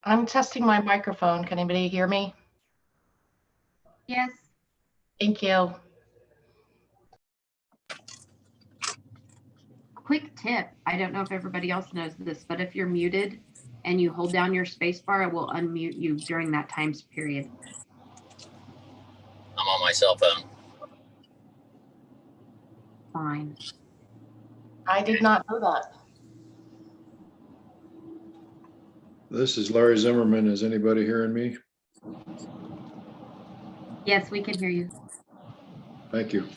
I'm testing my microphone. Can anybody hear me? Yes. Thank you. Quick tip. I don't know if everybody else knows this, but if you're muted and you hold down your space bar, it will unmute you during that time period. I'm on my cell phone. Fine. I did not know that. This is Larry Zimmerman. Is anybody hearing me? Yes, we can hear you. Thank you.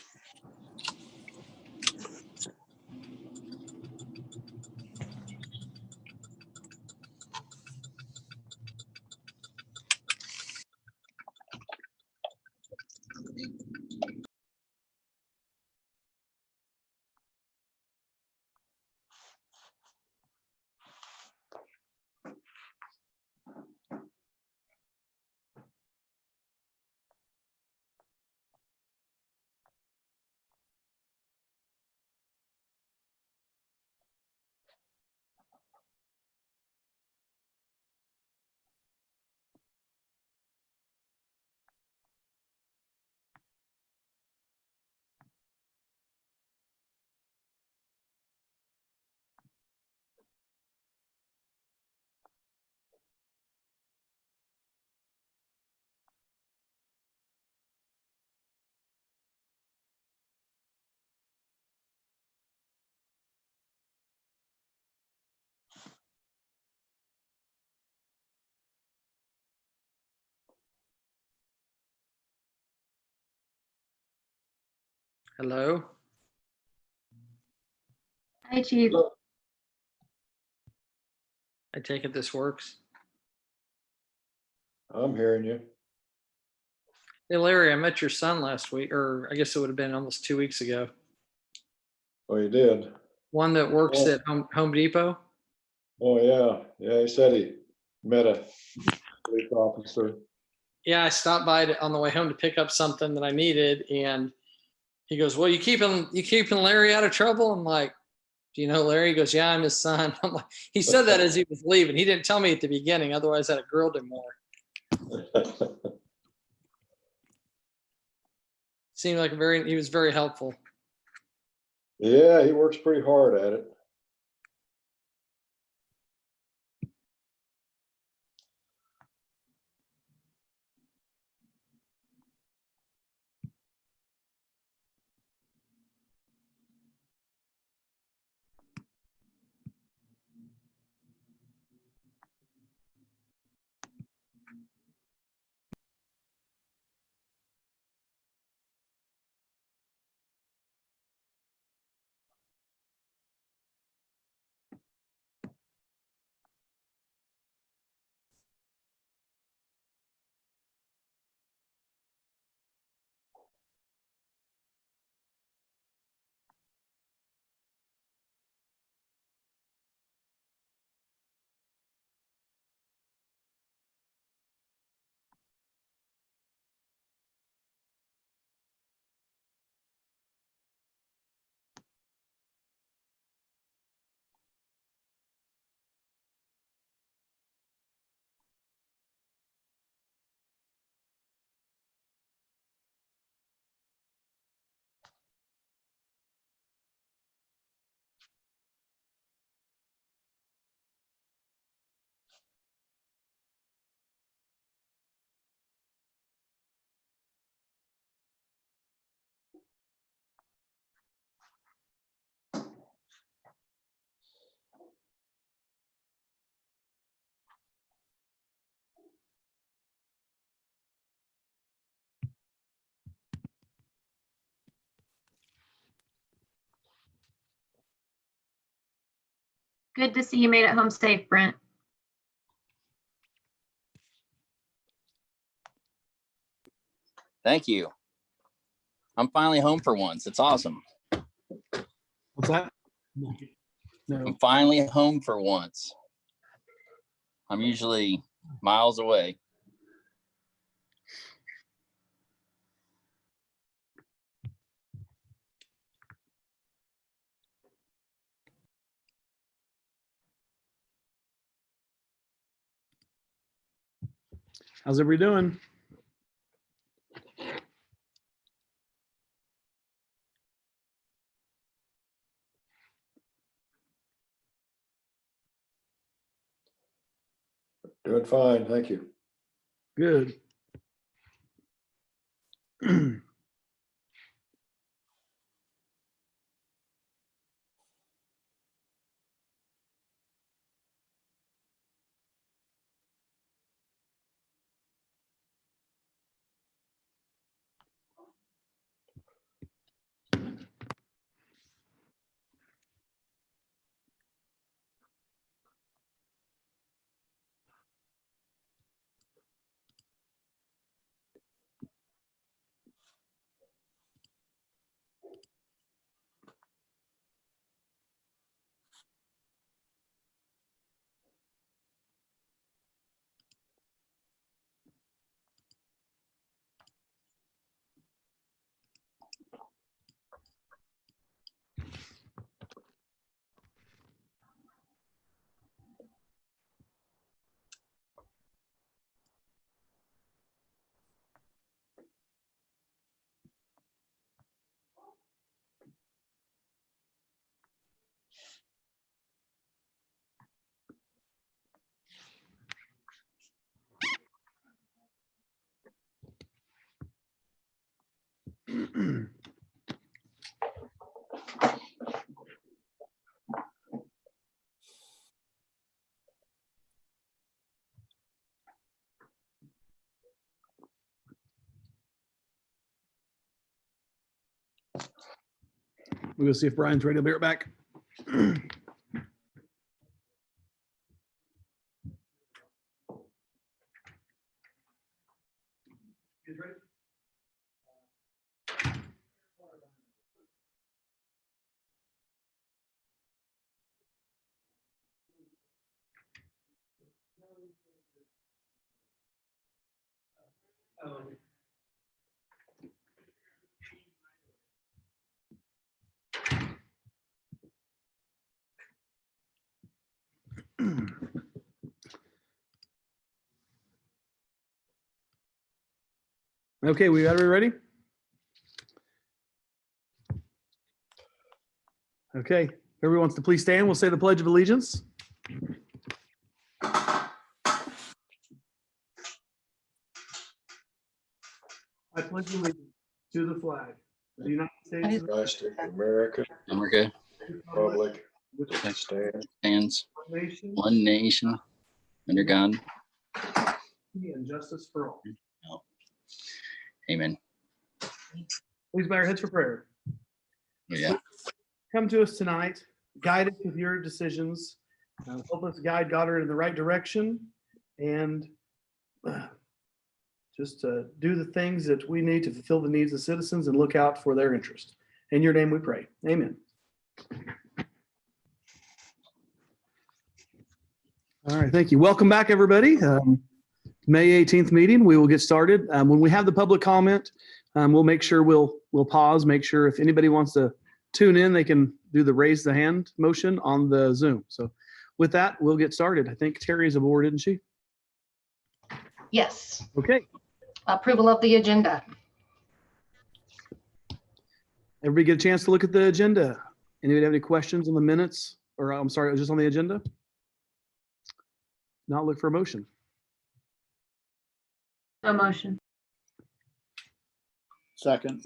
Hello. Hi, Chief. I take it this works. I'm hearing you. Hey, Larry, I met your son last week, or I guess it would have been almost 2 weeks ago. Oh, you did? One that works Oh. at Home Depot. Oh, yeah. Yeah, he said he met a police officer. Yeah, I stopped by on the way home to pick up something that I needed, and he goes, "Well, you keeping Larry out of trouble?" I'm like, "Do you know Larry?" He goes, "Yeah, I'm his son." I'm like, he said that as he was leaving. He didn't tell me at the beginning, otherwise I'd have grilled him more. Seemed like he was very helpful. Yeah, he works pretty hard at it. Good to see you made it home safe, Brent. Thank you. I'm finally home for once. It's awesome. What's that? No. I'm finally home for once. I'm usually miles away. How's everybody doing? Doing fine, thank you. Good. We'll go see if Brian's ready. I'll be right back. Okay, we got everybody ready? Okay, everyone wants to please stand. We'll say the Pledge of Allegiance. I pledge allegiance to the flag of the United States of United States of America, America Republic, which stand stands nation one nation under God. and justice for all. Amen. Please bow your heads for prayer. Yeah. Come to us tonight, guide us with your decisions, help us guide Goddard in the right direction, and just do the things that we need to fulfill the needs of citizens and look out for their interest. In your name we pray. Amen. All right, thank you. Welcome back, everybody. May 18th meeting, we will get started. When we have the public comment, we'll make sure we'll pause, make sure if anybody wants to tune in, they can do the raise the hand motion on the Zoom. So with that, we'll get started. I think Terry is aboard, isn't she? Yes. Okay. Approval of the agenda. Everybody get a chance to look at the agenda. Anybody have any questions on the minutes? Or I'm sorry, just on the agenda? Not look for a motion. No motion. Second.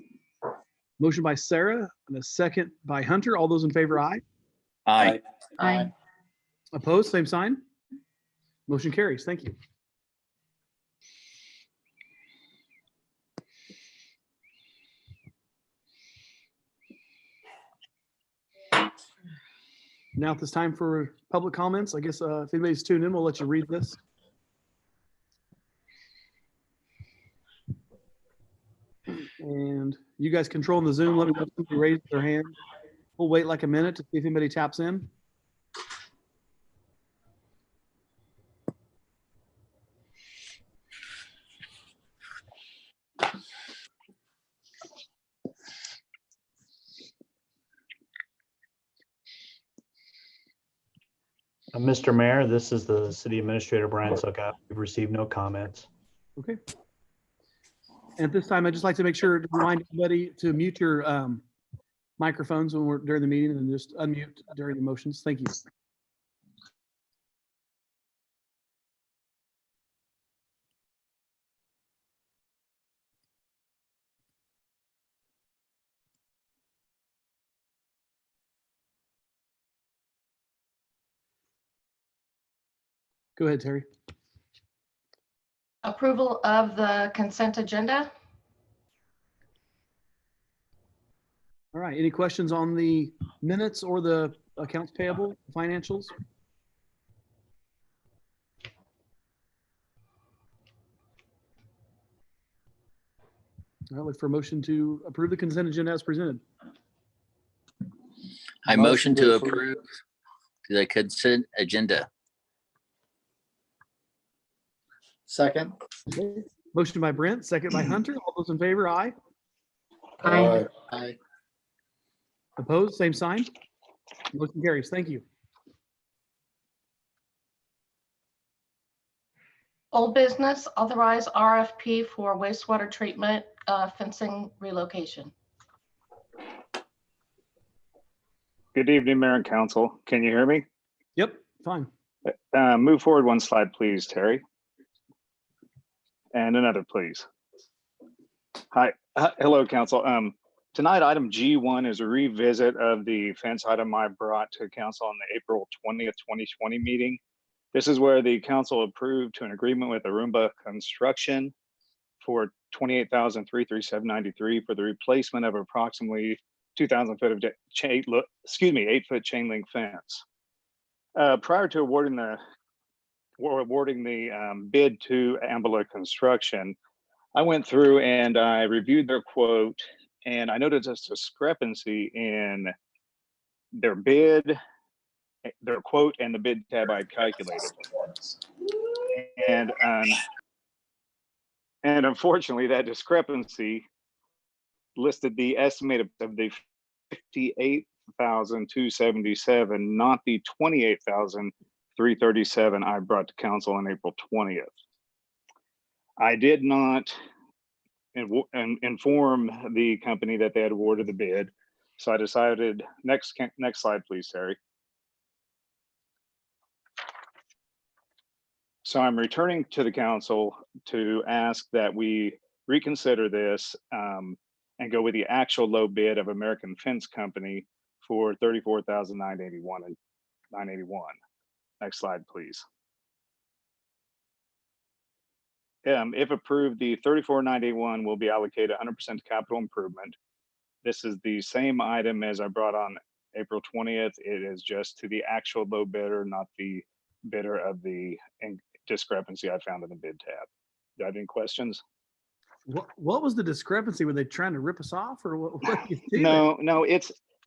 Motion by Sarah and a second by Hunter. All those in favor, aye. Aye. Aye. Opposed, same sign. Motion carries. Thank you. Now at this time for public comments, I guess if anybody's tuned in, we'll let you read this. And you guys controlling the Zoom, let me know if somebody raise their hand. We'll wait like a minute to see if anybody taps in. Mr. Mayor, this is the city administrator, Brian Suckout. We've received no comments. Okay. And at this time, I'd just like to make sure to remind everybody to mute your microphones when we're during the meeting and just unmute during the motions. Thank you. Go ahead, Terry. Approval of the consent agenda. All right. Any questions on the minutes or the accounts payable financials? I look for a motion to approve the consent agenda as presented. I motion to approve the consent agenda. Second. Okay. Motion by Brent, second by Hunter. All those in favor, aye. Aye. Aye. Opposed, same sign. Motion carries. Thank you. Old business, authorize RFP for wastewater treatment fencing relocation. Good evening, Mayor and Council. Can you hear me? Yep, fine. Move forward one slide, please, Terry. And another, please. Hi, hello, Council. Tonight, item G1 is a revisit of the fence item I brought to Council on the April 20th, 2020 meeting. This is where the Council approved to an agreement with Arumba Construction for $28,337.93 for the replacement of approximately 2,000 foot of 8-foot chain link fence. Prior to awarding the bid to Ambula Construction, I went through and I reviewed their quote, and I noticed a discrepancy in their bid, their quote, and the bid tab I calculated. And unfortunately, that discrepancy listed the estimate of the $58,277, not the $28,337 I brought to Council on April 20th. I did not inform the company that they had awarded the bid, so I decided, next slide, please, Terry. So I'm returning to the Council to ask that we reconsider this and go with the actual low bid of American Fence Company for $34,981. Next slide, please. If approved, the $34,981 will be allocated 100% to capital improvement. This is the same item as I brought on April 20th. It is just to the actual low bidder, not the bidder of the discrepancy I found in the bid tab. Do you have any questions? What was the discrepancy? Were they trying to rip us off or what? Do you see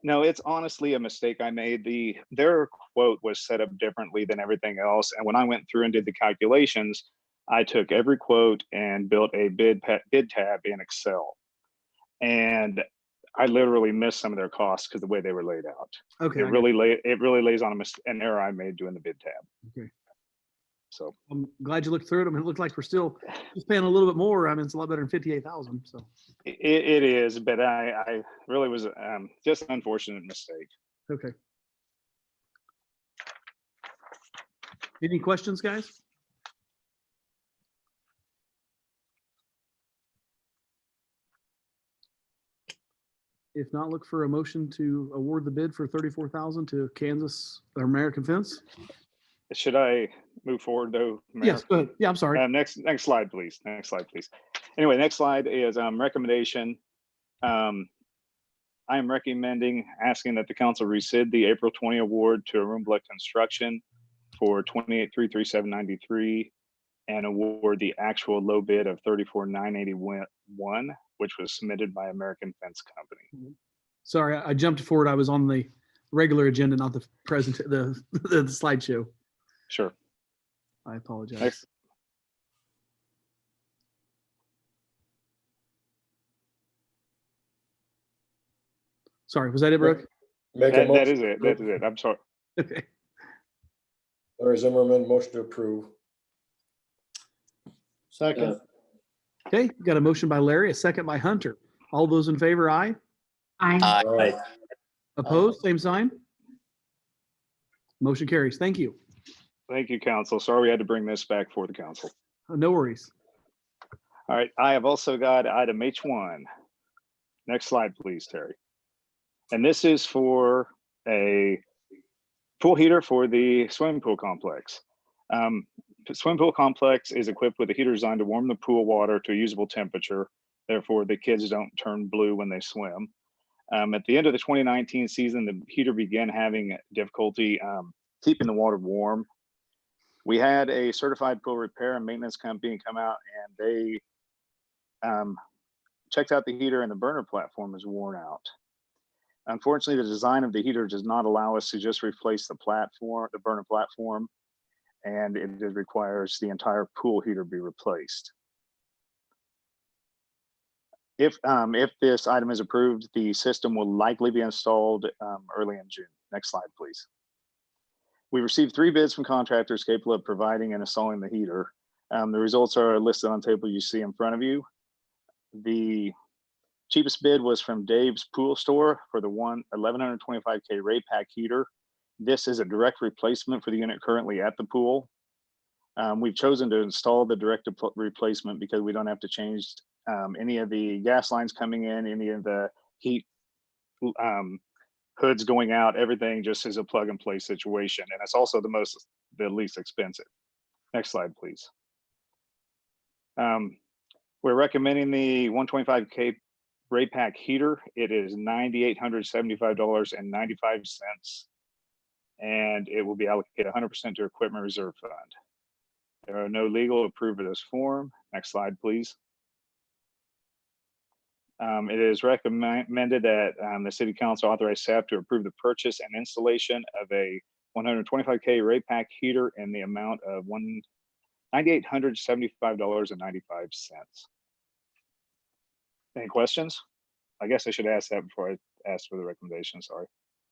No, it's honestly a mistake I made. Their quote was set up differently than everything else. And when I went through and did the calculations, I took every quote and built a bid tab in Excel. And I literally missed some of their costs because the way they were laid out. Okay. It really lays on an error I made doing the bid tab. Okay. So I'm glad you looked through it. I mean, it looked like we're still just paying a little bit more. I mean, it's a lot better than 58,000. So it is, but I really was just an unfortunate mistake. okay. Any questions, guys? If not, look for a motion to award the bid for 34,000 to Kansas or American Fence. Should I move forward though, Mayor? Yes, go ahead. Yeah, I'm sorry. Next slide, please. Next slide, please. Anyway, next slide is recommendation. I am recommending asking that the council rescind the April 20 award to Arumba Construction for $28,337.93 and award the actual low bid of $34,981, which was submitted by American Fence Company. Sorry, I jumped forward. I was on the regular agenda, not the the slideshow. Sure. I apologize. Next. Sorry, was that it, Brooke? Make a That motion. is it. That is it. I'm sorry. Okay. Larry Zimmerman, motion to approve. Second. Okay, got a motion by Larry, a second by Hunter. All those in favor, aye. Aye. Aye. Opposed, same sign. Motion carries. Thank you. Thank you, council. Sorry we had to bring this back for the council. No worries. All right, I have also got item H1. Next slide, please, Terry. And this is for a pool heater for the swimming pool complex. The swimming pool complex is equipped with a heater designed to warm the pool water to a usable temperature. Therefore, the kids don't turn blue when they swim. At the end of the 2019 season, the heater began having difficulty keeping the water warm. We had a certified pool repair and maintenance company come out, and they checked out the heater, and the burner platform is worn out. Unfortunately, the design of the heater does not allow us to just replace the platform, the burner platform, and it requires the entire pool heater be replaced. If this item is approved, the system will likely be installed early in June. Next slide, please. We received 3 bids from contractors capable of providing and installing the heater. The results are listed on the table you see in front of you. The cheapest bid was from Dave's Pool Store for the 1125K Raypak heater. This is a direct replacement for the unit currently at the pool. We've chosen to install the direct replacement because we don't have to change any of the gas lines coming in, any of the heat hoods going out. Everything just is a plug and play situation, and it's also the least expensive. Next slide, please. We're recommending the 125K Raypak heater. It is $9,875.95, and it will be allocated 100% to Equipment Reserve Fund. There are no legal approval of this form. Next slide, please. It is recommended that the City Council authorize staff to approve the purchase and installation of a 125K Raypak heater in the amount of $9,875.95. Any questions? I guess I should ask that before I ask for the recommendation. Sorry.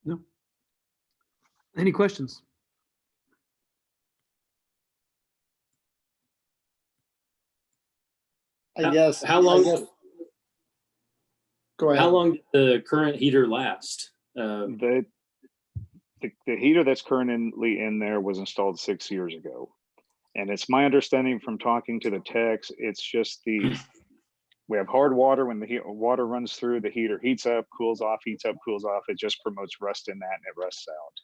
No. Any questions? I guess. How long? I guess- Go ahead. How long did the current heater last? The heater that's currently in there was installed 6 years ago. And it's my understanding from talking to the techs, it's just we have hard water. When the water runs through, the heater heats up, cools off, heats up, cools off. It just promotes rust in that, and it rusts out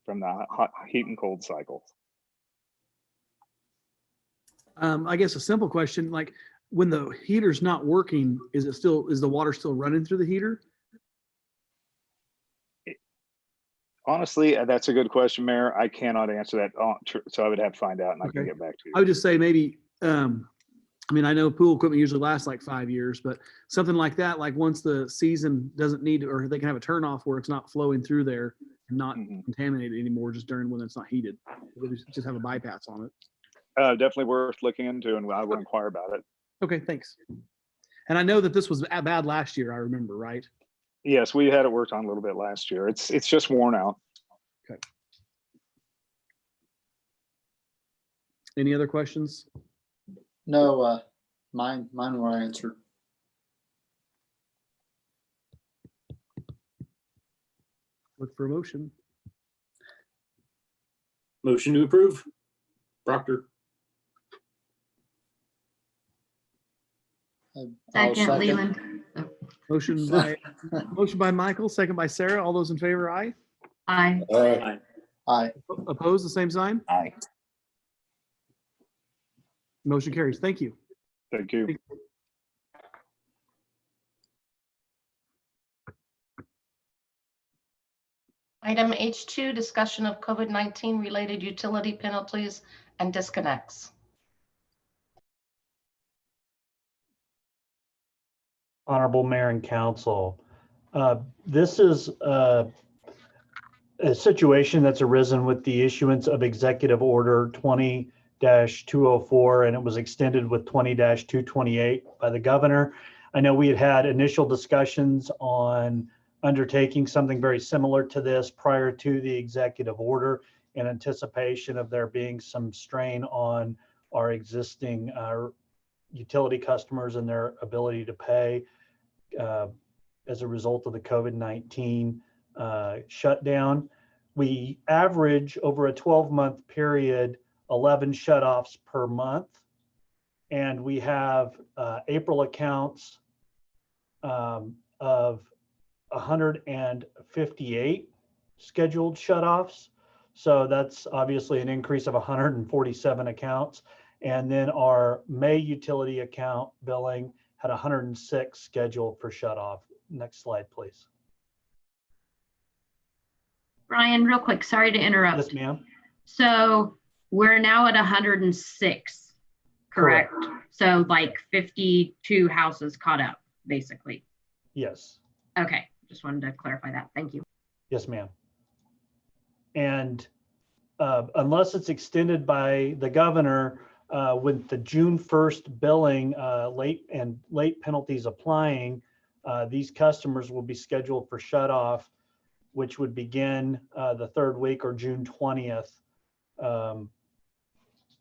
from the hot heat and cold cycle. I guess a simple question, like when the heater's not working, is the water still running through the heater? Honestly, that's a good question, Mayor. I cannot answer that. So I would have to find out, and I can Okay. get back to you. I would just say maybe, I mean, I know pool equipment usually lasts like 5 years, but something like that, like once the season doesn't need, or they can have a turn off where it's not flowing through there and not Mhm. contaminated anymore just during when it's not heated. Just have a bypass on it. Definitely worth looking into, and I will inquire about it. Okay, thanks. And I know that this was bad last year, I remember, right? Yes, we had it worked on a little bit last year. It's just worn out. Any other questions? No, mine were answered. Look for a motion. Motion to approve. Proctor. I'll Second, Leland. Motion by Michael, second by Sarah. All those in favor, aye. Aye. Aye. Aye. Opposed, the same sign? Aye. Motion carries. Thank you. Thank you. Item H2, discussion of COVID-19 related utility penalties and disconnects. Honorable Mayor and Council. This is a situation that's arisen with the issuance of Executive Order 20-204, and it was extended with 20-228 by the governor. I know we had initial discussions on undertaking something very similar to this prior to the executive order in anticipation of there being some strain on our existing utility customers and their ability to pay as a result of the COVID-19 shutdown. We average over a 12-month period 11 shutoffs per month, and we have April accounts of 158 scheduled shutoffs. So that's obviously an increase of 147 accounts. And then our May utility account billing had 106 scheduled for shutoff. Next slide, please. Brian, real quick, sorry to interrupt. Yes, ma'am. So we're now at 106, correct? So like 52 houses caught up, basically. Yes. Okay, just wanted to clarify that. Thank you. Yes, ma'am. And unless it's extended by the governor, with the June 1st billing, late penalties applying, these customers will be scheduled for shutoff, which would begin the third week or June 20th,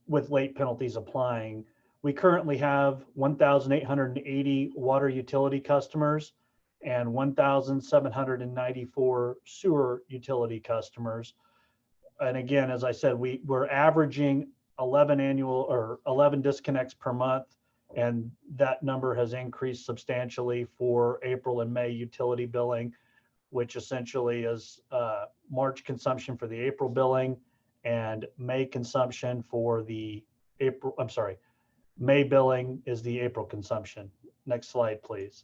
with late penalties applying. We currently have 1,880 water utility customers and 1,794 sewer utility customers. And again, as I said, we're averaging 11 disconnects per month, and that number has increased substantially for April and May utility billing, which essentially is March consumption for the April billing and May consumption for the May billing is the April consumption. Next slide, please.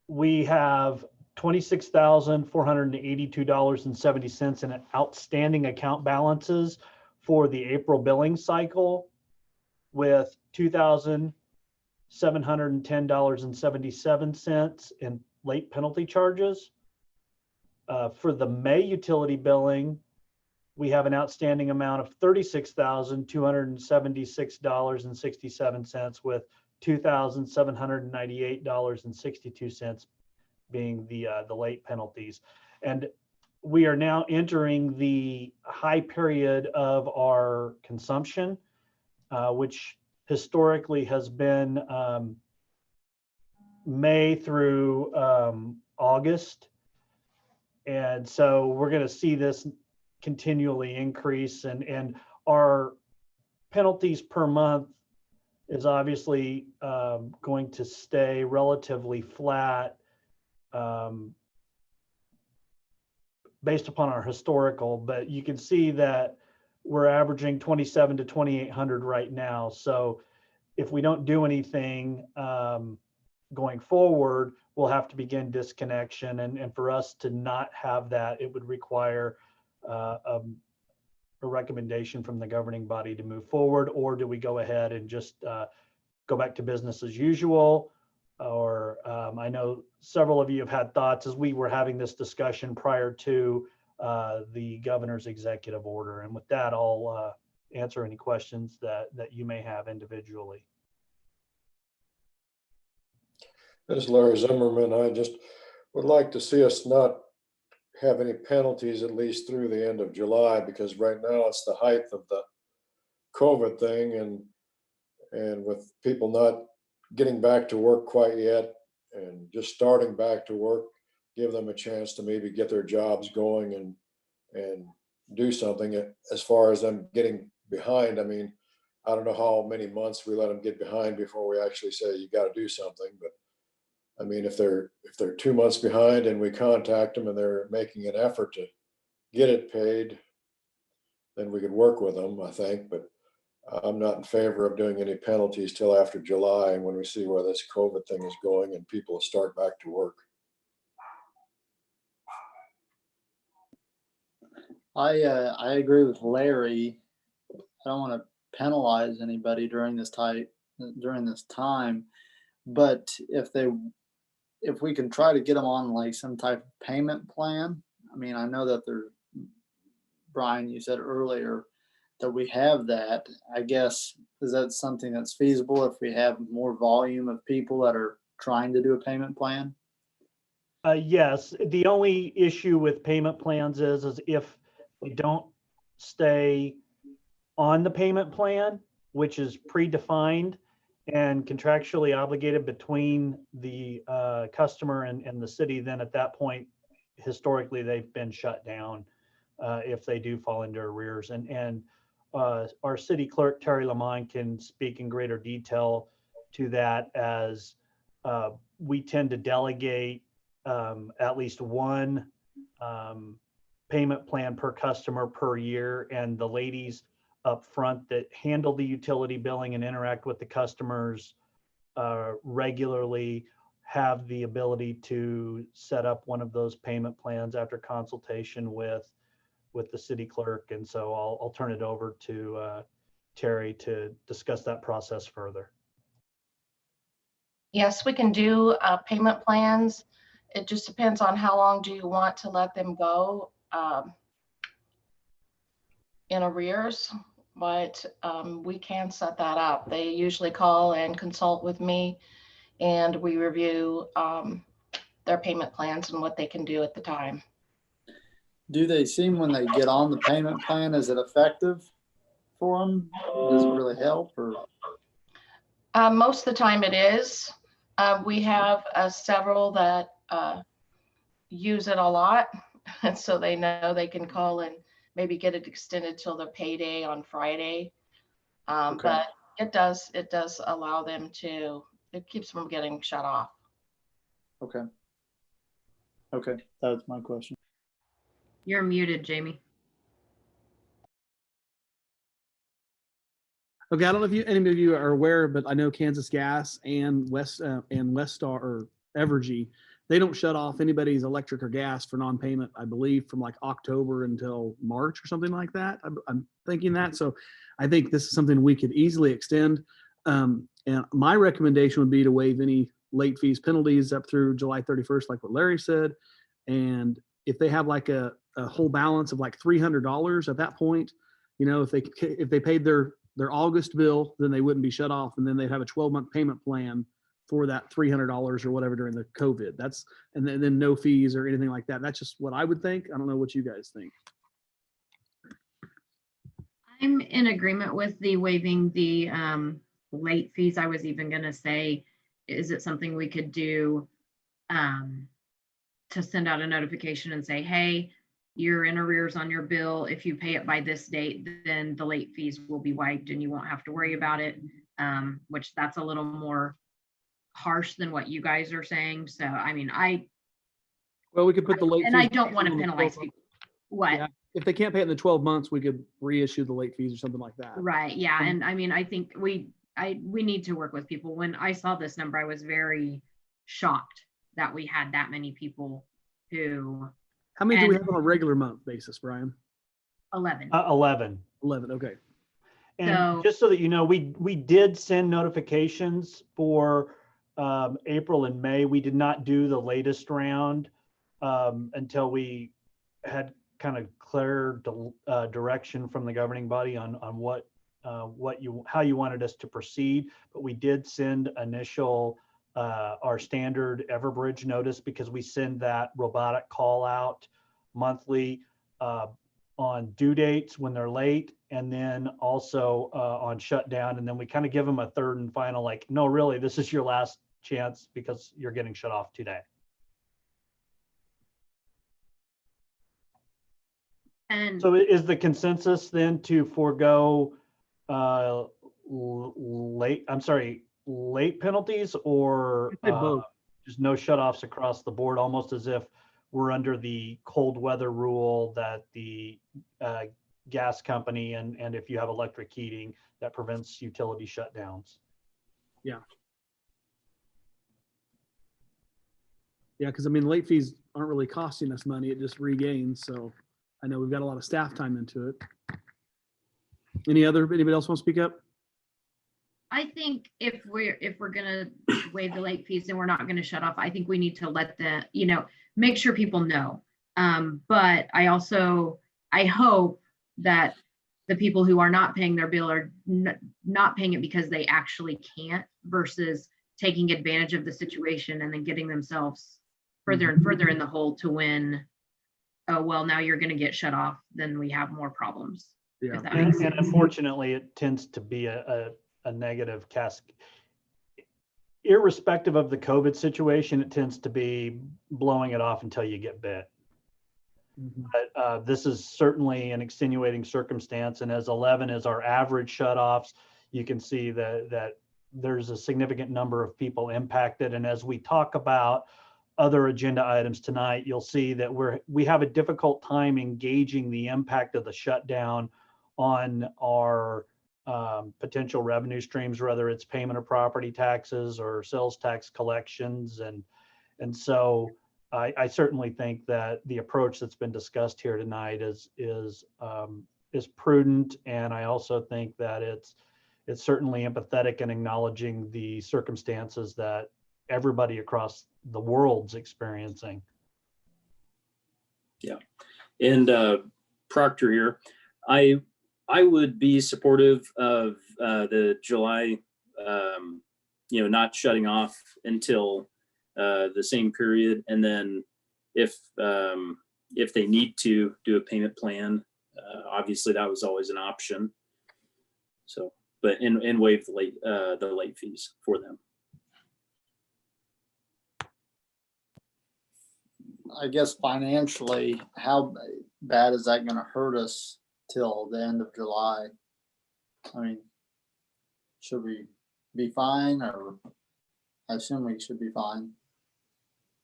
We have $26,482.70 in outstanding account balances for the April billing cycle, with $2,710.77 in late penalty charges. For the May utility billing, we have an outstanding amount of $36,276.67, with $2,798.62 being the late penalties. And we are now entering the high period of our consumption, which historically has been May through August. And so we're going to see this continually increase, and our penalties per month is obviously going to stay relatively flat based upon our historical, but you can see that we're averaging 2,700 to 2,800 right now. So if we don't do anything going forward, we'll have to begin disconnection. And for us to not have that, it would require a recommendation from the governing body to move forward, or do we go ahead and just go back to business as usual? Or I know several of you have had thoughts as we were having this discussion prior to the governor's executive order. And with that, I'll answer any questions that you may have individually. This is Larry Zimmerman. I just would like to see us not have any penalties at least through the end of July, because right now it's the height of the COVID thing, and with people not getting back to work quite yet and just starting back to work, give them a chance to maybe get their jobs going and do something. As far as them getting behind, I mean, I don't know how many months we let them get behind before we actually say you got to do something. But I mean, if they're 2 months behind and we contact them and they're making an effort to get it paid, then we could work with them, I think. But I'm not in favor of doing any penalties till after July, and when we see where this COVID thing is going and people start back to work. I agree with Larry. I don't want to penalize anybody during this time, but if we can try to get them on like some type of payment plan. I mean, I know that there's, Brian, you said earlier that we have that. I guess, is that something that's feasible if we have more volume of people that are trying to do a payment plan? Yes, the only issue with payment plans is if they don't stay on the payment plan, which is predefined and contractually obligated between the customer and the city, then at that point, historically, they've been shut down if they do fall into arrears. And our city clerk, Terry Lamont, can speak in greater detail to that, as we tend to delegate at least one payment plan per customer per year. And the ladies up front that handle the utility billing and interact with the customers regularly have the ability to set up one of those payment plans after consultation with the city clerk. And so I'll turn it over to Terry to discuss that process further. Yes, we can do payment plans. It just depends on how long do you want to let them go in arrears, but we can set that up. They usually call and consult with me, and we review their payment plans and what they can do at the time. Do they seem, when they get on the payment plan, is it effective for them? Does it really help, or? Most of the time it is. We have several that use it a lot, and so they know they can call and maybe get it extended till their payday on Friday. Okay. But it does allow them to, it keeps them from getting shut off. Okay. Okay, that's my question. You're muted, Jamie. Okay, I don't know if any of you are aware, but I know Kansas Gas and Westar or Evergy, they don't shut off anybody's electric or gas for non-payment, I believe, from like October until March or something like that. I'm thinking that. So I think this is something we could easily extend. And my recommendation would be to waive any late fees, penalties up through July 31st, like what Larry said. And if they have like a whole balance of like $300 at that point, you know, if they paid their August bill, then they wouldn't be shut off, and then they'd have a 12-month payment plan for that $300 or whatever during the COVID. And then no fees or anything like that. That's just what I would think. I don't know what you guys think. I'm in agreement with the waiving the late fees. I was even going to say, is it something we could do to send out a notification and say, hey, you're in arrears on your bill. If you pay it by this date, then the late fees will be wiped and you won't have to worry about it. Which that's a little more harsh than what you guys are saying. So, I mean, Well, we could put the late and fees I don't want to on the penalize 12 people. What? Yeah. If they can't pay it in the 12 months, we could reissue the late fees or something like that. Right. Yeah. And I mean, I think we need to work with people. When I saw this number, I was very shocked that we had that many people who. How many do we have on a regular month basis, Brian? 11. 11. 11. Okay. And So- just so that you know, we did send notifications for April and May. We did not do the latest round until we had kind of clear direction from the governing body on how you wanted us to proceed. But we did send initial our standard Everbridge notice, because we send that robotic call out monthly on due dates when they're late, and then also on shutdown. And then we kind of give them a third and final, like, no, really, this is your last chance because you're getting shut off today. And So is the consensus then to forego late penalties, or I'd say both. just no shutoffs across the board, almost as if we're under the cold weather rule that the gas company and if you have electric heating, that prevents utility shutdowns? Yeah, because I mean, late fees aren't really costing us money. It just regains. So I know we've got a lot of staff time into it. Anybody else want to speak up? I think if we're gonna waive the late fees and we're not gonna shut off, I think we need to let make sure people know. But I hope that the people who are not paying their bill are not paying it because they actually can't, versus taking advantage of the situation and then getting themselves further and further in the hole to when, oh, well, now you're going to get shut off, then we have more problems. Yeah. If that And makes and sense. unfortunately, it tends to be a negative cascade. Irrespective of the COVID situation, it tends to be blowing it off until you get bit. Mhm. But this is certainly an extenuating circumstance. And as 11 is our average shutoffs, you can see that there's a significant number of people impacted. And as we talk about other agenda items tonight, you'll see that we have a difficult time engaging the impact of the shutdown on our potential revenue streams, whether it's payment of property taxes or sales tax collections. And so I certainly think that the approach that's been discussed here tonight is prudent. And I also think that it's certainly empathetic and acknowledging the circumstances that everybody across the world's experiencing. Yeah. And Proctor here, I would be supportive of the July, not shutting off until the same period. And then if they need to do a payment plan, obviously that was always an option. So, but and waive the late fees for them. I guess financially, how bad is that going to hurt us till the end of July? I mean, should we be fine, or I assume we should be fine?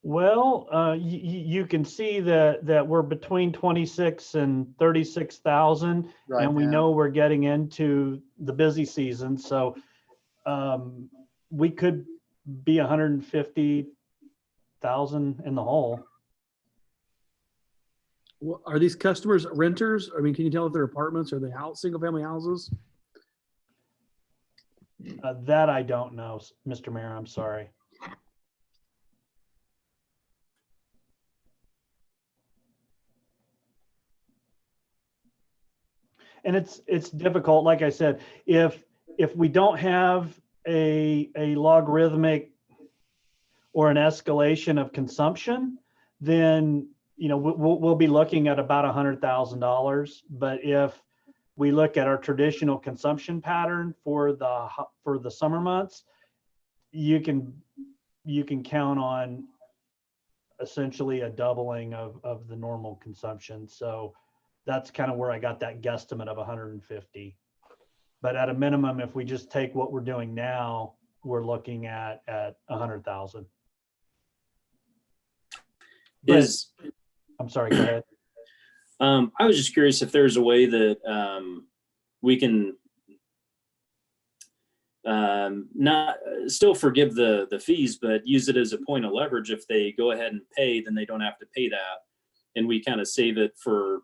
Well, you can see that we're between 26 and 36,000, Right and we now. know we're getting into the busy season. So we could be 150,000 in the hole. Well, are these customers renters? I mean, can you tell if they're apartments or they single family houses? That I don't know, Mr. Mayor. I'm sorry. And it's difficult. Like I said, if we don't have a logarithmic or an escalation of consumption, then we'll be looking at about $100,000. But if we look at our traditional consumption pattern for the summer months, you can count on essentially a doubling of the normal consumption. So that's kind of where I got that guesstimate of 150. But at a minimum, if we just take what we're doing now, we're looking at 100,000. I'm sorry, go ahead. I was just curious if there's a way that we can not still forgive the fees, but use it as a point of leverage. If they go ahead and pay, then they don't have to pay that. And we kind of save it for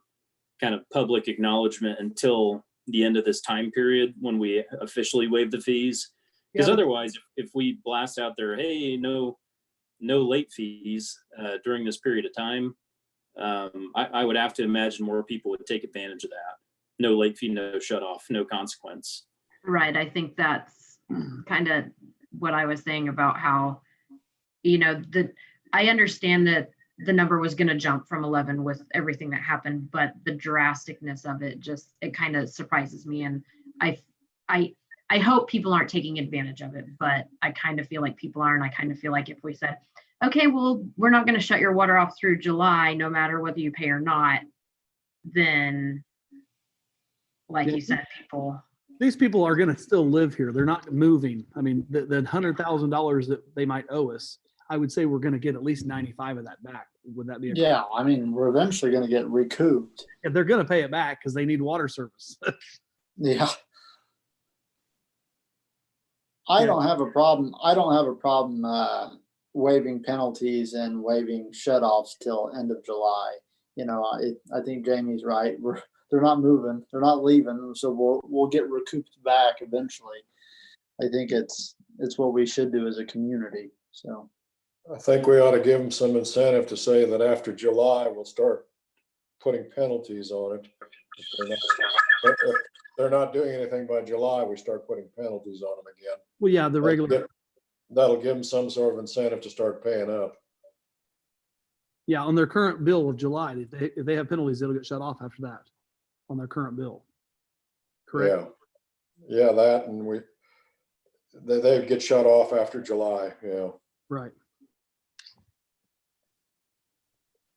kind of public acknowledgement until the end of this time period when we officially waive the fees. Because otherwise, if we blast out there, hey, no late fees during this period of time, I would have to imagine more people would take advantage of that. No late fee, no shut off, no consequence. Right. I think that's kind of what I was saying about how, I understand that the number was going to jump from 11 with everything that happened, but the drasticness of it it kind of surprises me. And I hope people aren't taking advantage of it, but I kind of feel like people are. And I kind of feel like if we said, okay, well, we're not going to shut your water off through July, no matter whether you pay or not, then like you said, These people are going to still live here. They're not moving. I mean, the $100,000 that they might owe us, I would say we're going to get at least 95 of that back. Would that be? Yeah, I mean, we're eventually going to get recouped. If they're going to pay it back because they need water service. Yeah. I don't have a problem waiving penalties and waiving shutoffs till end of July. I think Jamie's right. They're not moving, they're not leaving, so we'll get recouped back eventually. I think it's what we should do as a community. So I think we ought to give them some incentive to say that after July, we'll start putting penalties on it. If they're not doing anything by July, we start putting penalties on them again. Well, yeah, the regular. That'll give them some sort of incentive to start paying up. Yeah, on their current bill of July, if they have penalties, it'll get shut off after that on their current bill. Correct? Yeah, that, and they get shut off after July, yeah. Right.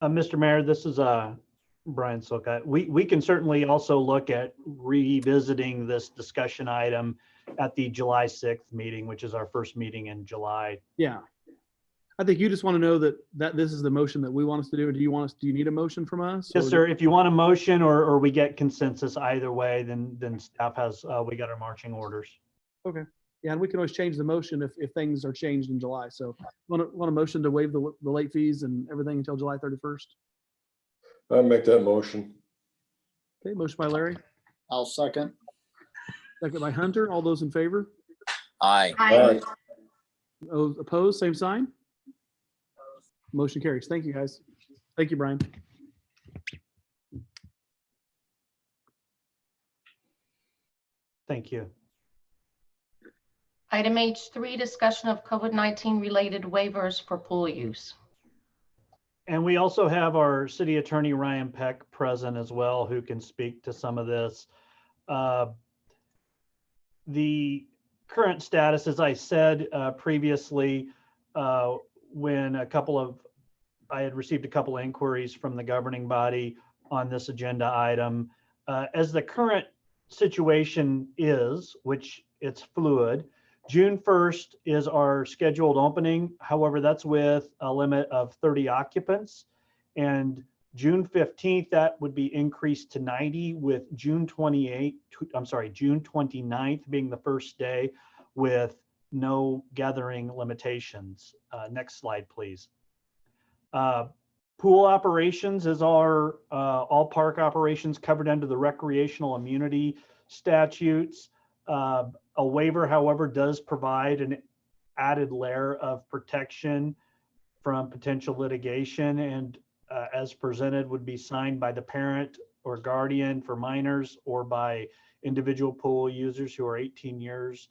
Mr. Mayor, this is Brian Silka. We can certainly also look at revisiting this discussion item at the July 6th meeting, which is our first meeting in July. Yeah. I think you just want to know that this is the motion that we want us to do. Do you need a motion from us? Yes, or sir. If you want a motion or we get consensus either way, then staff has, we got our marching orders. Okay. Yeah, and we can always change the motion if things are changed in July. So want a motion to waive the late fees and everything until July 31st? I'll make that motion. Okay, motion by Larry, I'll second. second by Hunter. All those in favor? Aye. Aye. Those opposed, same sign. Motion carries. Thank you, guys. Thank you, Brian. Thank you. Item H3, discussion of COVID-19 related waivers for pool use. And we also have our city attorney, Ryan Peck, present as well, who can speak to some of this. The current status, as I said previously, when I had received a couple of inquiries from the governing body on this agenda item, as the current situation is, which it's fluid, June 1st is our scheduled opening. However, that's with a limit of 30 occupants. And June 15th, that would be increased to 90, with June 29th being the first day with no gathering limitations. Next slide, please. Pool operations is our all park operations covered under the recreational immunity statutes. A waiver, however, does provide an added layer of protection from potential litigation, and as presented would be signed by the parent or guardian for minors or by individual pool users who are 18 years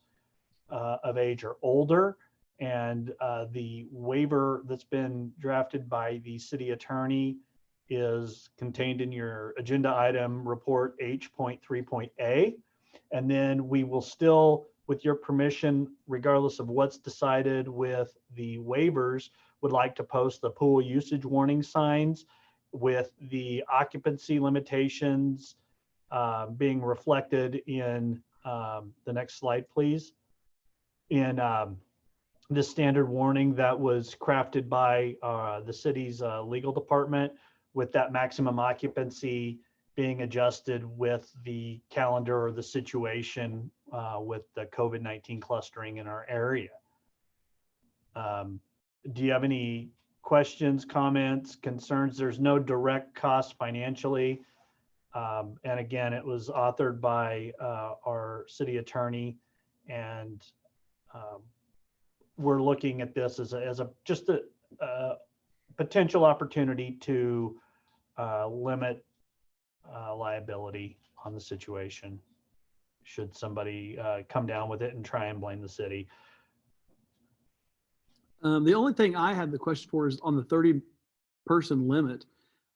of age or older. And the waiver that's been drafted by the city attorney is contained in your agenda item report H.3.A. And then we will still, with your permission, regardless of what's decided with the waivers, would like to post the pool usage warning signs with the occupancy limitations being reflected in the next slide, please. In this standard warning that was crafted by the city's legal department, with that maximum occupancy being adjusted with the calendar or the situation with the COVID-19 clustering in our area. Do you have any questions, comments, concerns? There's no direct cost financially. And again, it was authored by our city attorney, and we're looking at this as just a potential opportunity to limit liability on the situation should somebody come down with it and try and blame the city. The only thing I had the question for is on the 30-person limit.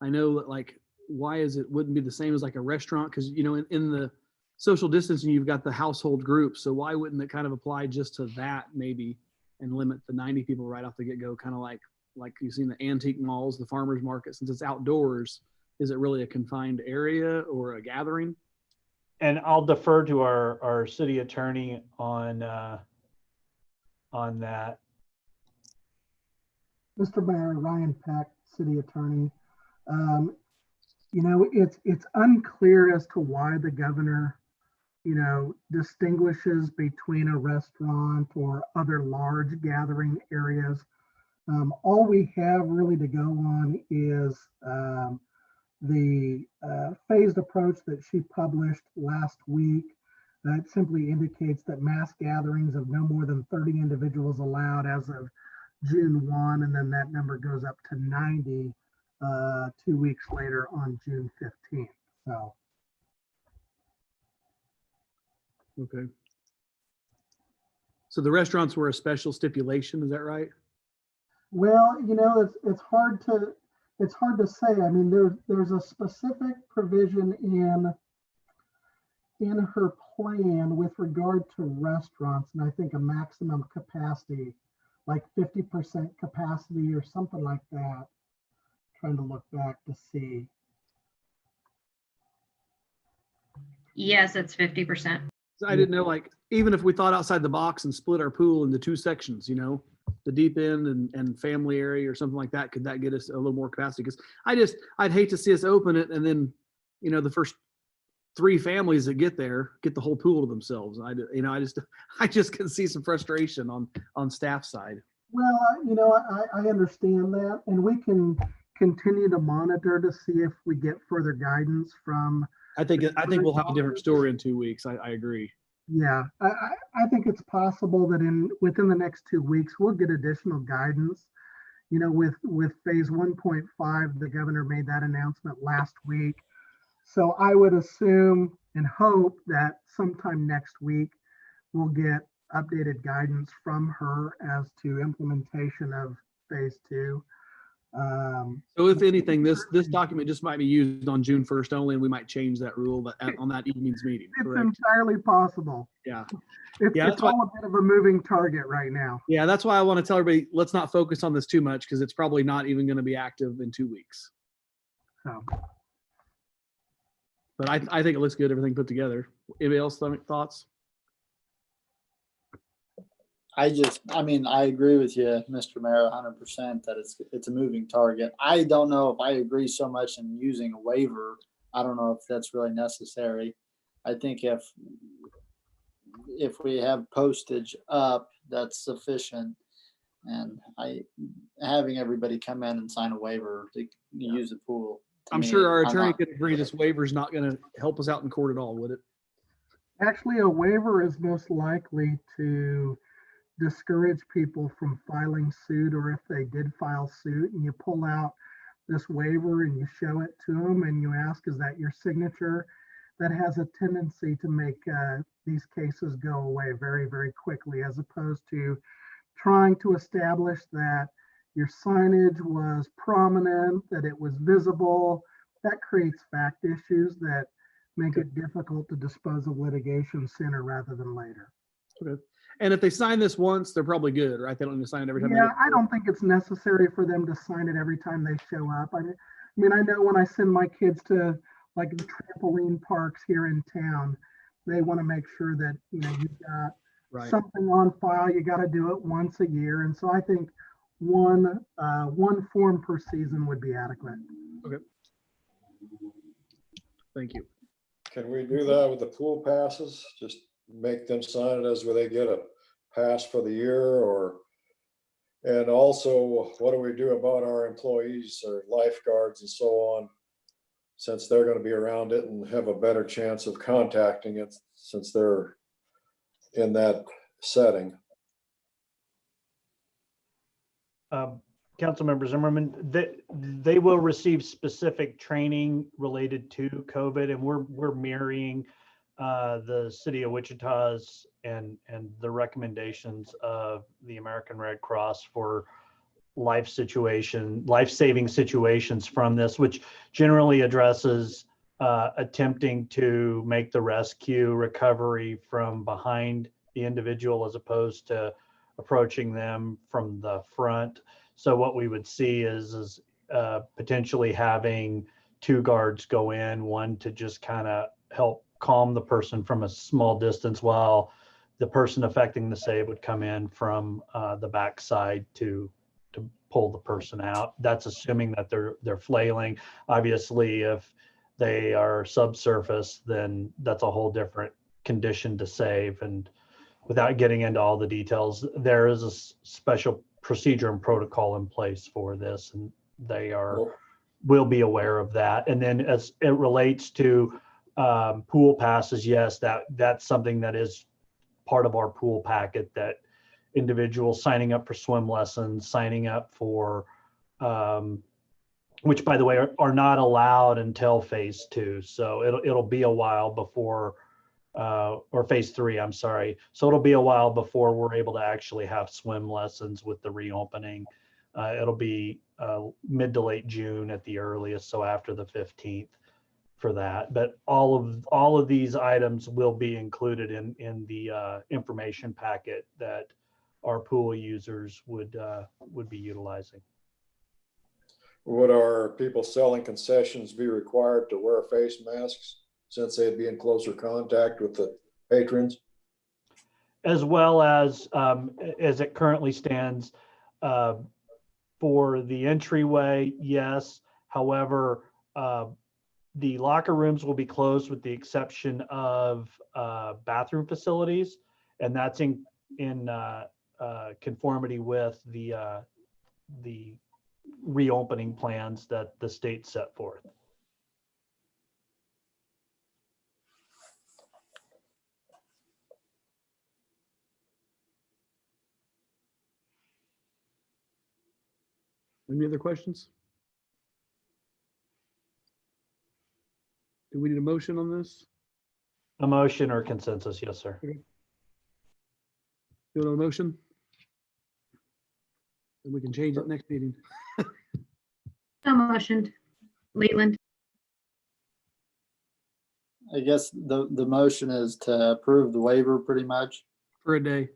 I know that, like, why wouldn't be the same as like a restaurant? Because, you know, in the social distancing, you've got the household group. So why wouldn't it kind of apply just to that maybe and limit the 90 people right off the get-go? Kind of like you've seen the antique malls, the farmers market, since it's outdoors, is it really a confined area or a gathering? And I'll defer to our city attorney on that. Mr. Mayor, Ryan Peck, city attorney. You know, it's unclear as to why the governor, you know, distinguishes between a restaurant or other large gathering areas. All we have really to go on is the phased approach that she published last week. That simply indicates that mass gatherings of no more than 30 individuals allowed as of June 1, and then that number goes up to 90 2 weeks later on June 15th. So. Okay. So the restaurants were a special stipulation, is that right? Well, you know, it's hard it's hard to say. I mean, there's a specific provision in her plan with regard to restaurants, and I think a maximum capacity, like 50% capacity or something like that. Trying to look back to see. Yes, it's 50%. I didn't know, like, even if we thought outside the box and split our pool into two sections, the deep end and family area or something like that, could that get us a little more capacity? Because I'd hate to see us open it and then, the first 3 families that get there get the whole pool to themselves. I just can see some frustration on staff side. Well, I understand that, and we can continue to monitor to see if we get further guidance from. I think we'll have a different story in 2 weeks. I agree. Yeah, I think it's possible that within the next 2 weeks, we'll get additional guidance. With phase 1.5, the governor made that announcement last week. So I would assume and hope that sometime next week, we'll get updated guidance from her as to implementation of phase 2. So if anything, this document just might be used on June 1st only, and we might change that rule on that evening's meeting. It's Correct? entirely possible. Yeah. It's all a bit of a moving target right now. Yeah, that's why I want to tell everybody, let's not focus on this too much, because it's probably not even going to be active in 2 weeks. So. But I think it looks good, everything put together. Anybody else thoughts? I agree with you, Mr. Mayor, 100% that it's a moving target. I don't know if I agree so much in using a waiver. I don't know if that's really necessary. I think if we have postage up, that's sufficient. And having everybody come in and sign a waiver to use the pool. I'm sure our attorney could agree this waiver is not going to help us out in court at all, would it? Actually, a waiver is most likely to discourage people from filing suit, or if they did file suit and you pull out this waiver and you show it to them and you ask, is that your signature? That has a tendency to make these cases go away very, very quickly, as opposed to trying to establish that your signage was prominent, that it was visible. That creates fact issues that make it difficult to dispose of litigation sooner rather than later. Okay. And if they sign this once, they're probably good, right? They don't need to sign it every time. Yeah, I don't think it's necessary for them to sign it every time they show up. I mean, I know when I send my kids to like the trampoline parks here in town, they want to make sure that, you've got something on file. You got to do it once a year. And so I think one form per season would be adequate. Okay. Thank you. Can we do that with the pool passes? Just make them sign it as where they get a pass for the year, and also what do we do about our employees or lifeguards and so on, since they're going to be around it and have a better chance of contacting it since they're in that setting? Councilmember Zimmerman, they will receive specific training related to COVID, and we're mirroring the city of Wichita's and the recommendations of the American Red Cross for life-saving situations from this, which generally addresses attempting to make the rescue recovery from behind the individual as opposed to approaching them from the front. So what we would see is potentially having 2 guards go in, one to just kind of help calm the person from a small distance, while the person affecting the save would come in from the backside to pull the person out. That's assuming that they're flailing. Obviously, if they are subsurface, then that's a whole different condition to save. And without getting into all the details, there is a special procedure and protocol in place for this, and they will be aware of that. And then as it relates to pool passes, yes, that's something that is part of our pool packet, that individuals signing up for swim lessons, signing up for which, by the way, are not allowed until phase 2. So it'll be a while before or phase 3, I'm sorry. So it'll be a while before we're able to actually have swim lessons with the reopening. It'll be mid to late June at the earliest, so after the 15th for that. But all of these items will be included in the information packet that our pool users would be utilizing. Would our people selling concessions be required to wear face masks since they'd be in closer contact with the patrons? As well as it currently stands, for the entryway, yes. However, the locker rooms will be closed with the exception of bathroom facilities, and that's in conformity with the reopening plans that the state set forth. Any other questions? Do we need a motion on this? A motion or consensus? Yes, sir. Good on a motion? And we can change it next meeting. So motioned. Leland. I guess the motion is to approve the waiver pretty much. For a day.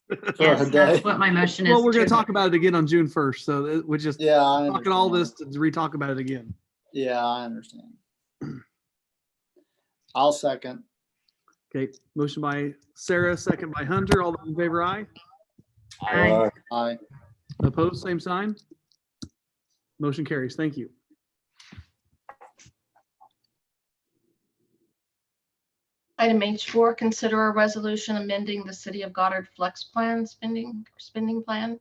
For Yes, a that's day. what my motion is. Well, we're going to too. talk about it again on June 1st. So we're just Yeah, I talking all understand. this to re-talk about it again. Yeah, I understand. I'll second. Okay, motion by Sarah, second by Hunter. All those in favor, aye. Aye. Aye. Opposed, same sign. Motion carries. Thank you. Item H4, consider a resolution amending the City of Goddard Flex Plan spending plan.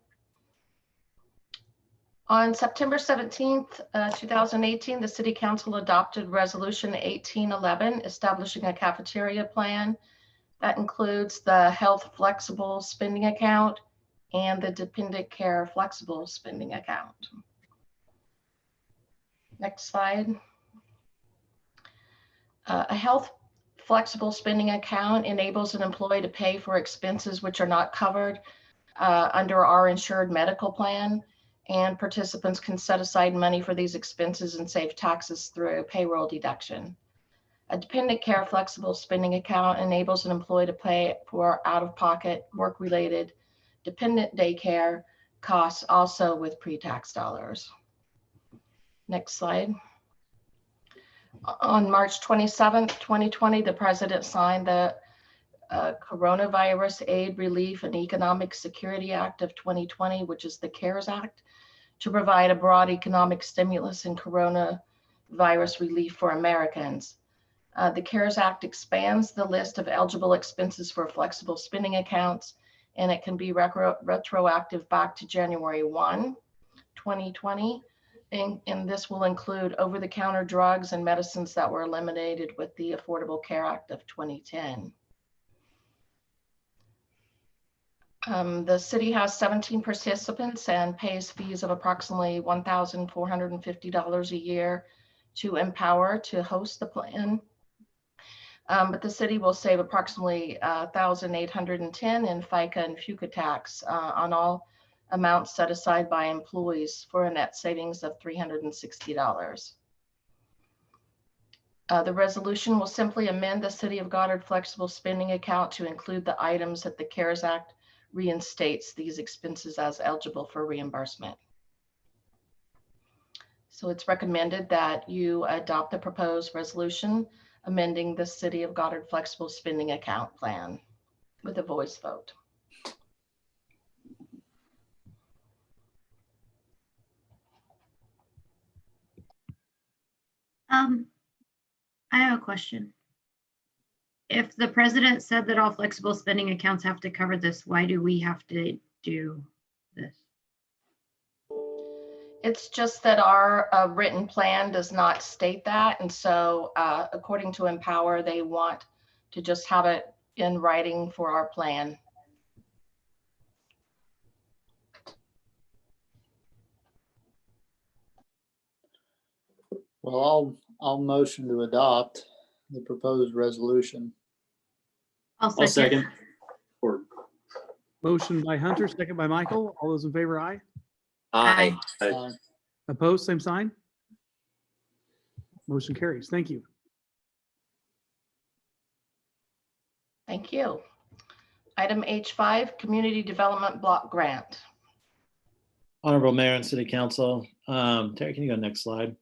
On September 17th, 2018, the City Council adopted Resolution 1811, establishing a cafeteria plan that includes the Health Flexible Spending Account and the Dependent Care Flexible Spending Account. Next slide. A Health Flexible Spending Account enables an employee to pay for expenses which are not covered under our insured medical plan, and participants can set aside money for these expenses and save taxes through payroll deduction. A Dependent Care Flexible Spending Account enables an employee to pay for out-of-pocket work-related dependent daycare costs, also with pre-tax dollars. Next slide. On March 27th, 2020, the President signed the Coronavirus Aid, Relief, and Economic Security Act of 2020, which is the CARES Act, to provide a broad economic stimulus and coronavirus relief for Americans. The CARES Act expands the list of eligible expenses for flexible spending accounts, and it can be retroactive back to January 1, 2020. And this will include over-the-counter drugs and medicines that were eliminated with the Affordable Care Act of 2010. The city has 17 participants and pays fees of approximately $1,450 a year to Empower to host the plan. But the city will save approximately $1,810 in FICA and FUCA tax on all amounts set aside by employees, for a net savings of $360. The resolution will simply amend the City of Goddard Flexible Spending Account to include the items that the CARES Act reinstates these expenses as eligible for reimbursement. So it's recommended that you adopt the proposed resolution amending the City of Goddard Flexible Spending Account plan with a voice vote. I have a question. If the president said that all flexible spending accounts have to cover this, why do we have to do this? It's just that our written plan does not state that. And so according to Empower, they want to just have it in writing for our plan. Well, I'll motion to adopt the proposed resolution. I'll I'll second. second. Or Motion by Hunter, second by Michael. All those in favor, aye. Aye. Opposed, same sign. Motion carries. Thank you. Thank you. Item H5, Community Development Block Grant. Honorable Mayor and City Council, Terry, can you go next slide?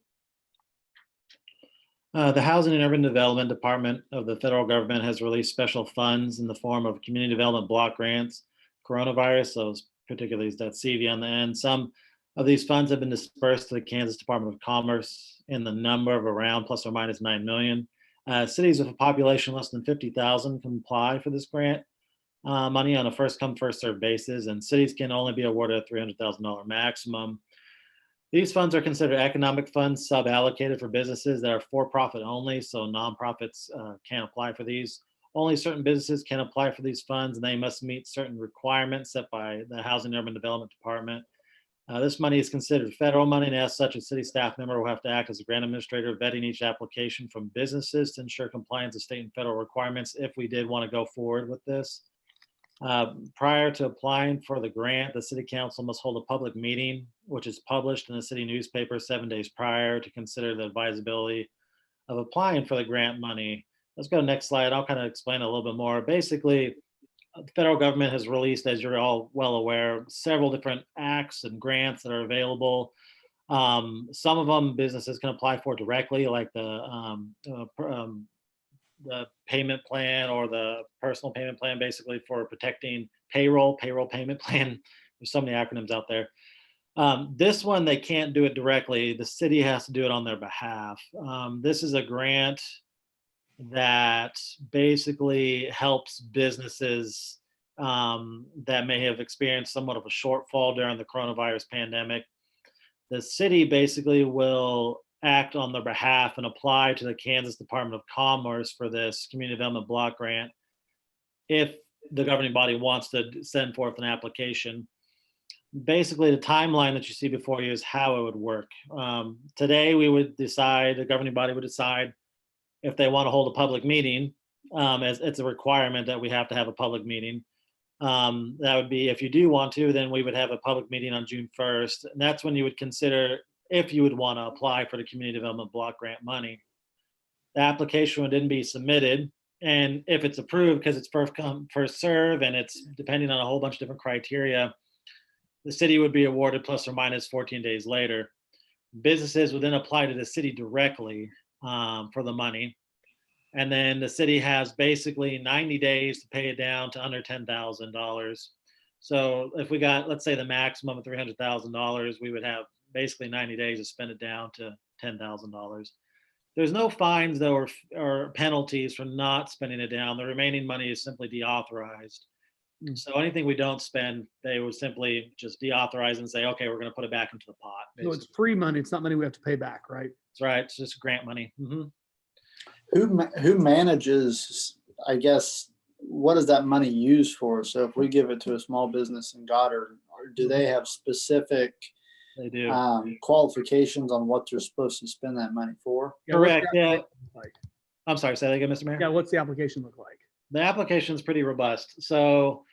The Housing and Urban Development Department of the federal government has released special funds in the form of community development block grants. Coronavirus, so particularly that CV on the end. Some of these funds have been dispersed to the Kansas Department of Commerce in the number of around plus or minus 9 million. Cities with a population less than 50,000 can apply for this grant money on a first come, first served basis, and cities can only be awarded a $300,000 maximum. These funds are considered economic funds sub-allocated for businesses that are for-profit only, so nonprofits can't apply for these. Only certain businesses can apply for these funds, and they must meet certain requirements set by the Housing and Urban Development Department. This money is considered federal money, and as such, a city staff member will have to act as a grant administrator, vetting each application from businesses to ensure compliance with state and federal requirements if we did want to go forward with this. Prior to applying for the grant, the city council must hold a public meeting, which is published in the city newspaper 7 days prior to consider the advisability of applying for the grant money. Let's go to the next slide. I'll kind of explain a little bit more. Basically, the federal government has released, as you're all well aware, several different acts and grants that are available. Some of them businesses can apply for directly, like the payment plan or the personal payment plan, basically for protecting payroll payment plan. There's so many acronyms out there. This one, they can't do it directly. The city has to do it on their behalf. This is a grant that basically helps businesses that may have experienced somewhat of a shortfall during the coronavirus pandemic. The city basically will act on their behalf and apply to the Kansas Department of Commerce for this community development block grant if the governing body wants to send forth an application. Basically, the timeline that you see before you is how it would work. Today, we would decide, the governing body would decide if they want to hold a public meeting, as it's a requirement that we have to have a public meeting. That would be, if you do want to, then we would have a public meeting on June 1st. And that's when you would consider if you would want to apply for the community development block grant money. The application would then be submitted. And if it's approved, because it's first come, first serve, and it's depending on a whole bunch of different criteria, the city would be awarded plus or minus 14 days later. Businesses would then apply to the city directly for the money. And then the city has basically 90 days to pay it down to under $10,000. So if we got, let's say, the maximum of $300,000, we would have basically 90 days to spend it down to $10,000. There's no fines, though, or penalties for not spending it down. The remaining money is simply deauthorized. So anything we don't spend, they would simply just deauthorize and say, okay, we're going to put it back into the pot. So it's free money. It's not money we have to pay back, right? That's right. It's just grant money. Who manages, I guess, what is that money used for? So if we give it to a small business in Goddard, do they have specific They do. qualifications on what they're supposed to spend that money for? Correct. Yeah. I'm sorry. Say that again, Mr. Mayor. Yeah. What's the application look like? The application is pretty robust. So,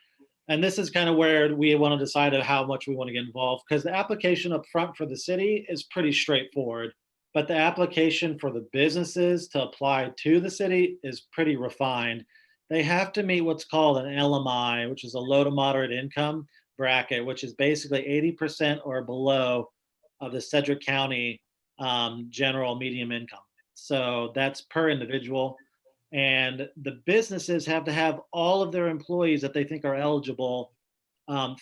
and this is kind of where we want to decide how much we want to get involved, because the application up front for the city is pretty straightforward, but the application for the businesses to apply to the city is pretty refined. They have to meet what's called an LMI, which is a low to moderate income bracket, which is basically 80% or below of the Sedgwick County general medium income. So that's per individual. And the businesses have to have all of their employees that they think are eligible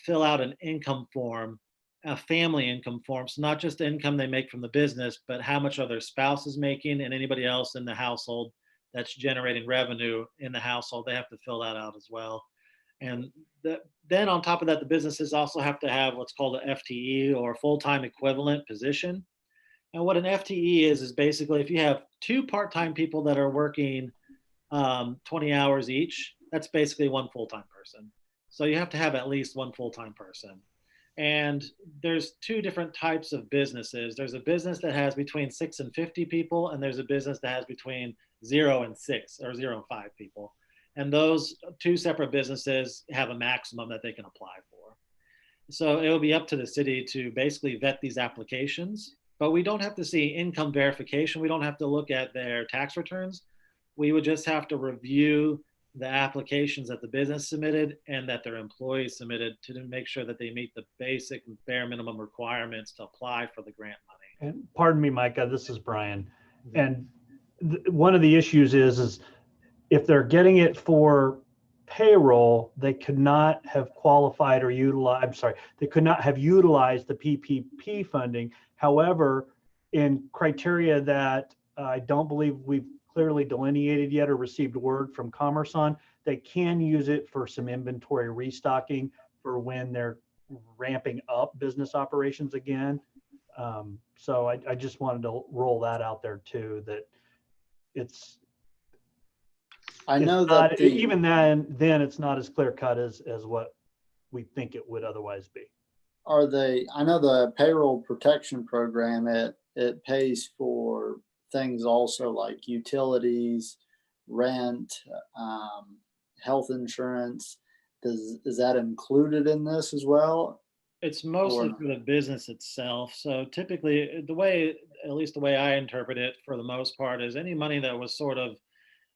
fill out an income form, a family income form. So not just the income they make from the business, but how much are their spouses making and anybody else in the household that's generating revenue in the household. They have to fill that out as well. And then on top of that, the businesses also have to have what's called an FTE, or full-time equivalent position. And what an FTE is basically if you have two part-time people that are working 20 hours each, that's basically one full-time person. So you have to have at least one full-time person. And there's two different types of businesses. There's a business that has between 6 and 50 people, and there's a business that has between 0 and 6 or 0 and 5 people. And those two separate businesses have a maximum that they can apply for. So it'll be up to the city to basically vet these applications, but we don't have to see income verification. We don't have to look at their tax returns. We would just have to review the applications that the business submitted and that their employees submitted to make sure that they meet the basic bare minimum requirements to apply for the grant money. And pardon me, Micah, this is Brian. And one of the issues is if they're getting it for payroll, they could not have qualified or utilized, I'm sorry, they could not have utilized the PPP funding. However, in criteria that I don't believe we've clearly delineated yet or received word from Commerce on, they can use it for some inventory restocking for when they're ramping up business operations again. So I just wanted to roll that out there too, that it's, I know it's that not, the, even then it's not as clear cut as what we think it would otherwise be. are they, I know the payroll protection program, it pays for things also like utilities, rent, health insurance. Is that included in this as well? It's mostly Or- for the business itself. So typically the way, at least the way I interpret it for the most part, is any money that was sort of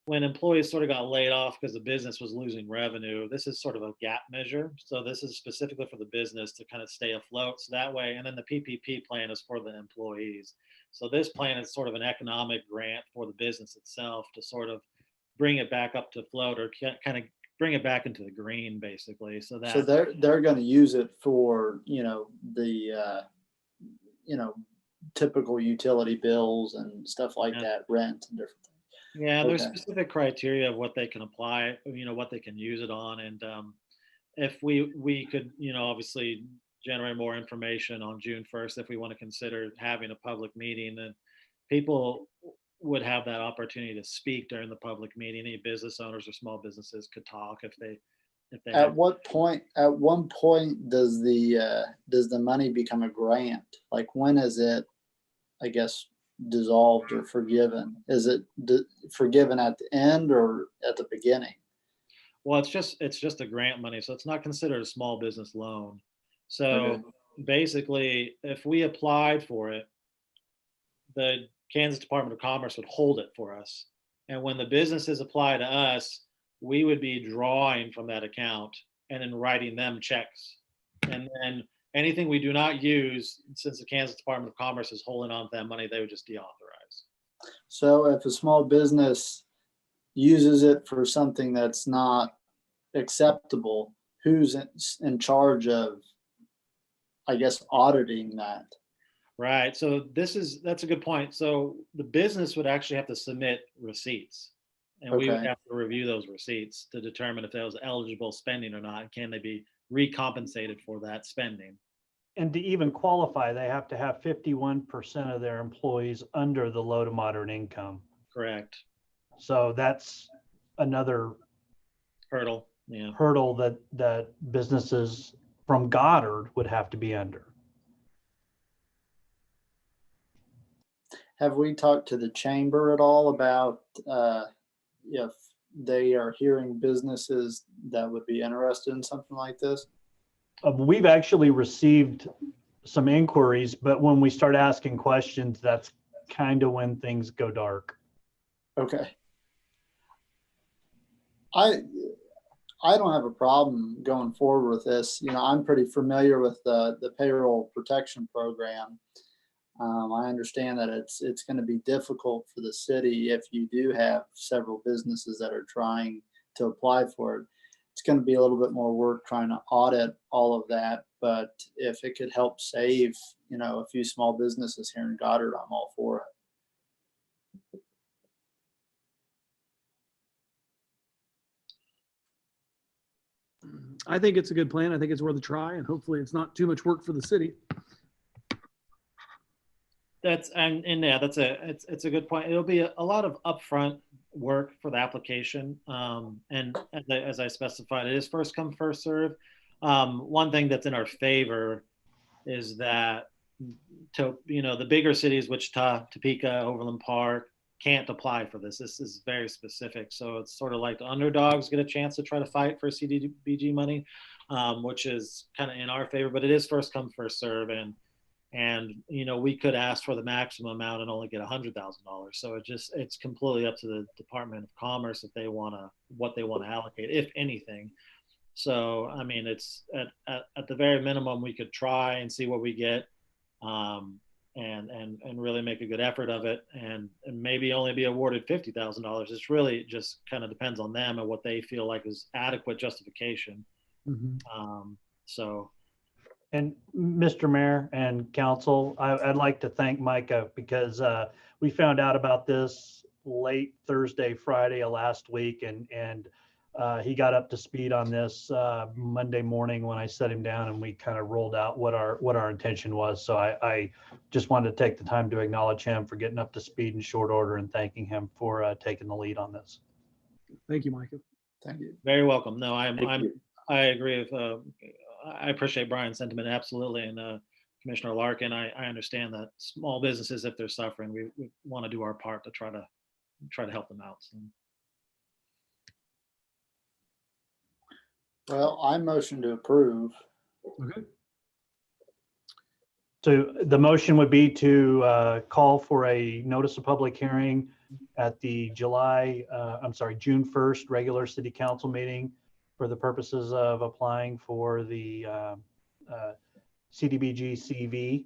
when employees sort of got laid off because the business was losing revenue, this is sort of a gap measure. So this is specifically for the business to kind of stay afloat. So that way, and then the PPP plan is for the employees. So this plan is sort of an economic grant for the business itself to sort of bring it back up to float or kind of bring it back into the green, basically. So that So they're going to use it for, the, typical utility bills and stuff like Yeah. that, rent and different things. yeah, there's Okay. specific criteria of what they can apply, what they can use it on, and if we could, obviously generate more information on June 1st if we want to consider having a public meeting, then people would have that opportunity to speak during the public meeting. Any business owners or small businesses could talk if they At have. what point, at one point does the money become a grant? Like when is it, I guess, dissolved or forgiven? Is it forgiven at the end or at the beginning? Well, it's just a grant money, so it's not considered a small business loan. So Okay. basically, if we applied for it, the Kansas Department of Commerce would hold it for us. And when the businesses apply to us, we would be drawing from that account and then writing them checks. And then anything we do not use, since the Kansas Department of Commerce is holding on to that money, they would just deauthorize. So if a small business uses it for something that's not acceptable, who's in charge of, I guess, auditing that? Right. So that's a good point. So the business would actually have to submit receipts. And we would Okay. have to review those receipts to determine if that was eligible spending or not. And can they be recompensated for that spending? And to even qualify, they have to have 51% of their employees under the low to moderate income. Correct. So that's another Hurdle. Yeah. hurdle that businesses from Goddard would have to be under. Have we talked to the chamber at all about if they are hearing businesses that would be interested in something like this? We've actually received some inquiries, but when we start asking questions, that's kind of when things go dark. Okay. I don't have a problem going forward with this. I'm pretty familiar with the payroll protection program. I understand that it's going to be difficult for the city if you do have several businesses that are trying to apply for it. It's going to be a little bit more work trying to audit all of that. But if it could help save, a few small businesses here in Goddard, I'm all for it. I think it's a good plan. I think it's worth a try, and hopefully it's not too much work for the city. It's a good point. It'll be a lot of upfront work for the application. And as I specified, it is first come, first serve. One thing that's in our favor is that the bigger cities, Wichita, Topeka, Overland Park, can't apply for this. This is very specific. So it's sort of like the underdogs get a chance to try to fight for CDBG money, which is kind of in our favor, but it is first come, first serve. And, you know, we could ask for the maximum amount and only get $100,000. So it's completely up to the Department of Commerce if they want to, what they want to allocate, if anything. So, I mean, it's at the very minimum, we could try and see what we get, and really make a good effort of it, and maybe only be awarded $50,000. It's really just kind of depends on them and what they feel like is adequate justification. So. And Mr. Mayor and Council, I'd like to thank Micah because we found out about this late Thursday, Friday of last week, and he got up to speed on this Monday morning when I set him down, and we kind of rolled out what our intention was. So I just wanted to take the time to acknowledge him for getting up to speed in short order and thanking him for taking the lead on this. Thank you, Micah. Thank you. Very welcome. No, I agree with, I appreciate Brian's sentiment, absolutely. And Commissioner Larkin, I understand that small businesses, if they're suffering, we want to do our part to try to help them out. So. Well, I motion to approve. Okay. So the motion would be to call for a notice of public hearing at the June 1st regular city council meeting for the purposes of applying for the CDBG CV.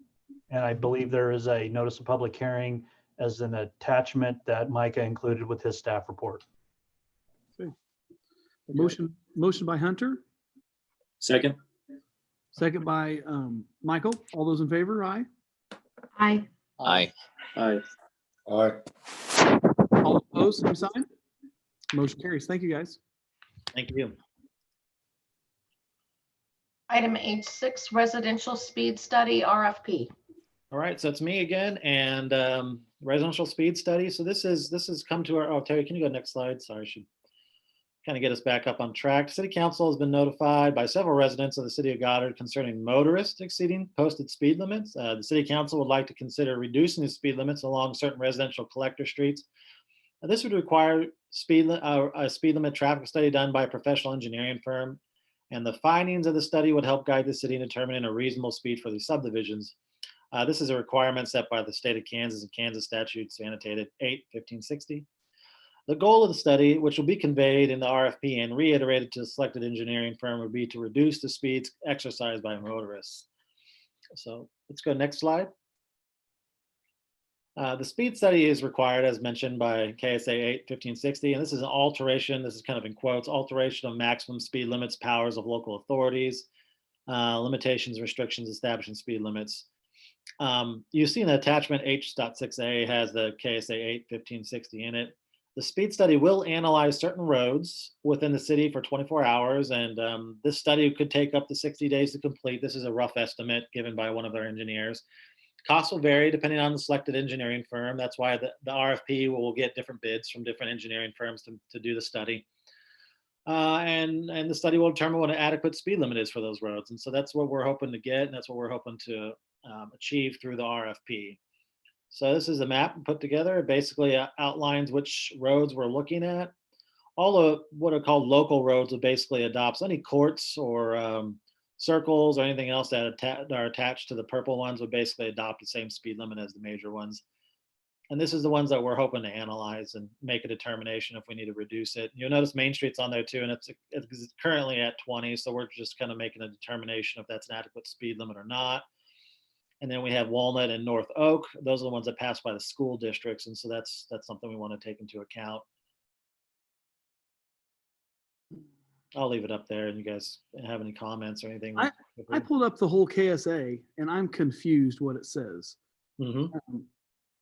And I believe there is a notice of public hearing as an attachment that Micah included with his staff report. Motion by Hunter, Second. second by Michael. All those in favor, aye. Aye. Aye. Aye. All right. All opposed, same sign. Motion carries. Thank you, guys. Thank you. Item H6, residential speed study RFP. All right, so it's me again, and residential speed study. So this has come to our, oh, Terry, can you go next slide? Sorry, I should kind of get us back up on track. City Council has been notified by several residents of the city of Goddard concerning motorists exceeding posted speed limits. The City Council would like to consider reducing the speed limits along certain residential collector streets. This would require a speed limit traffic study done by a professional engineering firm. And the findings of the study would help guide the city in determining a reasonable speed for these subdivisions. This is a requirement set by the state of Kansas and Kansas statutes annotated 8/1560. The goal of the study, which will be conveyed in the RFP and reiterated to the selected engineering firm, would be to reduce the speeds exercised by motorists. So let's go next slide. The speed study is required, as mentioned, by KSA 8/1560, and this is an alteration, this is kind of in quotes, alteration of maximum speed limits, powers of local authorities, limitations, restrictions, establishing speed limits. You see in the attachment H.6a has the KSA 8/1560 in it. The speed study will analyze certain roads within the city for 24 hours, and this study could take up to 60 days to complete. This is a rough estimate given by one of their engineers. Costs will vary depending on the selected engineering firm. That's why the RFP will get different bids from different engineering firms to do the study. And the study will determine what an adequate speed limit is for those roads. And so that's what we're hoping to get, and that's what we're hoping to achieve through the RFP. So this is a map put together. It basically outlines which roads we're looking at. All of what are called local roads will basically adopt any courts or circles or anything else that are attached to the purple ones would basically adopt the same speed limit as the major ones. And this is the ones that we're hoping to analyze and make a determination if we need to reduce it. You'll notice Main Street's on there too, and it's currently at 20. So we're just kind of making a determination if that's an adequate speed limit or not. And then we have Walnut and North Oak. Those are the ones that pass by the school districts. And so that's something we want to take into account. I'll leave it up there, and you guys have any comments or anything? I pulled up the whole KSA and I'm confused what it says.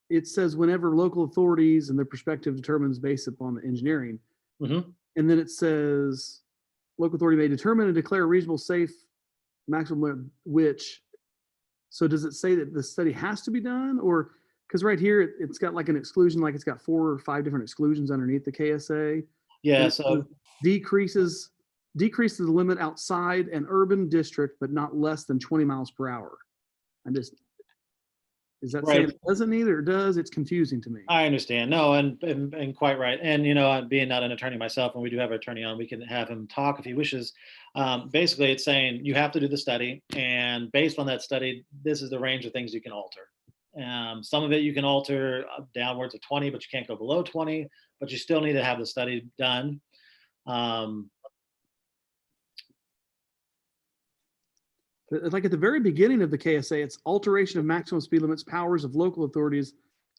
It says whenever local authorities and their perspective determines based upon the engineering. And then it says local authority may determine and declare a reasonable safe maximum limit, which, so does it say that the study has to be done? Or, because right here, it's got like an exclusion, like it's got 4 or 5 different exclusions underneath the KSA. Yeah, so decreases the limit outside an urban district, but not less than 20 miles per hour. Is that Right. saying it doesn't need or does? It's confusing to me. I understand. No, and quite right. And being not an attorney myself, and we do have an attorney on, we can have him talk if he wishes. Basically, it's saying you have to do the study, and based on that study, this is the range of things you can alter. Some of it you can alter downwards of 20, but you can't go below 20. But you still need to have the study done. Like at the very beginning of the KSA, it's alteration of maximum speed limits, powers of local authorities,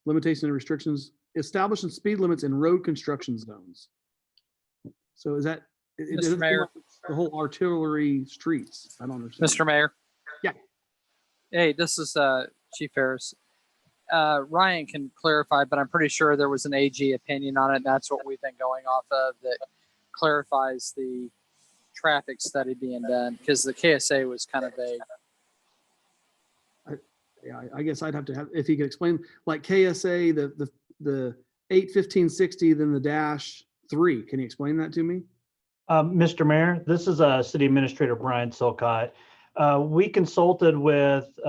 limitation and restrictions, establishing speed limits in road construction zones. So is that it doesn't seem Mayor. like it's the whole artillery streets? I don't understand. Mr. Mayor. Yeah. Hey, this is Chief Harris. Ryan can clarify, but I'm pretty sure there was an AG opinion on it. And that's what we've been going off of that clarifies the traffic study being done, because the KSA was kind of vague. Yeah, I guess I'd have to have, if he could explain, like KSA, the 81560, then the -3. Can you explain that to me? Mr. Mayor, this is City Administrator Brian Silcott. We consulted with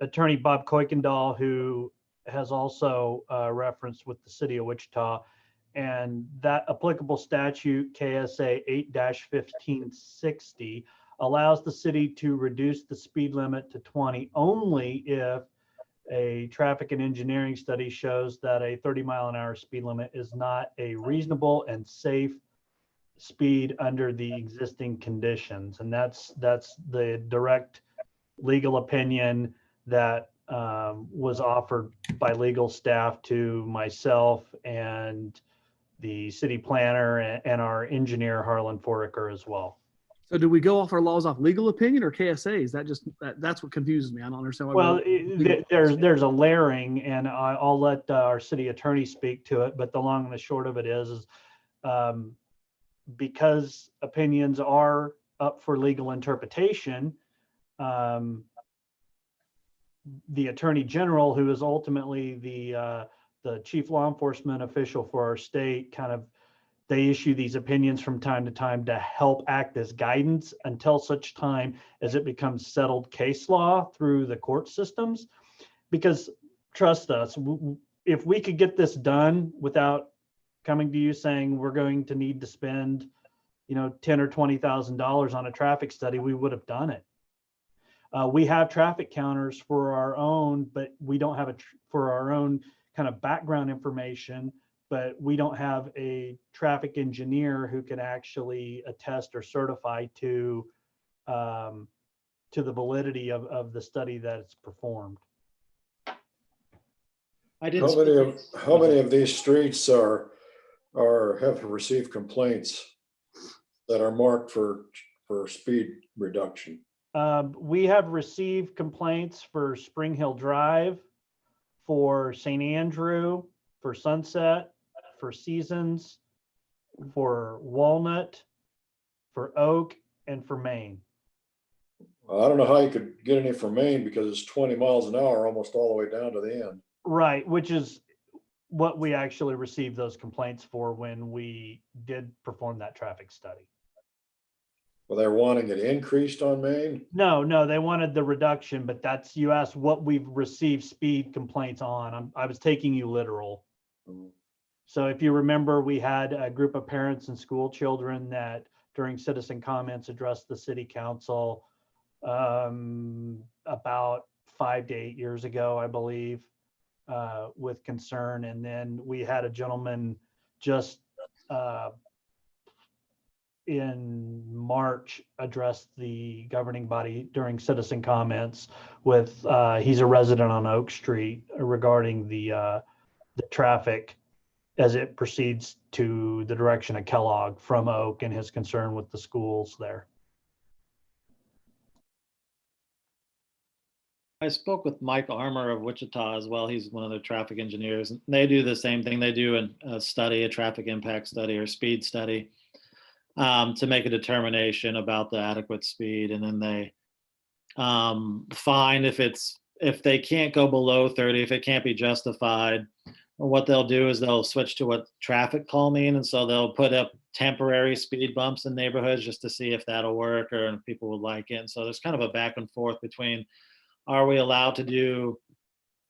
Attorney Bob Kuykendall, who has also referenced with the City of Wichita, and that applicable statute, KSA 8-1560, allows the city to reduce the speed limit to 20 only if a traffic and engineering study shows that a 30-mile-an-hour speed limit is not a reasonable and safe speed under the existing conditions. And that's the direct legal opinion that was offered by legal staff to myself and the city planner and our engineer Harlan Foraker as well. So do we go off our laws off legal opinion or KSA? Is that just that's what confuses me? I don't understand why. Well, there's a layering, and I'll let our city attorney speak to it. But the long and the short of it is because opinions are up for legal interpretation, the attorney general, who is ultimately the chief law enforcement official for our state, they issue these opinions from time to time to help act as guidance until such time as it becomes settled case law through the court systems. Because trust us, if we could get this done without coming to you saying we're going to need to spend, $10,000 or $20,000 on a traffic study, we would have done it. We have traffic counters for our own, but we don't have for our own kind of background information, but we don't have a traffic engineer who can actually attest or certify to the validity of the study that it's performed. I did. How many of these streets have received complaints that are marked for speed reduction? We have received complaints for Spring Hill Drive, for St. Andrew, for Sunset, for Seasons, for Walnut, for Oak, and for Maine. Well, I don't know how you could get any for Maine because it's 20 miles an hour almost all the way down to the end. Right, which is what we actually received those complaints for when we did perform that traffic study. Well, they're wanting it increased on Maine? No, they wanted the reduction, but you asked what we've received speed complaints on. I was taking you literal. So if you remember, we had a group of parents and school children that during citizen comments addressed the city council about 5 to 8 years ago, I believe, with concern. And then we had a gentleman just in March addressed the governing body during citizen comments with, he's a resident on Oak Street, regarding the traffic as it proceeds to the direction of Kellogg from Oak and his concern with the schools there. I spoke with Mike Armour of Wichita as well. He's one of the traffic engineers. And they do the same thing. They do a study, a traffic impact study or speed study, to make a determination about the adequate speed. And then they find if they can't go below 30, if it can't be justified, what they'll do is they'll switch to what traffic calming. And so they'll put up temporary speed bumps in neighborhoods just to see if that'll work or if people would like it. And so there's kind of a back and forth between, are we allowed to do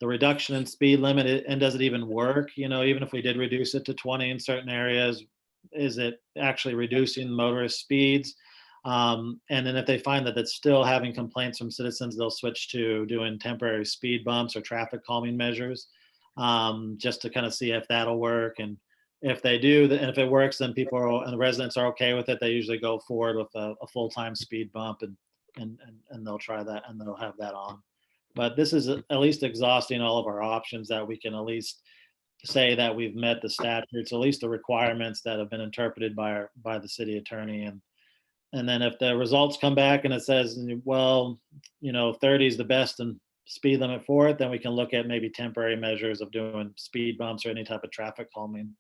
the reduction in speed limit, and does it even work? You know, even if we did reduce it to 20 in certain areas, is it actually reducing motorist speeds? And then if they find that it's still having complaints from citizens, they'll switch to doing temporary speed bumps or traffic calming measures, just to kind of see if that'll work. And if they do, and if it works, then people are, and the residents are okay with it, they usually go forward with a full-time speed bump, and they'll try that, and they'll have that on. But this is at least exhausting all of our options, that we can at least say that we've met the statutes, at least the requirements that have been interpreted by the city attorney. And then if the results come back and it says, well, you know, 30 is the best and speed limit for it, then we can look at maybe temporary measures of doing speed bumps or any type of traffic calming.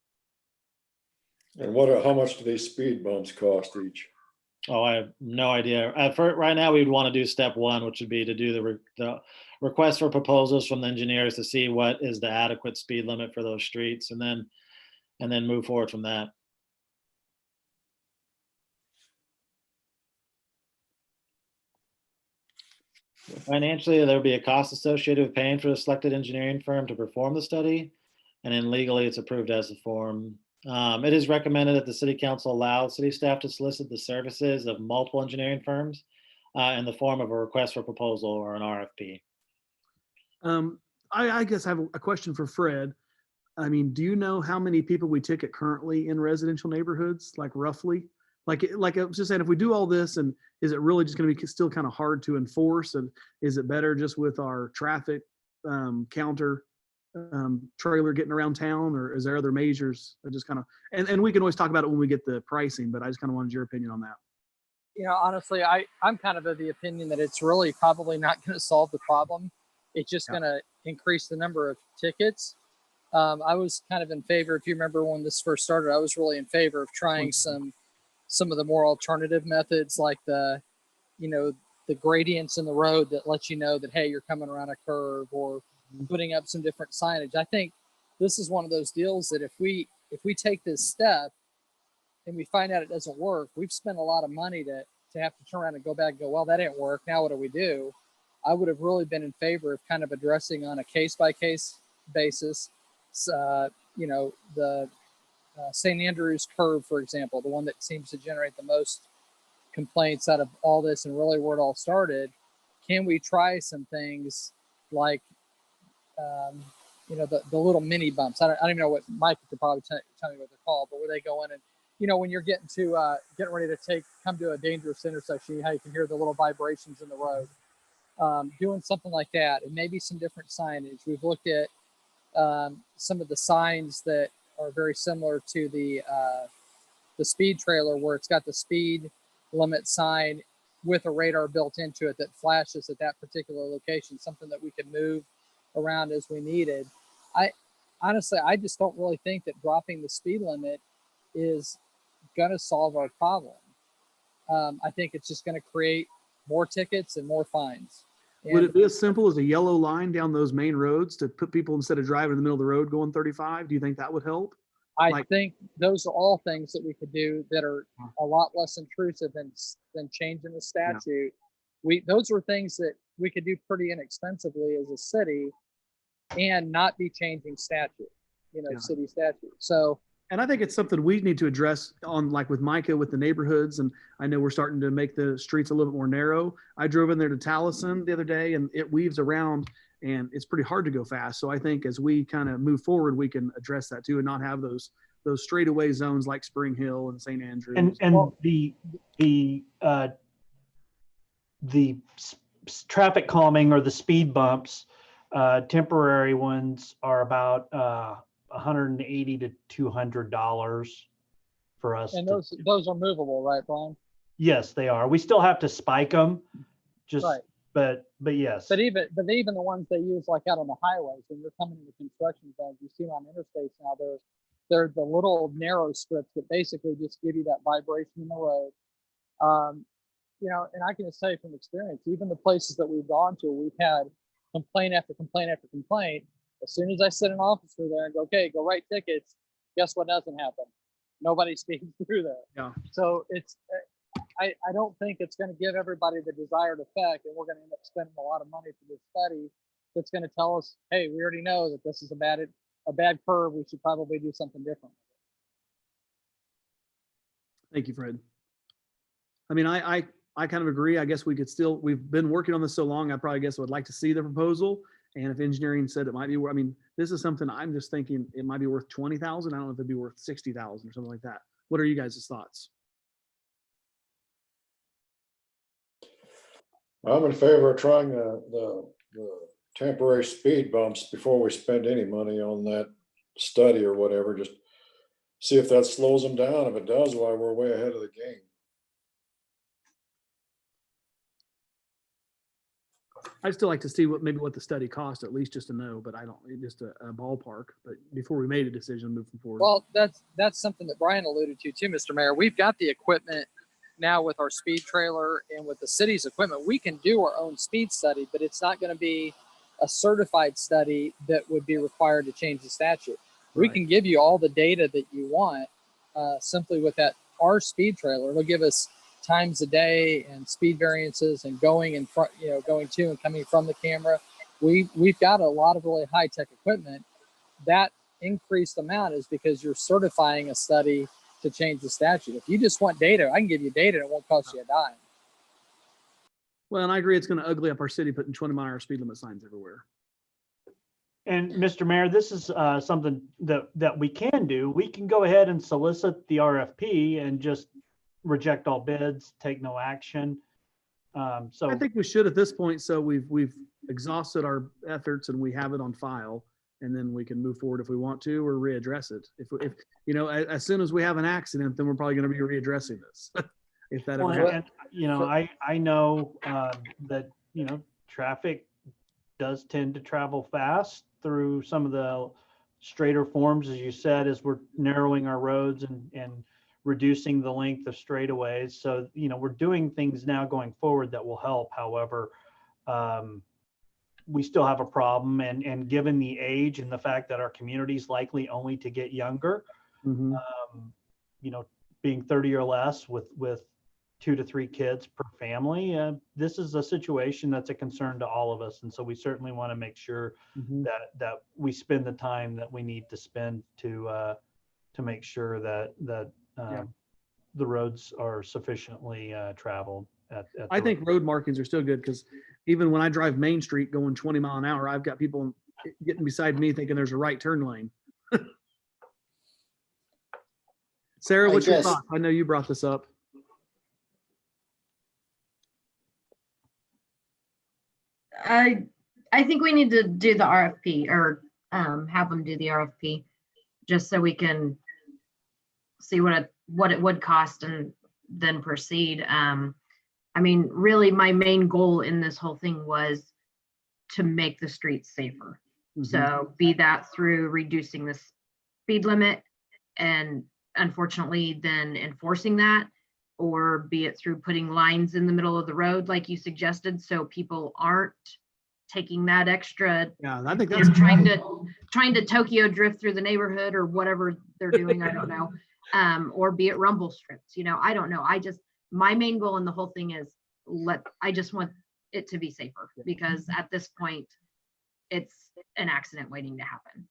And how much do these speed bumps cost each? Oh, I have no idea. Right now, we would want to do step one, which would be to do the request for proposals from the engineers to see what is the adequate speed limit for those streets, and then move forward from that. Financially, there would be a cost associated with paying for the selected engineering firm to perform the study, and then legally, it's approved as a form. It is recommended that the city council allow city staff to solicit the services of multiple engineering firms in the form of a request for proposal or an RFP. I guess I have a question for Fred. I mean, do you know how many people we ticket currently in residential neighborhoods, like roughly? Like I was just saying, if we do all this, and is it really just going to be still kind of hard to enforce? And is it better just with our traffic counter trailer getting around town, or is there other measures that just kind of, and we can always talk about it when we get the pricing, but I just kind of wanted your opinion on that. You know, honestly, I'm kind of the opinion that it's really probably not going to solve the problem. It's just going to increase the number of tickets. I was kind of in favor, if you remember when this first started, I was really in favor of trying some of the more alternative methods, like the gradients in the road that let you know that, hey, you're coming around a curve, or putting up some different signage. I think this is one of those deals that if we take this step and we find out it doesn't work, we've spent a lot of money to have to turn around and go back and go, well, that didn't work. Now what do we do? I would have really been in favor of kind of addressing on a case-by-case basis. The St. Andrews curve, for example, the one that seems to generate the most complaints out of all this, and really where it all started. Can we try some things like the little mini bumps? I don't even know what Mike could probably tell me what they're called, but where they go in and, when you're getting ready to come to a dangerous intersection, how you can hear the little vibrations in the road. Doing something like that, and maybe some different signage. We've looked at some of the signs that are very similar to the speed trailer, where it's got the speed limit sign with a radar built into it that flashes at that particular location, something that we could move around as we needed. I just don't really think that dropping the speed limit is going to solve our problem. I think it's just going to create more tickets and more fines. Would it be as simple as a yellow line down those main roads to put people, instead of driving in the middle of the road going 35? Do you think that would help? I think those are all things that we could do that are a lot less intrusive than changing the statute. Yeah. Those are things that we could do pretty inexpensively as a city and not be changing statute, city statute. So, and I think it's something we need to address on, like with Micah, with the neighborhoods. And I know we're starting to make the streets a little bit more narrow. I drove in there to Taliesin the other day, and it weaves around, and it's pretty hard to go fast. So I think as we kind of move forward, we can address that too, and not have those straightaway zones like Spring Hill and St. Andrews. And the traffic calming, or the speed bumps, temporary ones, are about $180 to $200 for us. And those are movable, right, Brian? Yes, they are. We still have to spike them, right. but yes. But even the ones they use, like out on the highways, when you're coming into construction zones, you see them on interstates now. They're the little narrow strips that basically just give you that vibration in the road. And I can just tell you from experience, even the places that we've gone to, we've had complaint after complaint after complaint. As soon as I sit an officer there and go, okay, go write tickets, guess what doesn't happen? Nobody speaks through there. Yeah. So I don't think it's going to give everybody the desired effect, and we're going to end up spending a lot of money for this study that's going to tell us, hey, we already know that this is a bad curve. We should probably do something different. Thank you, Fred. I mean, I kind of agree. I guess we could still, we've been working on this so long, I probably guess would like to see the proposal. And if engineering said it might be, I mean, this is something I'm just thinking it might be worth 20,000. I don't know if it'd be worth 60,000 or something like that. What are you guys' thoughts? I'm in favor of trying the temporary speed bumps before we spend any money on that study or whatever. Just see if that slows them down. If it does, why, we're way ahead of the game. I'd still like to see what the study cost, at least just to know, but I don't, just a ballpark, but before we made a decision moving forward. Well, that's something that Brian alluded to too, Mr. Mayor. We've got the equipment now with our speed trailer and with the city's equipment. We can do our own speed study, but it's not going to be a certified study that would be required to change the statute. We can give you all the data that you want simply with our speed trailer. It'll give us times a day and speed variances and going in front, going to and coming from the camera. We've got a lot of really high tech equipment. That increased amount is because you're certifying a study to change the statute. If you just want data, I can give you data and it won't cost you a dime. Well, and I agree it's going to ugly up our city putting 20-mile-an-hour speed limit signs everywhere. And Mr. Mayor, this is something that we can do. We can go ahead and solicit the RFP and just reject all bids, take no action. So I think we should at this point. So we've exhausted our efforts and we have it on file, and then we can move forward if we want to or readdress it. If as soon as we have an accident, then we're probably going to be readdressing this. If that ever happens. And, I know that traffic does tend to travel fast through some of the straighter forms, as you said, as we're narrowing our roads and reducing the length of straightaways. So, we're doing things now going forward that will help. However, we still have a problem. And given the age and the fact that our community is likely only to get younger, being 30 or less with 2 to 3 kids per family, this is a situation that's a concern to all of us. And so we certainly want to make sure that we spend the time that we need to spend to make sure that the roads are sufficiently traveled. I think road markings are still good, because even when I drive Main Street going 20 mile an hour, I've got people getting beside me thinking there's a right turn lane. Sarah, what's your thought? I know you brought this up. I think we need to do the RFP or have them do the RFP just so we can see what it would cost and then proceed. I mean, really, my main goal in this whole thing was to make the streets safer. So be that through reducing the speed limit and unfortunately then enforcing that, or be it through putting lines in the middle of the road like you suggested, so people aren't taking that extra, I think that's trying to Tokyo drift through the neighborhood or whatever they're doing. I don't know. Or be it rumble strips, I don't know. My main goal in the whole thing is I just want it to be safer, because at this point it's an accident waiting to happen.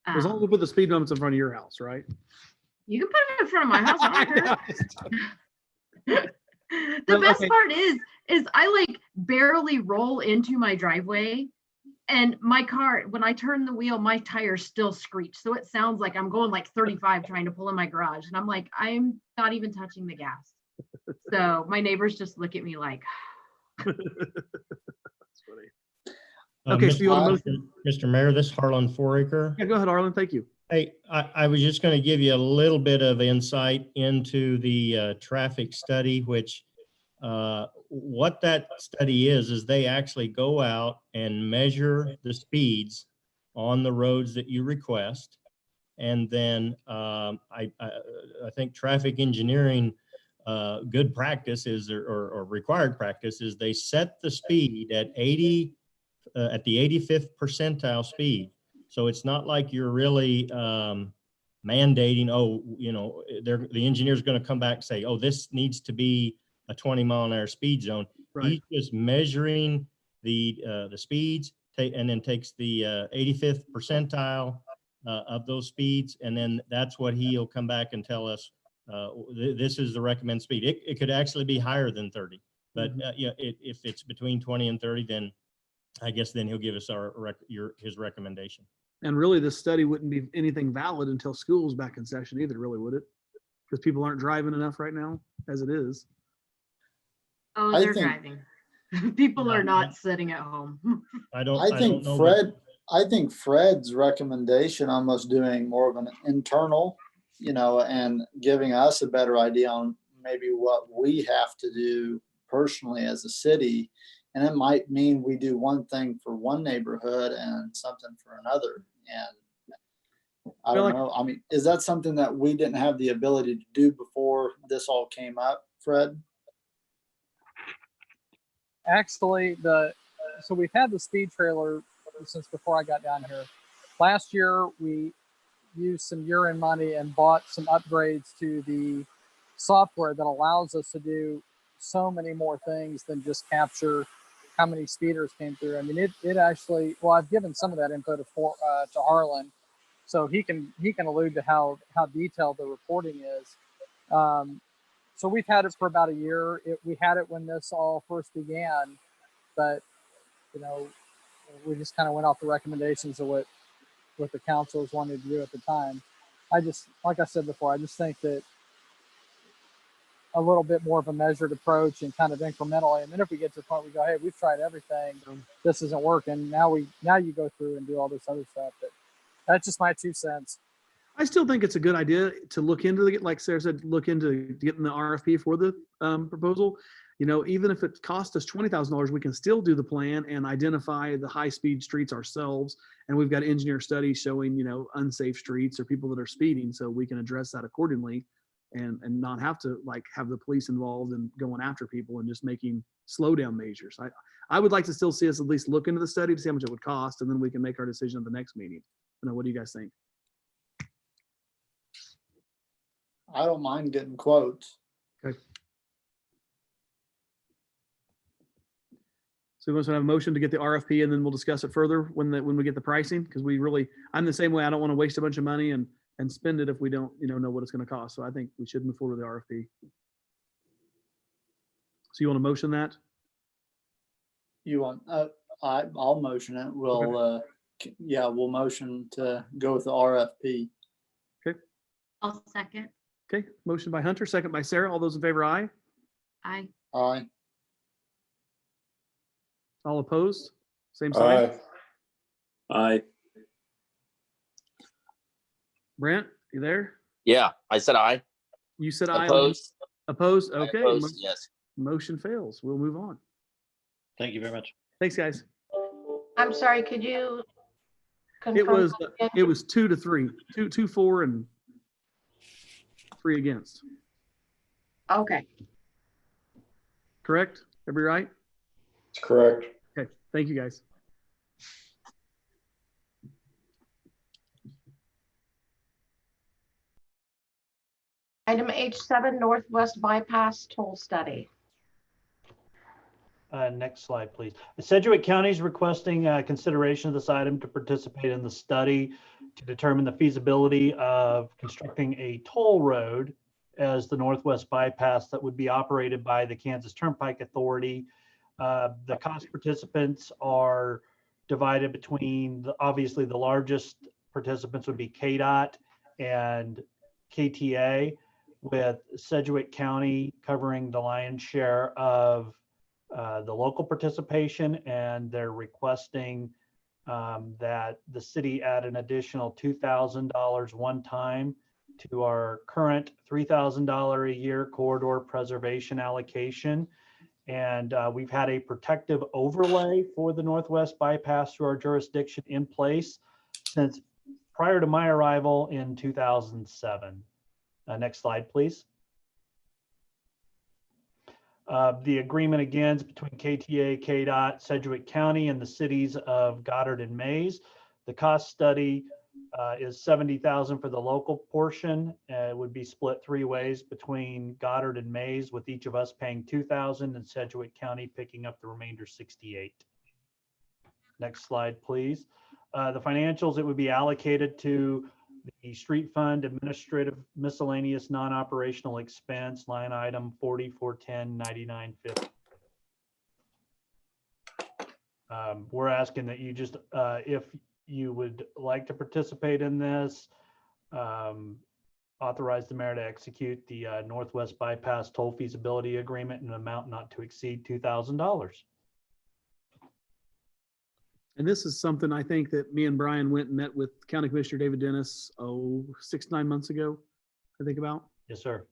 As long as we put the speed limits in front of your house, right? You can put it in front of my house. I don't care. The best part is I barely roll into my driveway, and my car, when I turn the wheel, my tires still screech. So it sounds like I'm going 35 trying to pull in my garage. And I'm like, I'm not even touching the gas. So my neighbors just look at me like. That's funny. Okay, so you want to Mr. Mayor, this is Harlan Foraker. Yeah, go ahead, Harlan. Thank you. Hey, I was just going to give you a little bit of insight into the traffic study, which what that study is they actually go out and measure the speeds on the roads that you request. And then I think traffic engineering good practice is, or required practice is, they set the speed at 80, at the 85th percentile speed. So it's not like you're really mandating, the engineer's going to come back and say, oh, this needs to be a 20-mile-an-hour speed zone. Right. He's just measuring the speeds and then takes the 85th percentile of those speeds, and then that's what he'll come back and tell us, this is the recommended speed. It could actually be higher than 30, but yeah, if it's between 20 and 30, then I guess then he'll give us his recommendation. And really, this study wouldn't be anything valid until school's back in session either, really, would it? Because people aren't driving enough right now as it is. Oh, I they're think- driving. People are not sitting at home. I don't think know, Fred, I think Fred's recommendation, almost doing more of an internal, and giving us a better idea on maybe what we have to do personally as a city. And it might mean we do one thing for one neighborhood and something for another. And I don't know. I mean, is that something that we didn't have the ability to do before this all came up, Fred? Actually, so we've had the speed trailer since before I got down here. Last year, we used some urine money and bought some upgrades to the software that allows us to do so many more things than just capture how many speeders came through. I mean, it actually, well, I've given some of that info to Harlan, so he can allude to how detailed the reporting is. So we've had it for about a year. We had it when this all first began, but we just kind of went off the recommendations of what the councils wanted to do at the time. Like I said before, I just think that a little bit more of a measured approach and kind of incrementally. And then if we get to the point we go, hey, we've tried everything, this isn't working. Now you go through and do all this other stuff. But that's just my 2 cents. I still think it's a good idea to look into like Sarah said, look into getting the RFP for the proposal. Even if it costs us $20,000, we can still do the plan and identify the high-speed streets ourselves. And we've got engineer studies showing, unsafe streets or people that are speeding, so we can address that accordingly and not have to have the police involved and going after people and just making slowdown measures. I would like to still see us at least look into the study to see how much it would cost, and then we can make our decision at the next meeting. What do you guys think? I don't mind getting quotes. Okay. So we want to have a motion to get the RFP, and then we'll discuss it further when we get the pricing, because I'm the same way. I don't want to waste a bunch of money and spend it if we don't know what it's going to cost. So I think we should move forward with the RFP. So you want to motion that? You want? I'll motion it. We'll we'll motion to go with the RFP. Okay. I'll second. Okay. Motion by Hunter, second by Sarah. All those in favor, aye. Aye. Aye. All opposed? Same sign. Aye. Brent, you there? Yeah, I said aye. You said aye. Opposed? Opposed? Okay. Opposed, yes. Motion fails. We'll move on. Thank you very much. Thanks, guys. I'm sorry, could you confirm? It was that again? 2-3, 2 for, and 3 against. Okay. Correct? Everybody right? That's correct. Okay. Thank you, guys. Item H7, Northwest Bypass Toll Study. Next slide, please. Sedgwick County is requesting consideration of this item to participate in the study to determine the feasibility of constructing a toll road as the Northwest Bypass that would be operated by the Kansas Turnpike Authority. The cost participants are divided between, obviously the largest participants would be KDOT and KTA, with Sedgwick County covering the lion's share of the local participation, and they're requesting that the city add an additional $2,000 one time to our current $3,000 a year corridor preservation allocation. And we've had a protective overlay for the Northwest Bypass through our jurisdiction in place since prior to my arrival in 2007. Next slide, please. The agreement again is between KTA, KDOT, Sedgwick County, and the cities of Goddard and Mays. The cost study is $70,000 for the local portion. It would be split 3 ways between Goddard and Mays, with each of us paying $2,000 and Sedgwick County picking up the remainder $68,000. Next slide, please. The financials, it would be allocated to the street fund administrative miscellaneous non-operational expense line item 44109950. We're asking that you just, if you would like to participate in this, authorize the mayor to execute the Northwest Bypass Toll Feasibility Agreement in an amount not to exceed $2,000. And this is something I think that me and Brian went and met with County Commissioner David Dennis, 6-9 months ago, I think about. Yes, sir.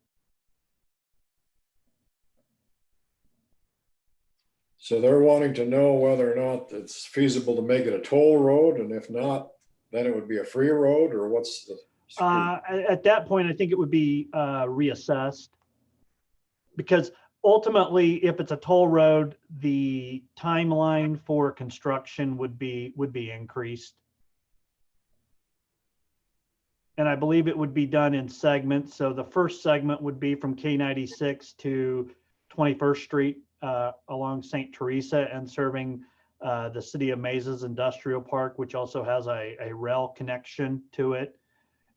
So they're wanting to know whether or not it's feasible to make it a toll road, and if not, then it would be a free road, or what's the? At that point, I think it would be reassessed, because ultimately, if it's a toll road, the timeline for construction would be increased. And I believe it would be done in segments. So the first segment would be from K96 to 21st Street along St. Teresa and serving the City of Mesas Industrial Park, which also has a rail connection to it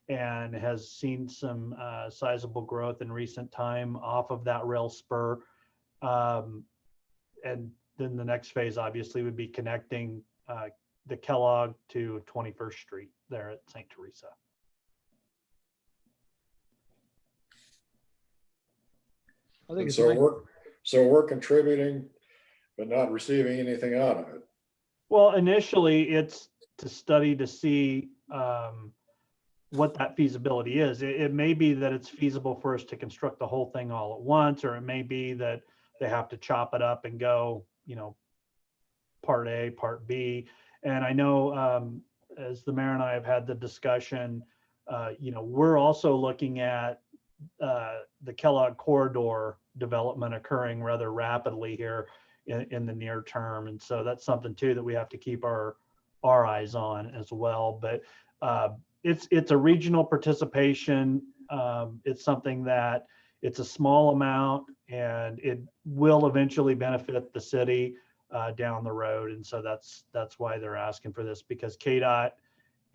and has seen some sizable growth in recent time off of that rail spur. And then the next phase obviously would be connecting the Kellogg to 21st Street there at St. Teresa. I think it's so we're contributing, but not receiving anything out of it. Well, initially it's to study to see what that feasibility is. It may be that it's feasible for us to construct the whole thing all at once, or it may be that they have to chop it up and go, part A, part B. And I know as the mayor and I have had the discussion, we're also looking at the Kellogg corridor development occurring rather rapidly here in the near term. And so that's something too that we have to keep our eyes on as well. But it's a regional participation. It's something that it's a small amount and it will eventually benefit the city down the road. And so that's why they're asking for this, because KDOT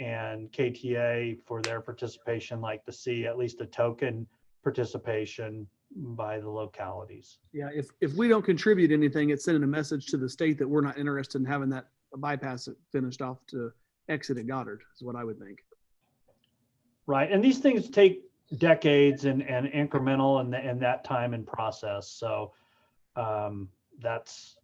and KTA for their participation like to see at least a token participation by the localities. Yeah, if we don't contribute anything, it's sending a message to the state that we're not interested in having that bypass finished off to exit at Goddard, is what I would think. Right, and these things take decades and incremental and that time and process. So that's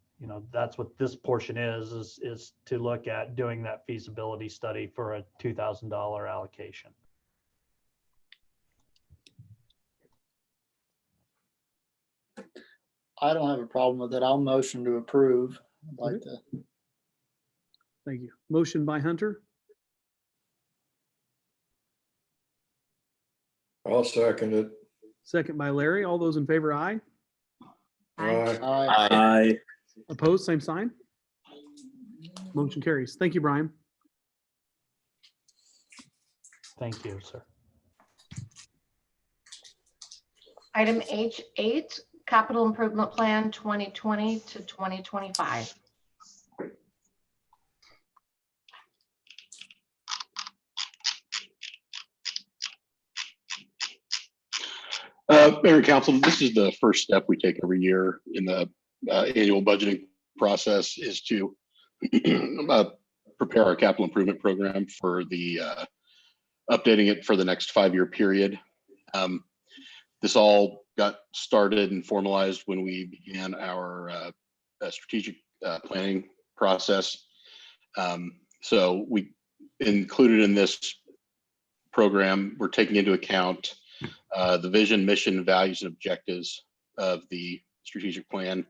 what this portion is to look at doing that feasibility study for a $2,000 allocation. I don't have a problem with it. I'll motion to approve. I'd like to. Thank you. Motion by Hunter. I'll second it. Second by Larry. All those in favor, aye. Aye. Aye. Opposed, same sign. Motion carries. Thank you, Brian. Thank you, sir. Item H8, Capital Improvement Plan 2020 to 2025. Mayor and Council, this is the first step we take every year in the annual budgeting process, is to prepare our capital improvement program for the updating it for the next 5-year period. This all got started and formalized when we began our strategic planning process. So we included in this program, we're taking into account the vision, mission, values, and objectives of the strategic plan,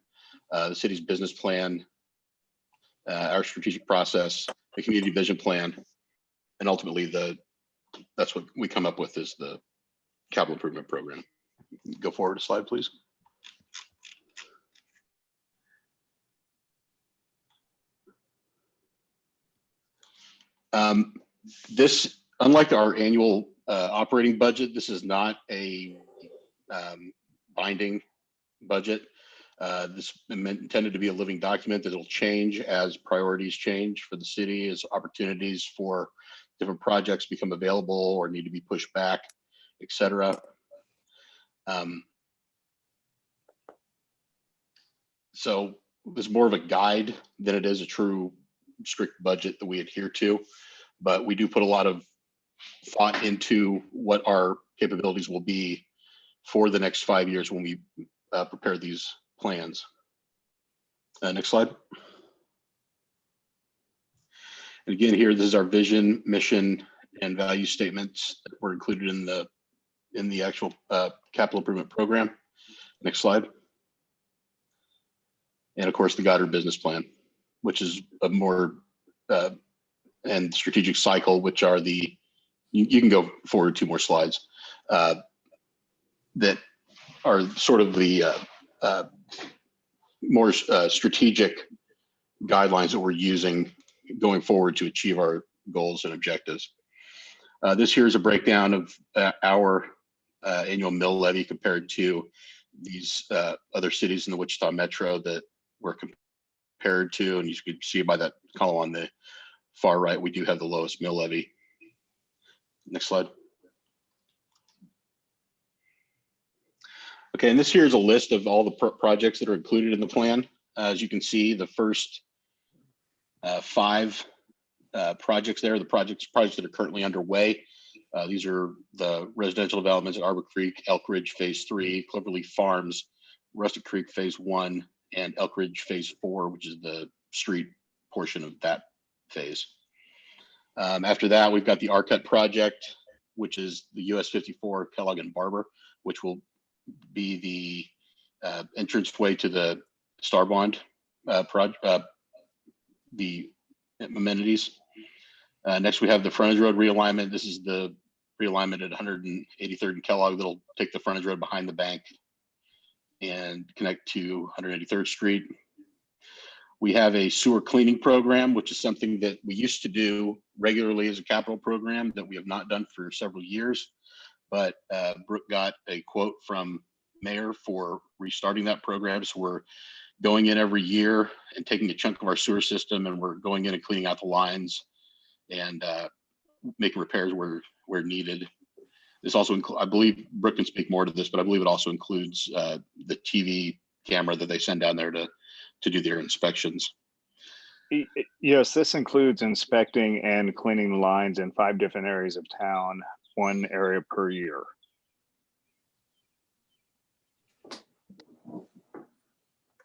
the city's business plan, our strategic process, the community vision plan, and ultimately that's what we come up with is the capital improvement program. Go forward a slide, please. This, unlike our annual operating budget, this is not a binding budget. This is intended to be a living document that will change as priorities change for the city, as opportunities for different projects become available or need to be pushed back, et cetera. So it's more of a guide than it is a true strict budget that we adhere to, but we do put a lot of thought into what our capabilities will be for the next 5 years when we prepare these plans. Next slide. And again, here, this is our vision, mission, and value statements that were included in the actual capital improvement program. Next slide. And of course, the Goddard business plan, which is a more and strategic cycle, which are the, you can go forward 2 more slides, that are sort of the more strategic guidelines that we're using going forward to achieve our goals and objectives. This here is a breakdown of our annual mill levy compared to these other cities in the Wichita Metro that we're compared to, and you can see by that column on the far right, we do have the lowest mill levy. Next slide. Okay, and this here is a list of all the projects that are included in the plan. As you can see, the first 5 projects there, the projects that are currently underway. These are the residential developments at Arbor Creek, Elk Ridge Phase 3, Cloverleaf Farms, Rustic Creek Phase 1, and Elk Ridge Phase 4, which is the street portion of that phase. After that, we've got the RCUT project, which is the US 54 Kellogg and Barber, which will be the entranceway to the Starbond the amenities. Next, we have the frontage road realignment. This is the realignment at 183rd and Kellogg that'll take the frontage road behind the bank and connect to 183rd Street. We have a sewer cleaning program, which is something that we used to do regularly as a capital program that we have not done for several years. But Brooke got a quote from Mayor for restarting that program. So we're going in every year and taking a chunk of our sewer system, and we're going in and cleaning out the lines and making repairs where needed. This also, I believe Brooke can speak more to this, but I believe it also includes the TV camera that they send down there to do their inspections. Yes, this includes inspecting and cleaning the lines in 5 different areas of town, 1 area per year.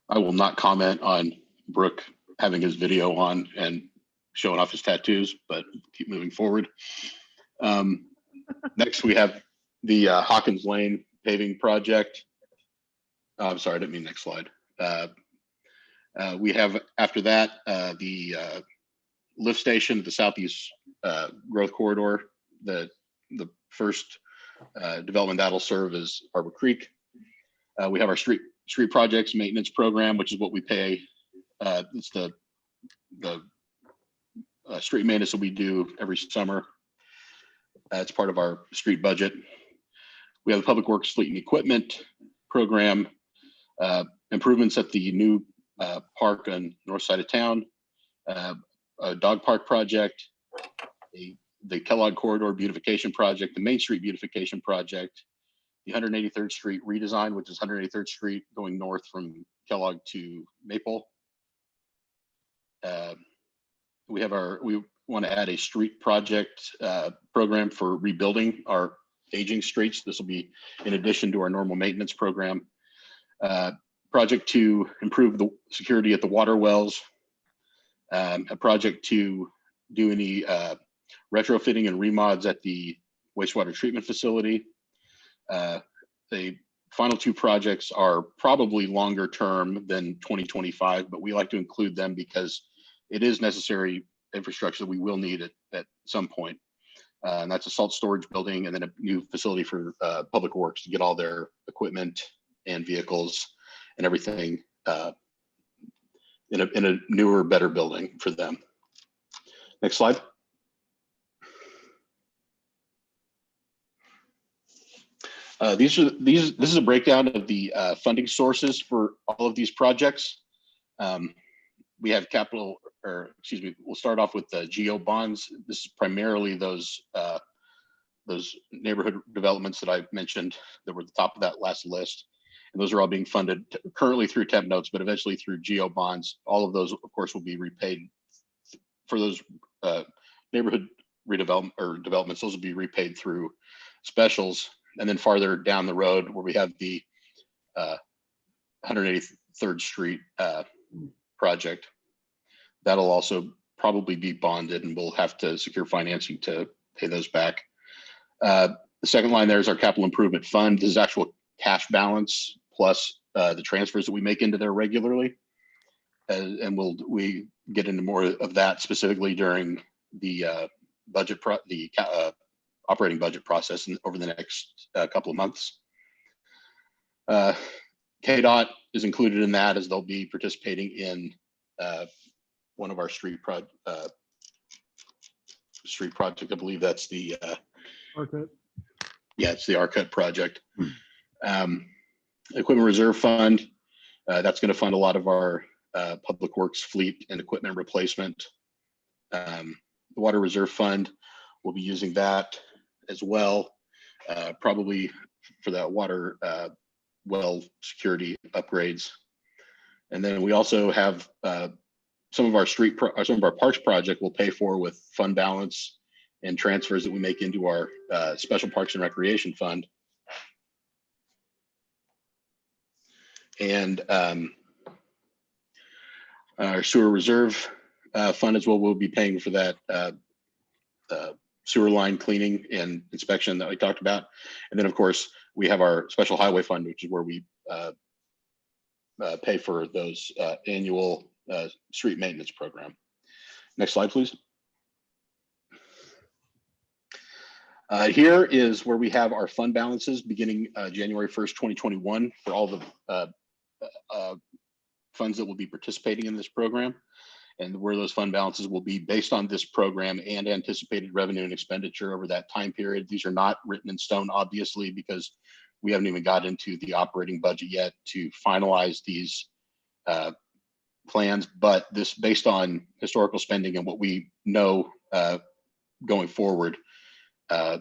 I will not comment on Brooke having his video on and showing off his tattoos, but keep moving forward. Next, we have the Hawkins Lane paving project. I'm sorry, I didn't mean next slide. We have, after that, the lift station, the Southeast Growth Corridor. The first development that'll serve as Arbor Creek. We have our street projects maintenance program, which is what we pay. It's the street maintenance that we do every summer. It's part of our street budget. We have the Public Works Fleet and Equipment program, improvements at the new park on north side of town, a dog park project, the Kellogg Corridor beautification project, the Main Street beautification project, the 183rd Street redesign, which is 183rd Street going north from Kellogg to Maple. We want to add a street project program for rebuilding our aging streets. This will be in addition to our normal maintenance program. Project to improve the security at the water wells. A project to do any retrofitting and remods at the wastewater treatment facility. The final 2 projects are probably longer term than 2025, but we like to include them because it is necessary infrastructure that we will need at some point. And that's a salt storage building and then a new facility for Public Works to get all their equipment and vehicles and everything in a newer, better building for them. Next slide. This is a breakdown of the funding sources for all of these projects. We have we'll start off with the GO bonds. This is primarily those neighborhood developments that I mentioned that were at the top of that last list. And those are all being funded currently through TEP notes, but eventually through GO bonds. All of those, of course, will be repaid for those neighborhood redevelopment or developments. Those will be repaid through specials. And then farther down the road where we have the 183rd Street project, that'll also probably be bonded and we'll have to secure financing to pay those back. The second line there is our capital improvement fund. This is actual cash balance plus the transfers that we make into there regularly. And we get into more of that specifically during the operating budget process over the next couple of months. KDOT is included in that as they'll be participating in one of our street project. I believe that's the it's the RCUT project. Equipment reserve fund, that's going to fund a lot of our public works fleet and equipment replacement. The water reserve fund, we'll be using that as well, probably for that water well security upgrades. And then we also have some of our parks project will pay for with fund balance and transfers that we make into our special parks and recreation fund. And our sewer reserve fund as well, we'll be paying for that sewer line cleaning and inspection that we talked about. And then of course, we have our special highway fund, which is where we pay for those annual street maintenance program. Next slide, please. Here is where we have our fund balances beginning January 1st, 2021 for all the funds that will be participating in this program, and where those fund balances will be based on this program and anticipated revenue and expenditure over that time period. These are not written in stone, obviously, because we haven't even got into the operating budget yet to finalize these plans, but this based on historical spending and what we know going forward.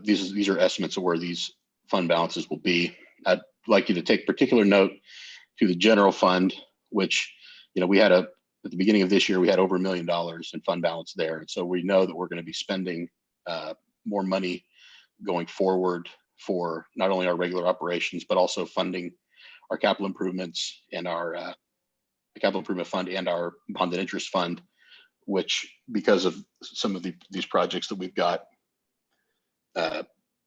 These are estimates of where these fund balances will be. I'd like you to take particular note to the general fund, which, we had at the beginning of this year, we had over $1 million in fund balance there. And so we know that we're going to be spending more money going forward for not only our regular operations, but also funding our capital improvements and our capital improvement fund and our bonded interest fund, which because of some of these projects that we've got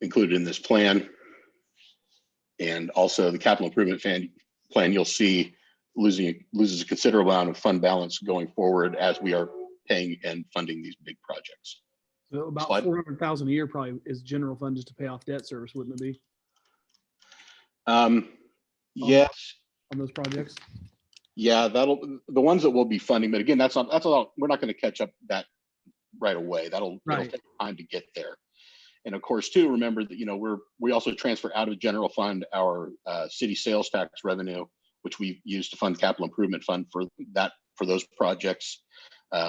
included in this plan, and also the capital improvement plan, you'll see loses a considerable amount of fund balance going forward as we are paying and funding these big projects. So about $400,000 a year probably is general fund just to pay off debt service, wouldn't it be? Yes. On those projects. Yeah, the ones that we'll be funding, but again, that's all. We're not going to catch up that right away. It'll take time to get there. And of course, too, remember that we also transfer out of general fund our city sales tax revenue, which we use to fund capital improvement fund for those projects.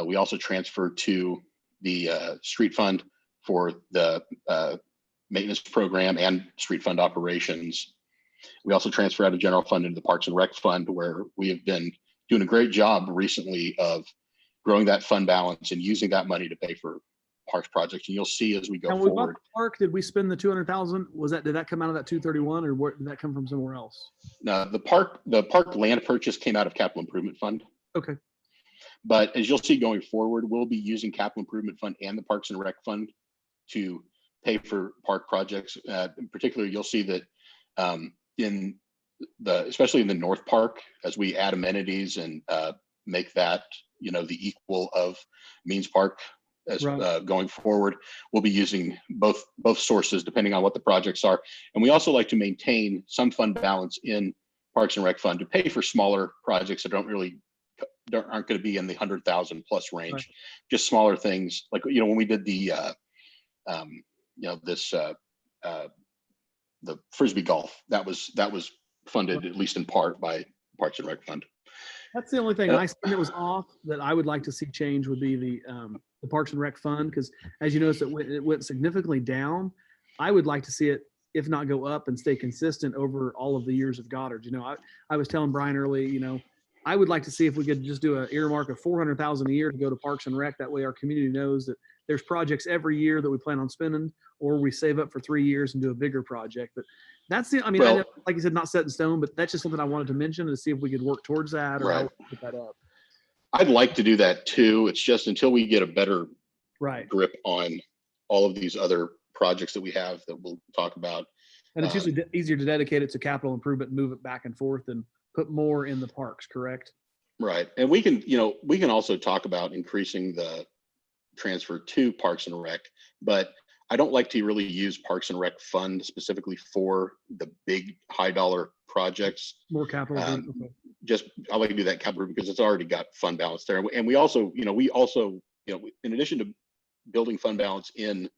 We also transfer to the street fund for the maintenance program and street fund operations. We also transfer out of general fund into the Parks and Rec fund, where we have been doing a great job recently of growing that fund balance and using that money to pay for parks projects. And you'll see as we go forward. When we bought the park, did we spend the $200,000? Did that come out of that 231, or did that come from somewhere else? No, the park land purchase came out of capital improvement fund. Okay. But as you'll see going forward, we'll be using capital improvement fund and the Parks and Rec fund to pay for park projects. In particular, you'll see that especially in the North Park, as we add amenities and make that the equal of Means Park as going forward, we'll be using both sources depending on what the projects are. And we also like to maintain some fund balance in Parks and Rec fund to pay for smaller projects that aren't going to be in the 100,000 plus range. Just smaller things like when we did the the Frisbee golf. That was funded at least in part by Parks and Rec Fund. That's the only thing I seen that was off that I would like to see change would be the Parks and Rec Fund, because as you notice, it went significantly down. I would like to see it, if not go up, and stay consistent over all of the years of Goddard. You know, I was telling Brian early, you know, I would like to see if we could just do an earmark of 400,000 a year to go to Parks and Rec. That way our community knows that there's projects every year that we plan on spending, or we save up for 3 years and do a bigger project. But that's I mean, I know, like you said, not set in stone, but that's just something I wanted to mention to see if we could work towards that or how we could put that up. I'd like to do that too. It's just until we get a better Right. grip on all of these other projects that we have that we'll talk about. And it's usually easier to dedicate it to capital improvement and move it back and forth and put more in the parks, correct? Right. And we can also talk about increasing the transfer to Parks and Rec, but I don't like to really use Parks and Rec fund specifically for the big high dollar projects. More capital. Just I like to do that capital because it's already got fund balance there. And we also, in addition to building fund balance in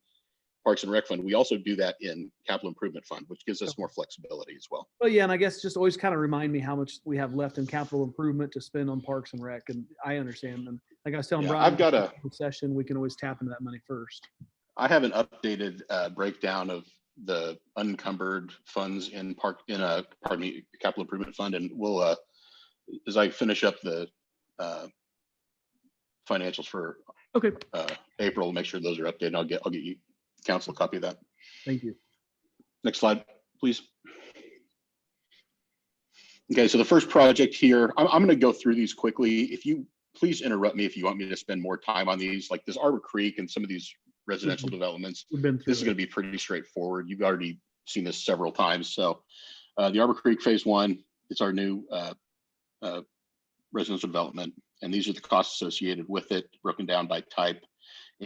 Parks and Rec Fund, we also do that in Capital Improvement Fund, which gives us more flexibility as well. Well, yeah, and I guess just always kind of remind me how much we have left in capital improvement to spend on Parks and Rec, and I understand. And like I was telling Brian, I've got a session, we can always tap into that money first. I have an updated breakdown of the unencumbered funds in Capital Improvement Fund, and we'll as I finish up the financials for April, make sure those are updated. I'll get you council a copy of that. Thank you. Next slide, please. Okay, so the first project here, I'm going to go through these quickly. If you please interrupt me if you want me to spend more time on these, like this Arbor Creek and some of these residential developments. This is going to be pretty straightforward. You've already seen this several times. So the Arbor Creek Phase 1, it's our new residential development, and these are the costs associated with it, broken down by type.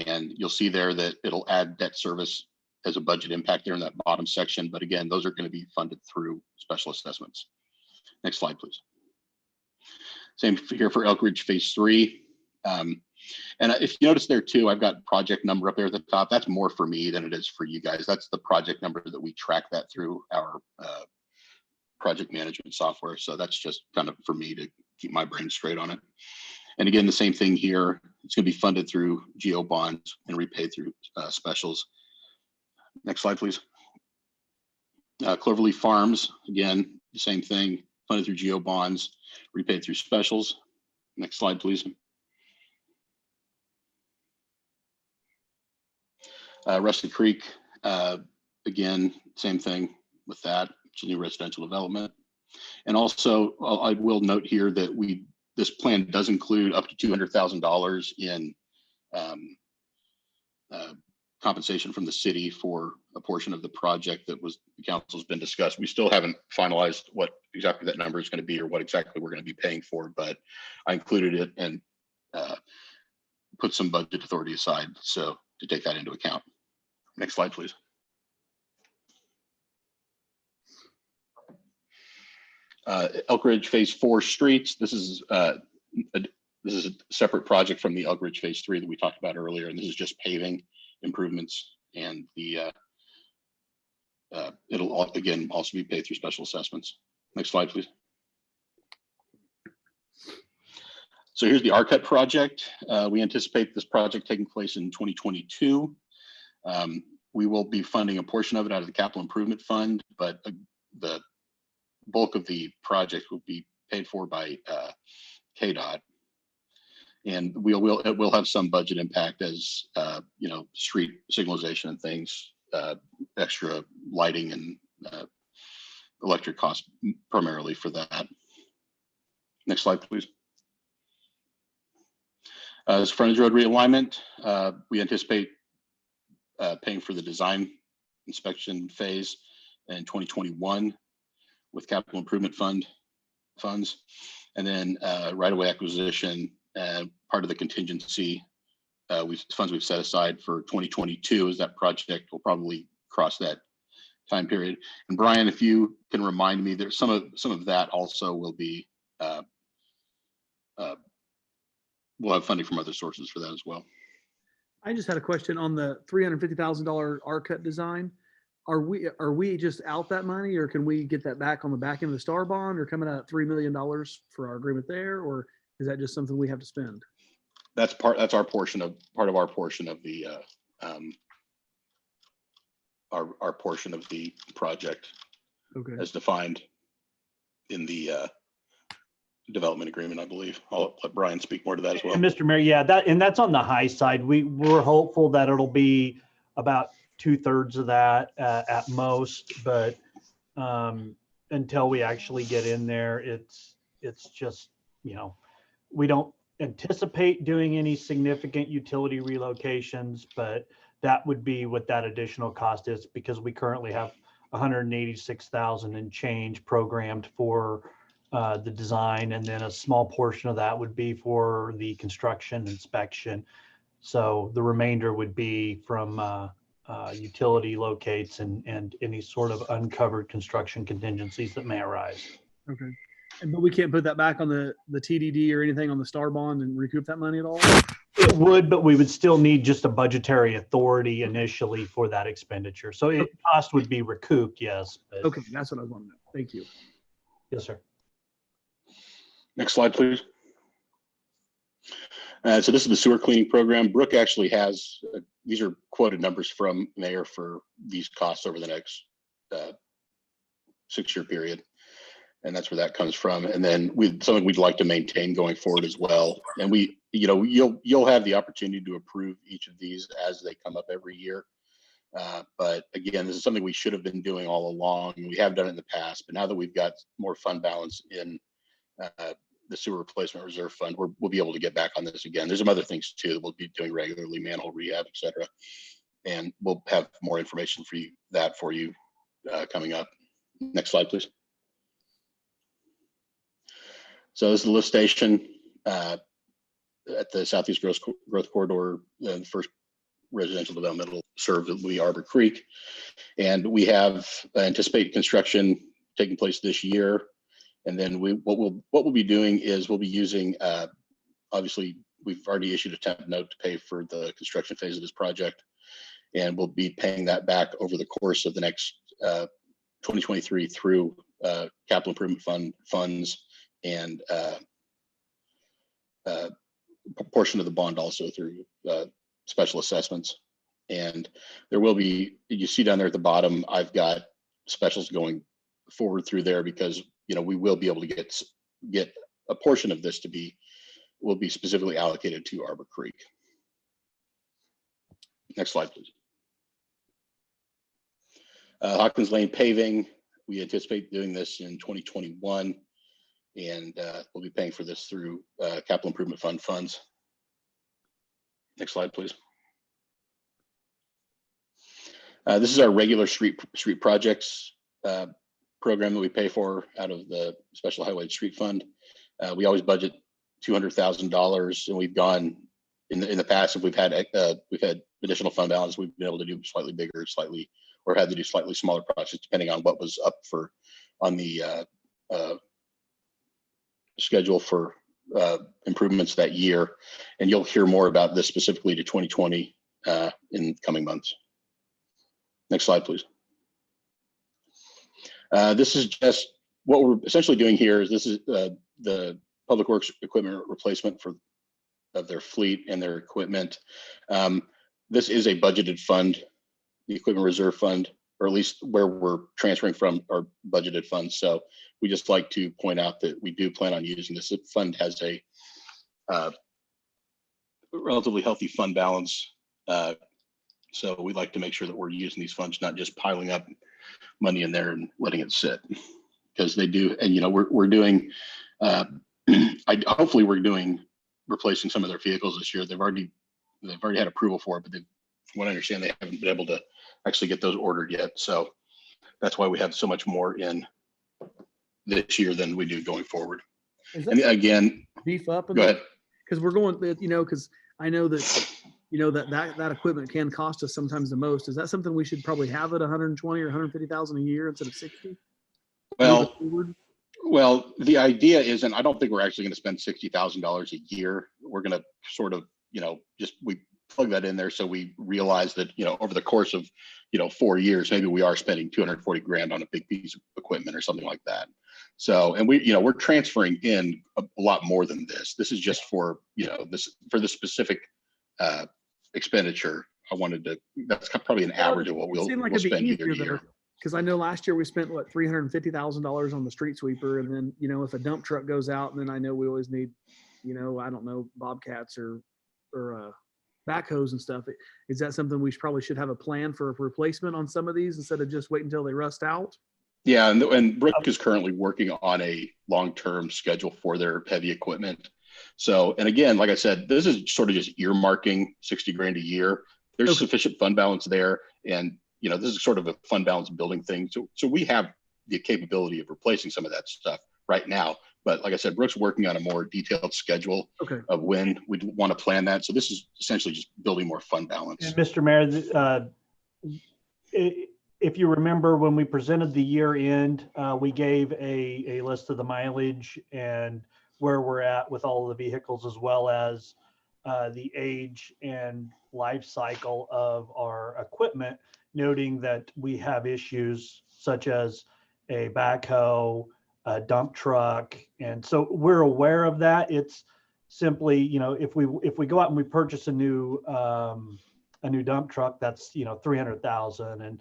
And you'll see there that it'll add debt service as a budget impact there in that bottom section. But again, those are going to be funded through special assessments. Next slide, please. Same here for Elk Ridge Phase 3. And if you notice there too, I've got project number up there at the top. That's more for me than it is for you guys. That's the project number that we track that through our project management software. So that's just kind of for me to keep my brain straight on it. And again, the same thing here. It's going to be funded through GO bonds and repaid through specials. Next slide, please. Cloverleaf Farms, again, the same thing, funded through GO bonds, repaid through specials. Next slide, please. Rusty Creek, again, same thing with that. It's a new residential development. And also, I will note here that this plan does include up to $200,000 in compensation from the city for a portion of the project that the council's been discussed. We still haven't finalized what exactly that number is going to be or what exactly we're going to be paying for, but I included it and put some budget authority aside so to take that into account. Next slide, please. Elk Ridge Phase 4 streets. This is a separate project from the Elk Ridge Phase 3 that we talked about earlier, and this is just paving improvements, and the it'll again also be paid through special assessments. Next slide, please. So here's the RCUT project. We anticipate this project taking place in 2022. We will be funding a portion of it out of the Capital Improvement Fund, but the bulk of the project will be paid for by KDOT. And it will have some budget impact as street signalization and things, extra lighting and electric costs primarily for that. Next slide, please. This frontage road realignment, we anticipate paying for the design inspection phase in 2021 with Capital Improvement Fund funds, and then right-of-way acquisition. Part of the contingency funds we've set aside for 2022 is that project will probably cross that time period. And Brian, if you can remind me, there's some of that also will be we'll have funding from other sources for that as well. I just had a question on the $350,000 RCUT design. are we just out that money, or can we get that back on the back end of the Star Bond, or coming out at $3 million for our agreement there, or is that just something we have to spend? That's part of our portion of the our portion of the project Okay. as defined in the development agreement, I believe. I'll let Brian speak more to that as well. And Mr. Mayor, yeah, that's on the high side. We're hopeful that it'll be about 2/3 of that at most, but until we actually get in there, it's just, we don't anticipate doing any significant utility relocations, but that would be what that additional cost is, because we currently have 186,000 and change programmed for the design, and then a small portion of that would be for the construction inspection. So the remainder would be from utility locates and any sort of uncovered construction contingencies that may arise. Okay. But we can't put that back on the TDD or anything on the Star Bond and recoup that money at all? It would, but we would still need just a budgetary authority initially for that expenditure. So cost would be recouped, yes. But... Okay, that's what I was wanting to know. Thank you. Yes, sir. Next slide, please. So this is the sewer cleaning program. Brooke actually has, these are quoted numbers from Mayor for these costs over the next 6-year period. And that's where that comes from. And then something we'd like to maintain going forward as well. And you'll have the opportunity to approve each of these as they come up every year. But again, this is something we should have been doing all along. We have done it in the past, but now that we've got more fund balance in the sewer replacement reserve fund, we'll be able to get back on this again. There's some other things too that we'll be doing regularly, manhole rehab, et cetera. And we'll have more information for you coming up. Next slide, please. So this is the lift station at the Southeast Growth Corridor, the first residential development served will be Arbor Creek. And we have anticipated construction taking place this year. And then what we'll be doing is we'll be using, obviously, we've already issued a temp note to pay for the construction phase of this project. And we'll be paying that back over the course of the next 2023 through capital improvement funds and a portion of the bond also through special assessments. And there will be, you see down there at the bottom, I've got specials going forward through there because we will be able to get a portion of this will be specifically allocated to Arbor Creek. Next slide, please. Hawkins Lane paving, we anticipate doing this in 2021. And we'll be paying for this through capital improvement fund funds. Next slide, please. This is our regular street projects program that we pay for out of the Special Highway Street Fund. We always budget $200,000, and we've gone in the past. If we've had additional fund balance, we've been able to do slightly bigger, or had to do slightly smaller projects depending on what was up on the schedule for improvements that year. And you'll hear more about this specifically to 2020 in coming months. Next slide, please. This is just what we're essentially doing here. This is the Public Works equipment replacement of their fleet and their equipment. This is a budgeted fund, the equipment reserve fund, or at least where we're transferring from our budgeted funds. So we just like to point out that we do plan on using this. The fund has a relatively healthy fund balance. So we like to make sure that we're using these funds, not just piling up money in there and letting it sit, because they do. And we're doing. Hopefully, we're doing replacing some of their vehicles this year. They've already had approval for it, but from what I understand, they haven't been able to actually get those ordered yet. So that's why we have so much more in this year than we do going forward. And again, beef up. Go ahead. Because we're going, because I know that. That equipment can cost us sometimes the most. Is that something we should probably have at 120 or 150,000 a year instead of 60? Well, the idea is, and I don't think we're actually going to spend $60,000 a year. We're going to sort of, we plug that in there so we realize that, over the course of, 4 years, maybe we are spending 240 grand on a big piece of equipment or something like that. So, and we're transferring in a lot more than this. This is just for, for the specific expenditure. That's probably an average of what we'll spend year to year. Because I know last year we spent what, $350,000 on the street sweeper, and then if a dump truck goes out, and then I know we always need, I don't know, bobcats or backhoes and stuff. Is that something we probably should have a plan for a replacement on some of these instead of just wait until they rust out? Yeah, and Brooke is currently working on a long-term schedule for their heavy equipment. So, and again, like I said, this is sort of just earmarking 60 grand a year. There's sufficient fund balance there, and this is sort of a fund balance building thing. So we have the capability of replacing some of that stuff right now. But like I said, Brooke's working on a more detailed schedule of when we'd want to plan that. So this is essentially just building more fund balance. And Mr. Mayor, if you remember when we presented the year end, we gave a list of the mileage and where we're at with all of the vehicles, as well as the age and life cycle of our equipment, noting that we have issues such as a backhoe, a dump truck. And so we're aware of that. It's simply, if we go out and we purchase a new dump truck, that's, 300,000.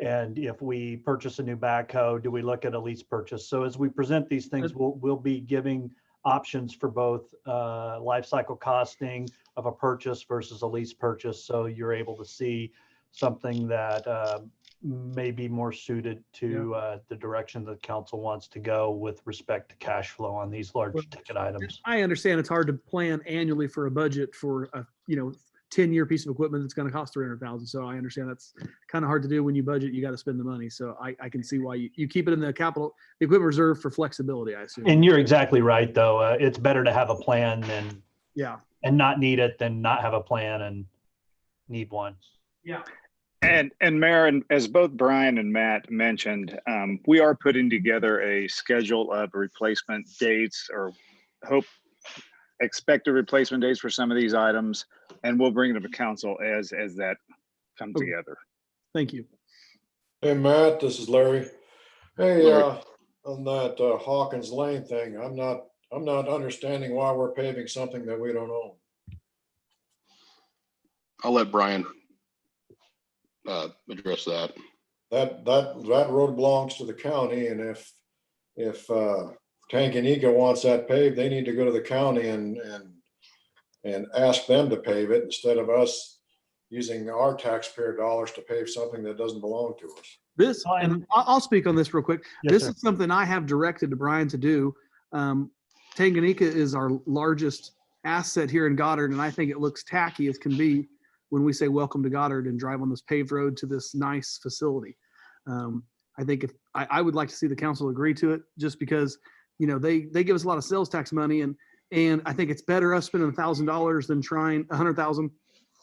And if we purchase a new backhoe, do we look at a lease purchase? So as we present these things, we'll be giving options for both life cycle costing of a purchase versus a lease purchase. So you're able to see something that may be more suited to the direction the council wants to go with respect to cash flow on these large ticket items. I understand it's hard to plan annually for a budget for a 10-year piece of equipment that's going to cost 300,000. So I understand that's kind of hard to do. When you budget, you got to spend the money. So I can see why you keep it in the equipment reserve for flexibility, I assume. And you're exactly right, though. It's better to have a plan than and not need it than not have a plan and need one. Yeah. And Mayor, and as both Brian and Matt mentioned, we are putting together a schedule of replacement dates or expected replacement dates for some of these items, and we'll bring it to council as that comes together. Thank you. Hey, Matt, this is Larry. Hey, on that Hawkins Lane thing, I'm not understanding why we're paving something that we don't own. I'll let Brian address that. That road belongs to the county, and if Tanganyika wants that paved, they need to go to the county and ask them to pave it instead of us using our taxpayer dollars to pave something that doesn't belong to us. And I'll speak on this real quick. This is something I have directed to Brian to do. Tanganyika is our largest asset here in Goddard, and I think it looks tacky as can be when we say welcome to Goddard and drive on this paved road to this nice facility. I think I would like to see the council agree to it, just because they give us a lot of sales tax money, and I think it's better us spending $1,000 than trying $100,000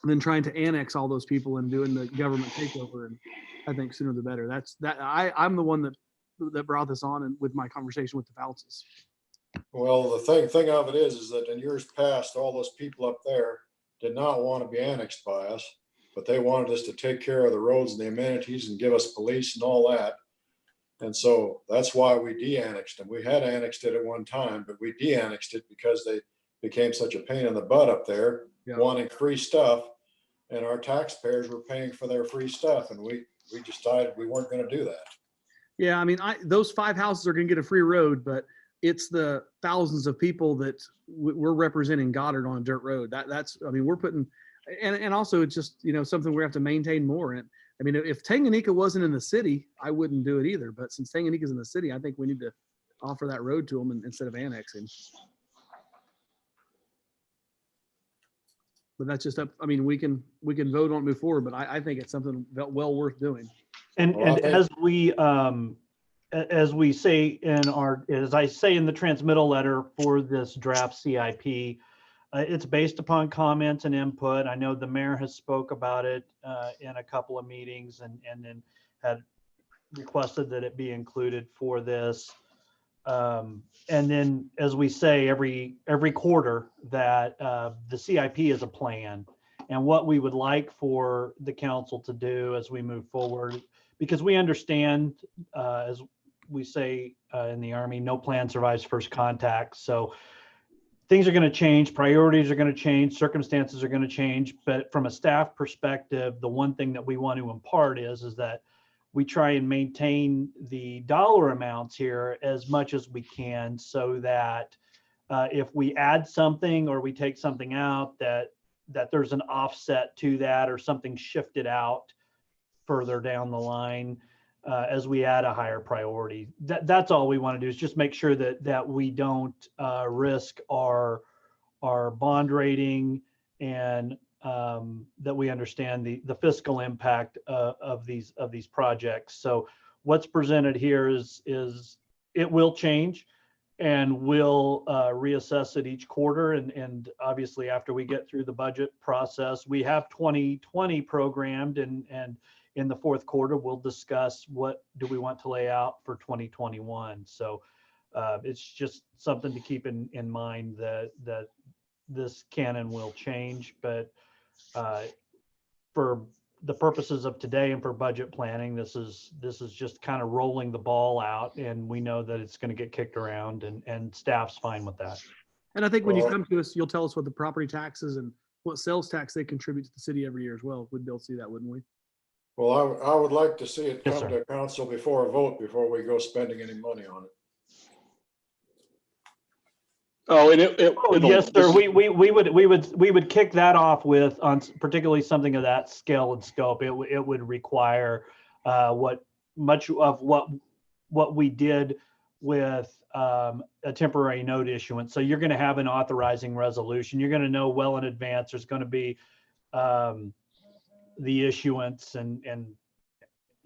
than trying to annex all those people and doing the government takeover. And I think sooner the better. I'm the one that brought this on, and with my conversation with the Foulses. Well, the thing of it is that in years past, all those people up there did not want to be annexed by us, but they wanted us to take care of the roads and the amenities and give us police and all that. And so that's why we de-annexed them. We had annexed it at one time, but we de-annexed it because they became such a pain in the butt up there, wanting free stuff, and our taxpayers were paying for their free stuff, and we decided we weren't going to do that. Yeah, I mean, those 5 houses are going to get a free road, but it's the thousands of people that we're representing Goddard on a dirt road. We're putting, and also it's just, something we have to maintain more. And I mean, if Tanganyika wasn't in the city, I wouldn't do it either. But since Tanganyika's in the city, I think we need to offer that road to them instead of annexing. But that's just up. I mean, we can vote on it, move forward, but I think it's something well worth doing. And as we say as I say in the transmittal letter for this draft CIP, it's based upon comments and input. I know the mayor has spoke about it in a couple of meetings and then had requested that it be included for this. And then, as we say every quarter, that the CIP is a plan, and what we would like for the council to do as we move forward, because we understand, as we say in the Army, no plan survives first contact. So things are going to change, priorities are going to change, circumstances are going to change. But from a staff perspective, the one thing that we want to impart is that we try and maintain the dollar amounts here as much as we can, so that if we add something or we take something out, that there's an offset to that, or something shifted out further down the line as we add a higher priority. That's all we want to do, is just make sure that we don't risk our bond rating, and that we understand the fiscal impact of these projects. So what's presented here is it will change, and we'll reassess it each quarter. And obviously, after we get through the budget process, we have 2020 programmed, and in the fourth quarter, we'll discuss what do we want to lay out for 2021. So it's just something to keep in mind, that this can and will change. But for the purposes of today and for budget planning, this is just kind of rolling the ball out, and we know that it's going to get kicked around, and staff's fine with that. And I think when you Well- come to us, you'll tell us what the property taxes and what sales tax they contribute to the city every year as well. We'd be able to see that, wouldn't we? Well, I would like to see it Yes, come sir. to council before a vote, before we go spending any money on it. Oh, and Yes, sir. We would kick that off with, on particularly something of that scale and scope. It would require much of what we did with a temporary note issuance. So you're going to have an authorizing resolution. You're going to know well in advance there's going to be the issuance, and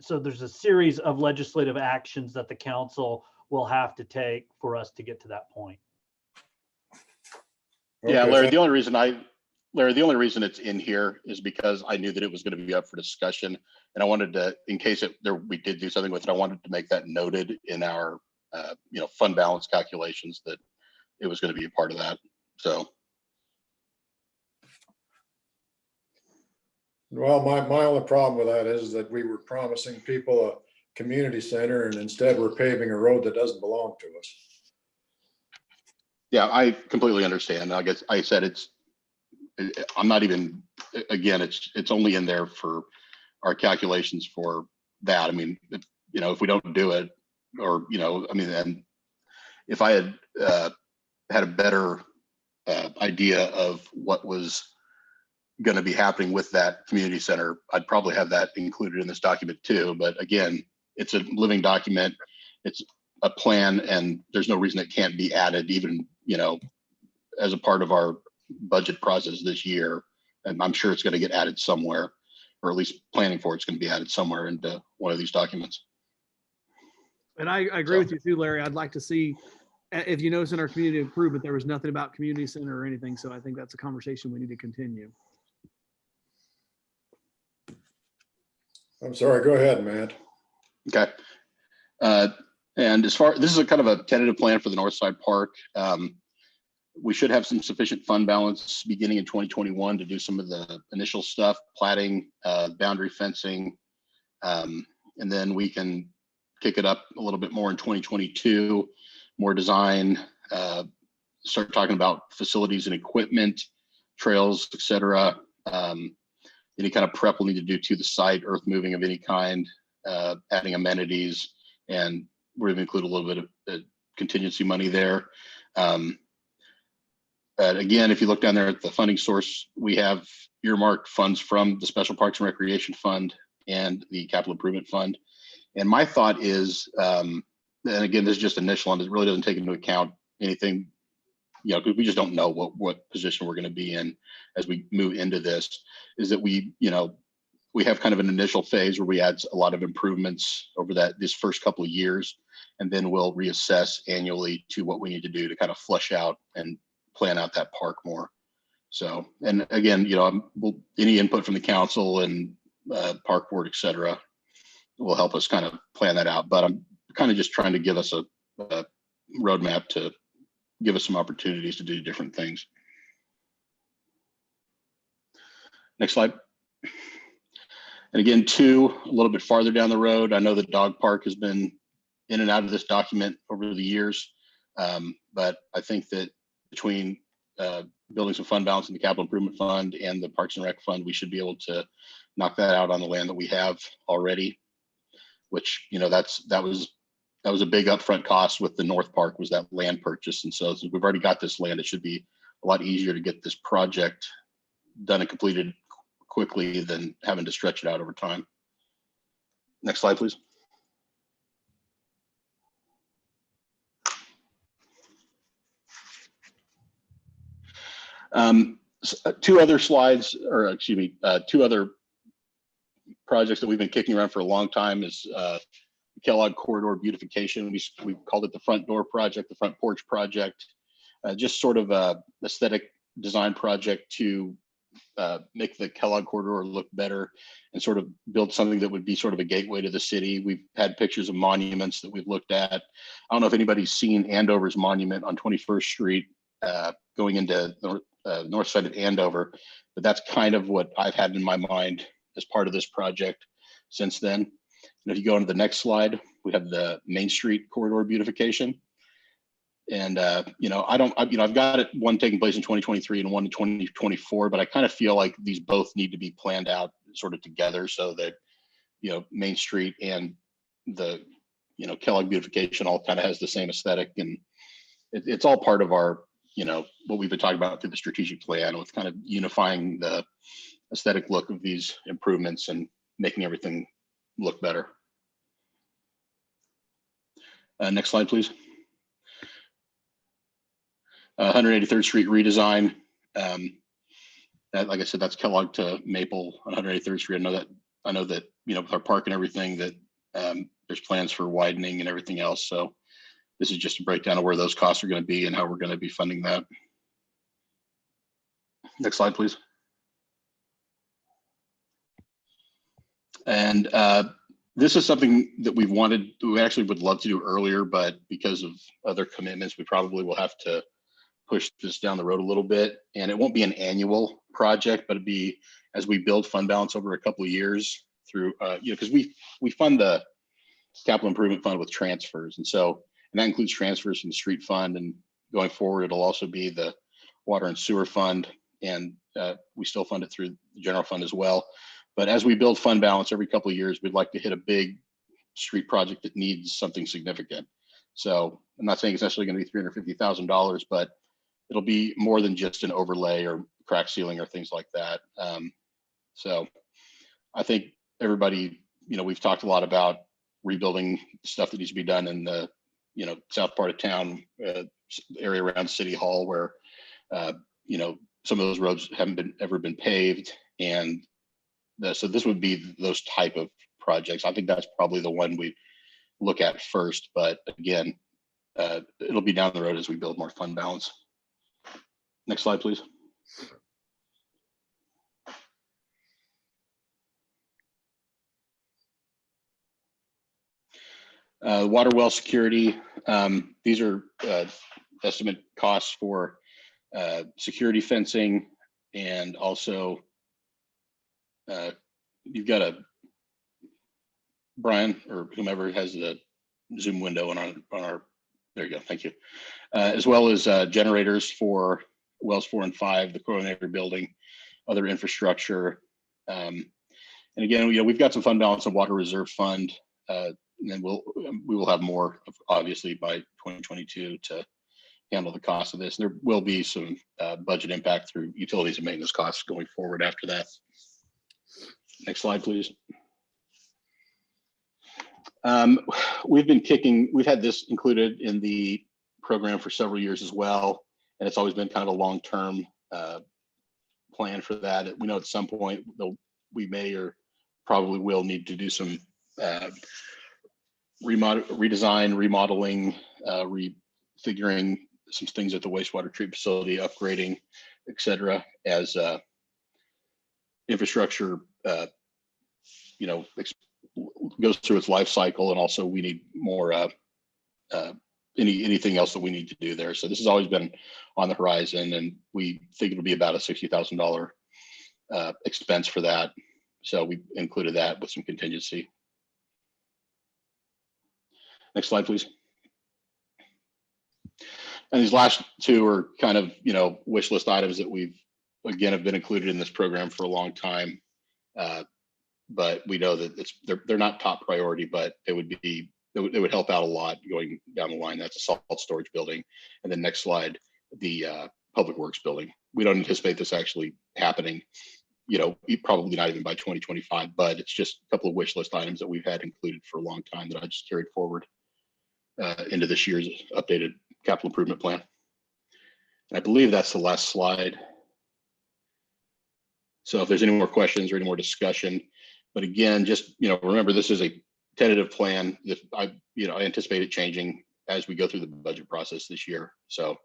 so there's a series of legislative actions that the council will have to take for us to get to that point. Yeah, Okay, Larry, the only reason it's in here is because I knew that it was going to be up for discussion, and I wanted to, in case we did do something with it, I wanted to make that noted in our, fund balance calculations, that it was going to be a part of that. So. Well, my only problem with that is that we were promising people a community center, and instead we're paving a road that doesn't belong to us. Yeah, I completely understand. I guess I said I'm not even, again, it's only in there for our calculations for that. I mean, if we don't do it, or, and if I had had a better idea of what was going to be happening with that community center, I'd probably have that included in this document too. But again, it's a living document. It's a plan, and there's no reason it can't be added, even, as a part of our budget process this year. And I'm sure it's going to get added somewhere, or at least planning for it's going to be added somewhere into one of these documents. And I agree with you too, Larry. I'd like to see, if you notice in our community improvement, there was nothing about community center or anything. So I think that's a conversation we need to continue. I'm sorry, go ahead, Matt. Okay. And this is a kind of a tentative plan for the Northside Park. We should have some sufficient fund balance beginning in 2021 to do some of the initial stuff, platting, boundary fencing. And then we can kick it up a little bit more in 2022, more design, start talking about facilities and equipment, trails, et cetera. Any kind of prep we'll need to do to the site, earth moving of any kind, adding amenities, and we're going to include a little bit of contingency money there. Again, if you look down there at the funding source, we have earmarked funds from the Special Parks and Recreation Fund and the Capital Improvement Fund. And my thought is, and again, this is just initial, and it really doesn't take into account anything, because we just don't know what position we're going to be in as we move into this, is that we have kind of an initial phase where we add a lot of improvements over this first couple of years, and then we'll reassess annually to what we need to do to kind of flush out and plan out that park more. So, and again, any input from the council and park board, et cetera, will help us kind of plan that out. But I'm kind of just trying to give us a roadmap to give us some opportunities to do different things. Next slide. And again, two, a little bit farther down the road, I know the dog park has been in and out of this document over the years. But I think that between building some fund balance in the capital improvement fund and the Parks and Rec fund, we should be able to knock that out on the land that we have already, which, you know, that was a big upfront cost with the North Park, was that land purchase. And so since we've already got this land, it should be a lot easier to get this project done and completed quickly than having to stretch it out over time. Next slide, please. Two other slides, or excuse me, two other projects that we've been kicking around for a long time is Kellogg Corridor Beautification. We called it the Front Door Project, the Front Porch Project, just sort of a aesthetic design project to make the Kellogg Corridor look better and sort of build something that would be sort of a gateway to the city. We've had pictures of monuments that we've looked at. I don't know if anybody's seen Andover's monument on 21st Street going into the north side of Andover, but that's kind of what I've had in my mind as part of this project since then. And if you go into the next slide, we have the Main Street Corridor Beautification. And, you know, I've got it, one taking place in 2023 and one in 2024, but I kind of feel like these both need to be planned out sort of together so that, you know, Main Street and the, you know, Kellogg Beautification all kind of has the same aesthetic, and it's all part of our, you know, what we've been talking about through the strategic plan with kind of unifying the aesthetic look of these improvements and making everything look better. Next slide, please. 183rd Street redesign. That, like I said, that's Kellogg to Maple on 183rd Street. I know that, you know, with our park and everything, that there's plans for widening and everything else. So this is just a breakdown of where those costs are going to be and how we're going to be funding that. Next slide, please. And this is something that we actually would love to do earlier, but because of other commitments, we probably will have to push this down the road a little bit. And it won't be an annual project, but it'd be as we build fund balance over a couple of years through, you know, because we fund the capital improvement fund with transfers. And that includes transfers from the street fund, and going forward, it'll also be the water and sewer fund. And we still fund it through the general fund as well. But as we build fund balance every couple of years, we'd like to hit a big street project that needs something significant. So I'm not saying it's necessarily going to be $350,000, but it'll be more than just an overlay or crack ceiling or things like that. So I think everybody, you know, we've talked a lot about rebuilding stuff that needs to be done in the, you know, south part of town, area around City Hall, where, you know, some of those roads haven't ever been paved. And so this would be those type of projects. I think that's probably the one we look at first, but again, it'll be down the road as we build more fund balance. Next slide, please. Water well security. These are estimate costs for security fencing, and also you've got Brian or whomever has the Zoom window on our, there you go, thank you. As well as generators for wells 4 and 5, the coordinator building, other infrastructure. And again, you know, we've got some fund balance on water reserve fund, and then we will have more, obviously, by 2022 to handle the cost of this. And there will be some budget impact through utilities and maintenance costs going forward after that. Next slide, please. We've had this included in the program for several years as well, and it's always been kind of a long-term plan for that. We know at some point we may or probably will need to do some redesign, remodeling, refiguring some things at the wastewater treatment facility, upgrading, et cetera, as infrastructure, you know, goes through its life cycle. And also we need more, anything else that we need to do there. So this has always been on the horizon, and we think it'll be about a $60,000 expense for that. So we included that with some contingency. Next slide, please. And these last two are kind of, wish list items that we've, again, have been included in this program for a long time. But we know that they're not top priority, but it would help out a lot going down the line. That's a salt storage building. And then next slide, the public works building. We don't anticipate this actually happening, probably not even by 2025, but it's just a couple of wish list items that we've had included for a long time that I just carried forward into this year's updated capital improvement plan. And I believe that's the last slide. So if there's any more questions or any more discussion, but again, just, remember, this is a tentative plan that I anticipate it changing as we go through the budget process this year. So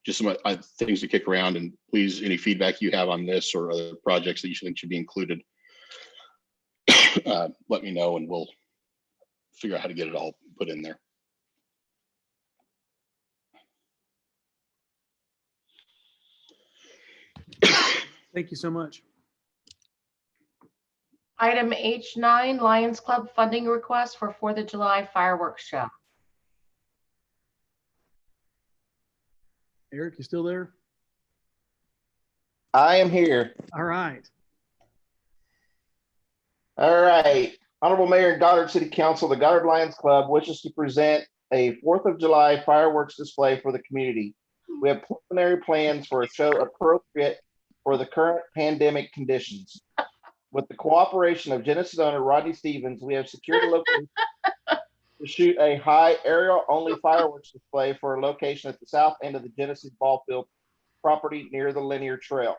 just some things to kick around, and please, any feedback you have on this or other projects that you think should be included, let me know and we'll figure out how to get it all put in there. Thank you so much. Item H9, Lions Club funding request for 4th of July fireworks show. Eric, you still there? I am here. All right. All right. Honorable Mayor and Goddard City Council, the Goddard Lions Club wishes to present a 4th of July fireworks display for the community. We have preliminary plans for a show appropriate for the current pandemic conditions. With the cooperation of Genesis owner Rodney Stevens, we have secured a location to shoot a high aerial-only fireworks display for a location at the south end of the Genesis ball field property near the linear trail.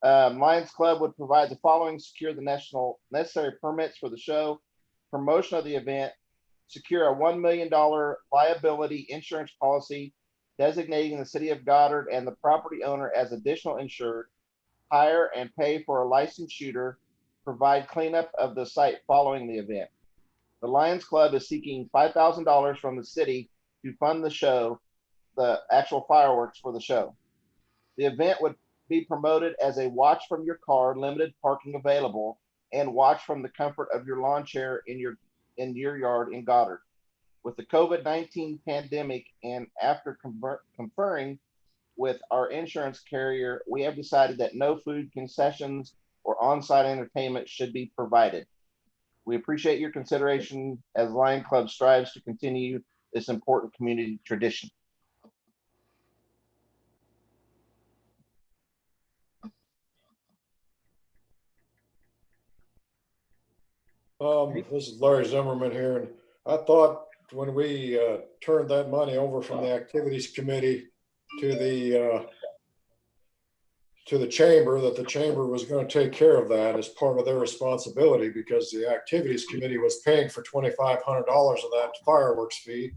Lions Club would provide the following: secure the necessary permits for the show, promotion of the event, secure a $1 million liability insurance policy designating the city of Goddard and the property owner as additional insured, hire and pay for a licensed shooter, provide cleanup of the site following the event. The Lions Club is seeking $5,000 from the city to fund the show, the actual fireworks for the show. The event would be promoted as a watch from your car, limited parking available, and watch from the comfort of your lawn chair in your yard in Goddard. With the COVID-19 pandemic and after conferring with our insurance carrier, we have decided that no food concessions or on-site entertainment should be provided. We appreciate your consideration as Lion Club strives to continue this important community tradition. This is Larry Zimmerman here, and I thought when we turned that money over from the activities committee to the chamber, that the chamber was going to take care of that as part of their responsibility, because the activities committee was paying for $2,500 of that fireworks fee,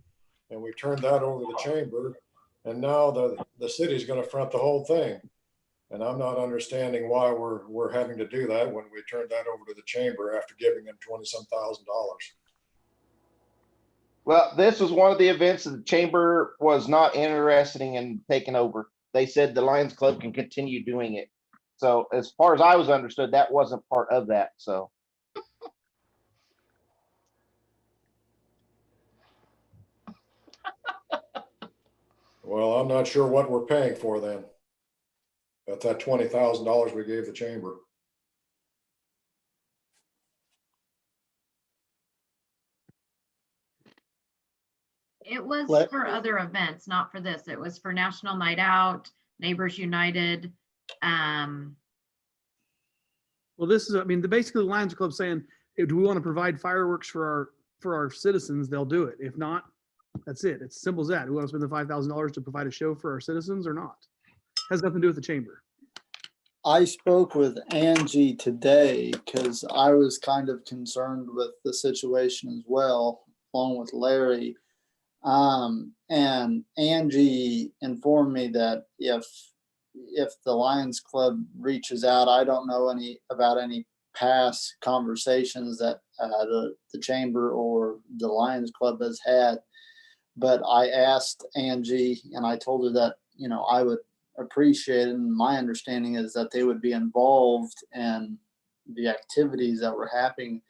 and we turned that over to the chamber, and now the city's going to front the whole thing. And I'm not understanding why we're having to do that when we turned that over to the chamber after giving them $20-some thousand. Well, this was one of the events that the chamber was not interested in taking over. They said the Lions Club can continue doing it. So as far as I was understood, that wasn't part of that. So. Well, I'm not sure what we're paying for then. But that $20,000 we gave the chamber. It was Let- for other events, not for this. It was for National Night Out, Neighbors United. Well, this is, basically the Lions Club saying, if we want to provide fireworks for our citizens, they'll do it. If not, that's it. It's simple as that. We want to spend the $5,000 to provide a show for our citizens or not. Has nothing to do with the chamber. I spoke with Angie today because I was kind of concerned with the situation as well, along with Larry. And Angie informed me that if the Lions Club reaches out, I don't know about any past conversations that the chamber or the Lions Club has had, but I asked Angie and I told her that, I would appreciate it. And my understanding is that they would be involved in the activities that were happening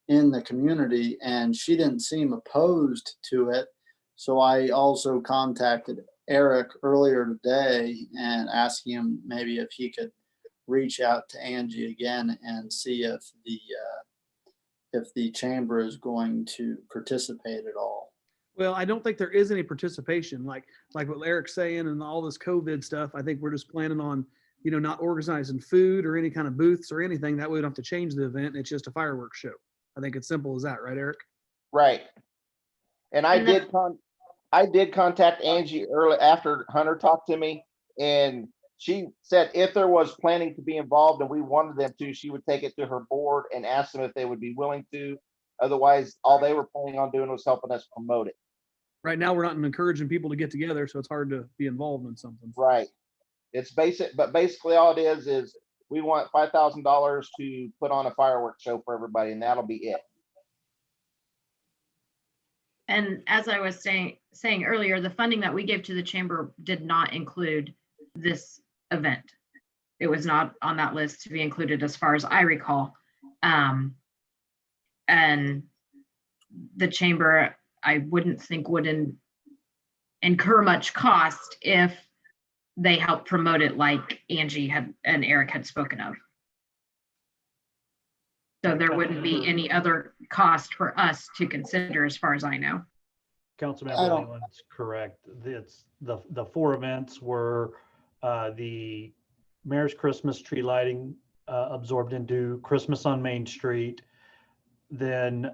in the community, and she didn't seem opposed to it. So I also contacted Eric earlier today and asked him maybe if he could reach out to Angie again and see if the chamber is going to participate at all. Well, I don't think there is any participation, like what Eric's saying and all this COVID stuff. I think we're just planning on, not organizing food or any kind of booths or anything. That way we don't have to change the event. It's just a fireworks show. I think it's simple as that, right, Eric? Right. And I did contact Angie early after Hunter talked to me, and she said if there was planning to be involved and we wanted them to, she would take it to her board and ask them if they would be willing to. Otherwise, all they were planning on doing was helping us promote it. Right now, we're not encouraging people to get together, so it's hard to be involved in something. Right. It's basic, but basically all it is we want $5,000 to put on a fireworks show for everybody, and that'll be it. And as I was saying earlier, the funding that we gave to the chamber did not include this event. It was not on that list to be included as far as I recall. And the chamber, I wouldn't think would incur much cost if they helped promote it like Angie and Eric had spoken of. So there wouldn't be any other cost for us to consider as far as I know. Councilmember Leland's correct. It's the 4 events were the Mayor's Christmas tree lighting absorbed into Christmas on Main Street. Then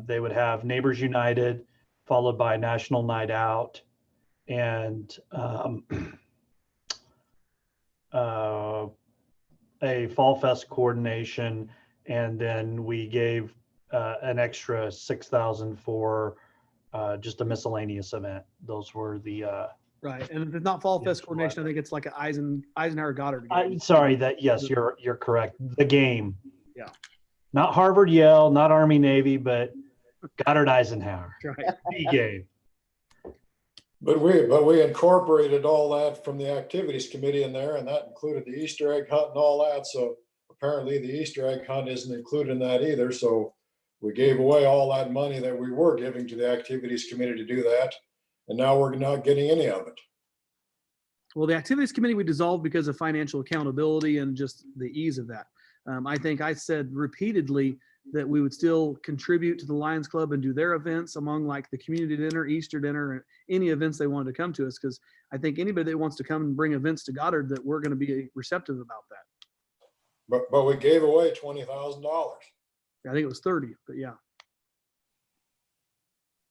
they would have Neighbors United, followed by National Night Out, and a Fall Fest coordination. And then we gave an extra $6,000 for just a miscellaneous event. Those were the right. And if it's not Fall Fest coordination, I think it's like an Eisenhower Goddard. Yes, you're correct. The game. Yeah. Not Harvard Yale, not Army Navy, but Goddard Eisenhower. Right. The game. But we incorporated all that from the activities committee in there, and that included the Easter egg hunt and all that. So apparently the Easter egg hunt isn't included in that either. So we gave away all that money that we were giving to the activities committee to do that. And now we're not getting any of it. Well, the activities committee we dissolved because of financial accountability and just the ease of that. I think I said repeatedly that we would still contribute to the Lions Club and do their events among like the community dinner, Easter dinner, and any events they wanted to come to us. Because I think anybody that wants to come and bring events to Goddard, that we're going to be receptive about that. But we gave away $20,000. I think it was 30, but yeah.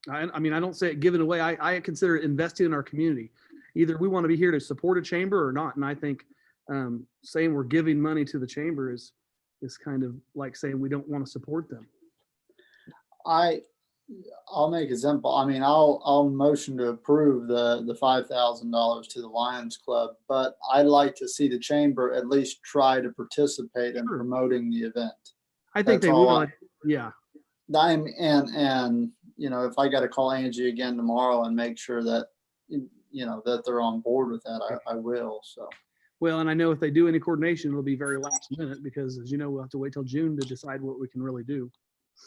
I mean, I don't say it given away. I consider it investing in our community. Either we want to be here to support a chamber or not. And I think saying we're giving money to the chamber is kind of like saying we don't want to support them. I'll make it simple. I mean, I'll motion to approve the $5,000 to the Lions Club, but I'd like to see the chamber at least try to participate in promoting the event. I think they will. Yeah. And if I got to call Angie again tomorrow and make sure that that they're on board with that, I will. So. Well, and I know if they do any coordination, it'll be very last minute because, as you know, we'll have to wait till June to decide what we can really do.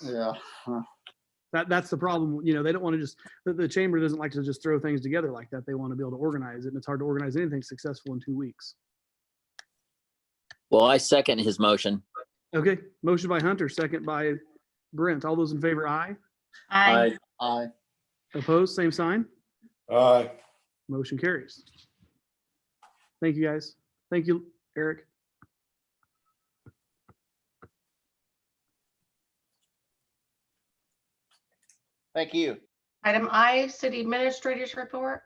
Yeah. That's the problem. They don't want to just, the chamber doesn't like to just throw things together like that. They want to be able to organize it, and it's hard to organize anything successful in 2 weeks. Well, I second his motion. Okay. Motion by Hunter, second by Brent. All those in favor, aye. Aye. Aye. Opposed, same sign. Aye. Motion carries. Thank you, guys. Thank you, Eric. Thank you. Item I, City Administrator's Report.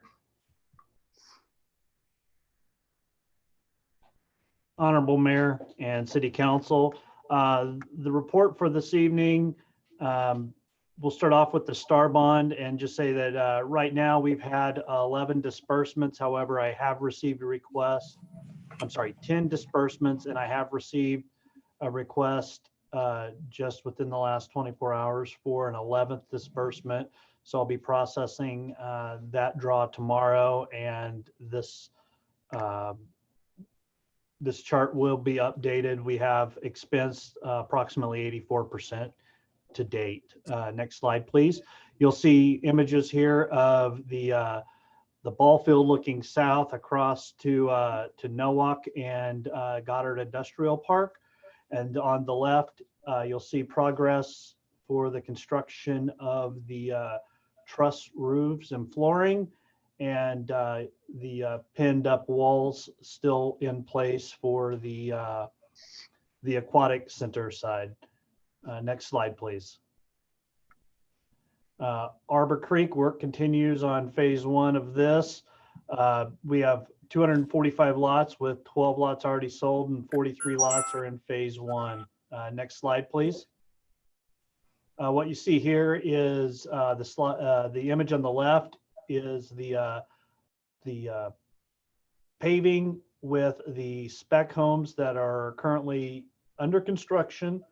Honorable Mayor and City Council, the report for this evening, we'll start off with the Star Bond and just say that right now we've had 11 disbursements. However, I have received a request. 10 disbursements, and I have received a request just within the last 24 hours for an 11th disbursement. So I'll be processing that draw tomorrow, and this this chart will be updated. We have expensed approximately 84% to date. Next slide, please. You'll see images here of the ball field looking south across to Nowak and Goddard Industrial Park. And on the left, you'll see progress for the construction of the truss roofs and flooring, and the pinned up walls still in place for the aquatic center side. Next slide, please. Arbor Creek work continues on phase 1 of this. We have 245 lots with 12 lots already sold and 43 lots are in phase 1. Next slide, please. What you see here is the image on the left is the paving with the spec homes that are currently under construction.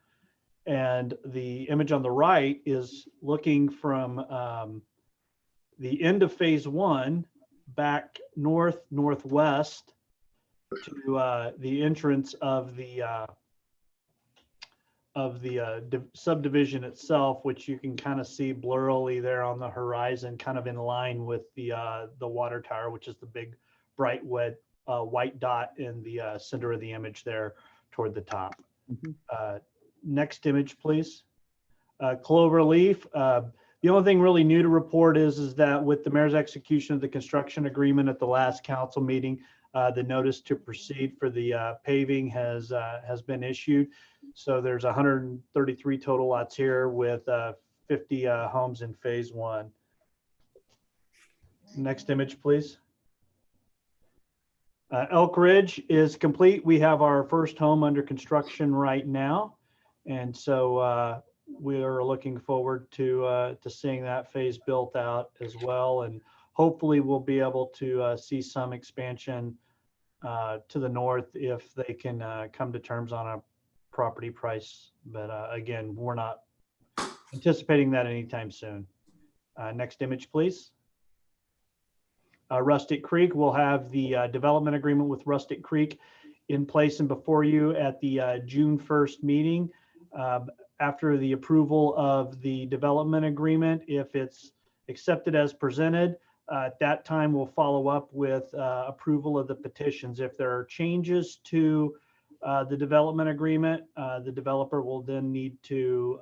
And the image on the right is looking from the end of phase 1 back northwest to the entrance of the subdivision itself, which you can kind of see blurrily there on the horizon, kind of in line with the water tower, which is the big bright white dot in the center of the image there toward the top. Next image, please. Cloverleaf. The only thing really new to report is that with the mayor's execution of the construction agreement at the last council meeting, the notice to proceed for the paving has been issued. So there's 133 total lots here with 50 homes in phase 1. Next image, please. Elk Ridge is complete. We have our first home under construction right now. And so we are looking forward to seeing that phase built out as well. And hopefully we'll be able to see some expansion to the north if they can come to terms on a property price. But again, we're not anticipating that anytime soon. Next image, please. Rustic Creek, we'll have the development agreement with Rustic Creek in place and before you at the June 1st meeting. After the approval of the development agreement, if it's accepted as presented, at that time we'll follow up with approval of the petitions. If there are changes to the development agreement, the developer will then need to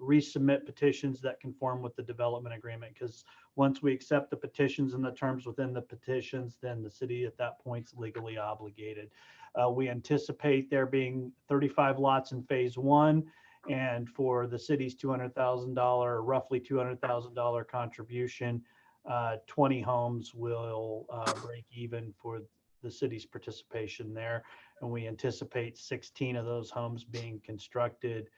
resubmit petitions that conform with the development agreement, because once we accept the petitions and the terms within the petitions, then the city at that point is legally obligated. We anticipate there being 35 lots in phase 1, and for the city's $200,000, roughly $200,000 contribution, 20 homes will break even for the city's participation there. And we anticipate 16 of those homes being constructed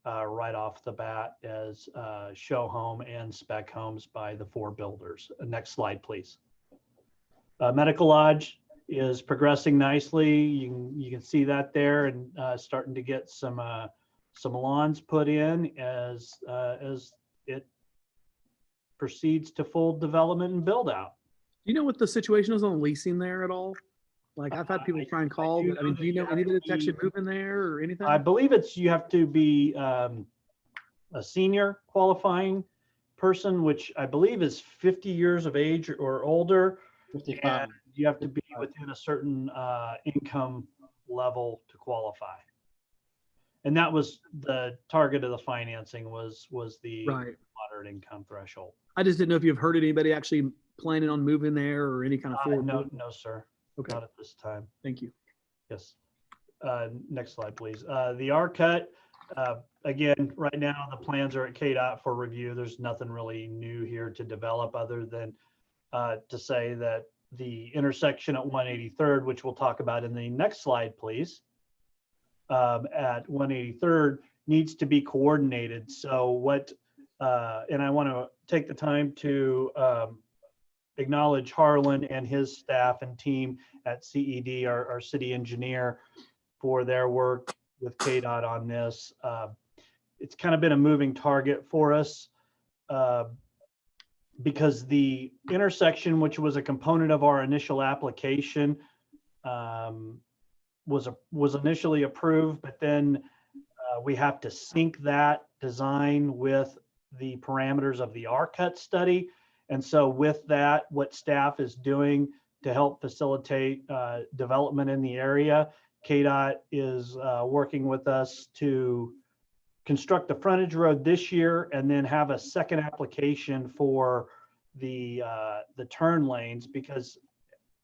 right off the bat as show home and spec homes by the 4 builders. Next slide, please. Medical Lodge is progressing nicely. You can see that there, and starting to get some lawns put in as it proceeds to full development and build out. Do you know what the situation is on leasing there at all? Like, I've had people try and call, but I mean, do you know anybody that's actually moving there or anything? I believe you have to be a senior qualifying person, which I believe is 50 years of age or older. 55. And you have to be within a certain income level to qualify. And that was the target of the financing was the moderate income threshold. I just didn't know if you've heard anybody actually planning on moving there or any kind of forward. No, sir. Okay. Not at this time. Thank you. Yes. Next slide, please. The R-Cut, again, right now the plans are at KDOT for review. There's nothing really new here to develop other than to say that the intersection at 183rd, which we'll talk about in the next slide, please, at 183rd needs to be coordinated. So what, and I want to take the time to acknowledge Harlan and his staff and team at CED, our city engineer, for their work with KDOT on this. It's kind of been a moving target for us because the intersection, which was a component of our initial application, was initially approved, but then we have to sync that design with the parameters of the R-Cut study. And so with that, what staff is doing to help facilitate development in the area, KDOT is working with us to construct the frontage road this year and then have a second application for the turn lanes, because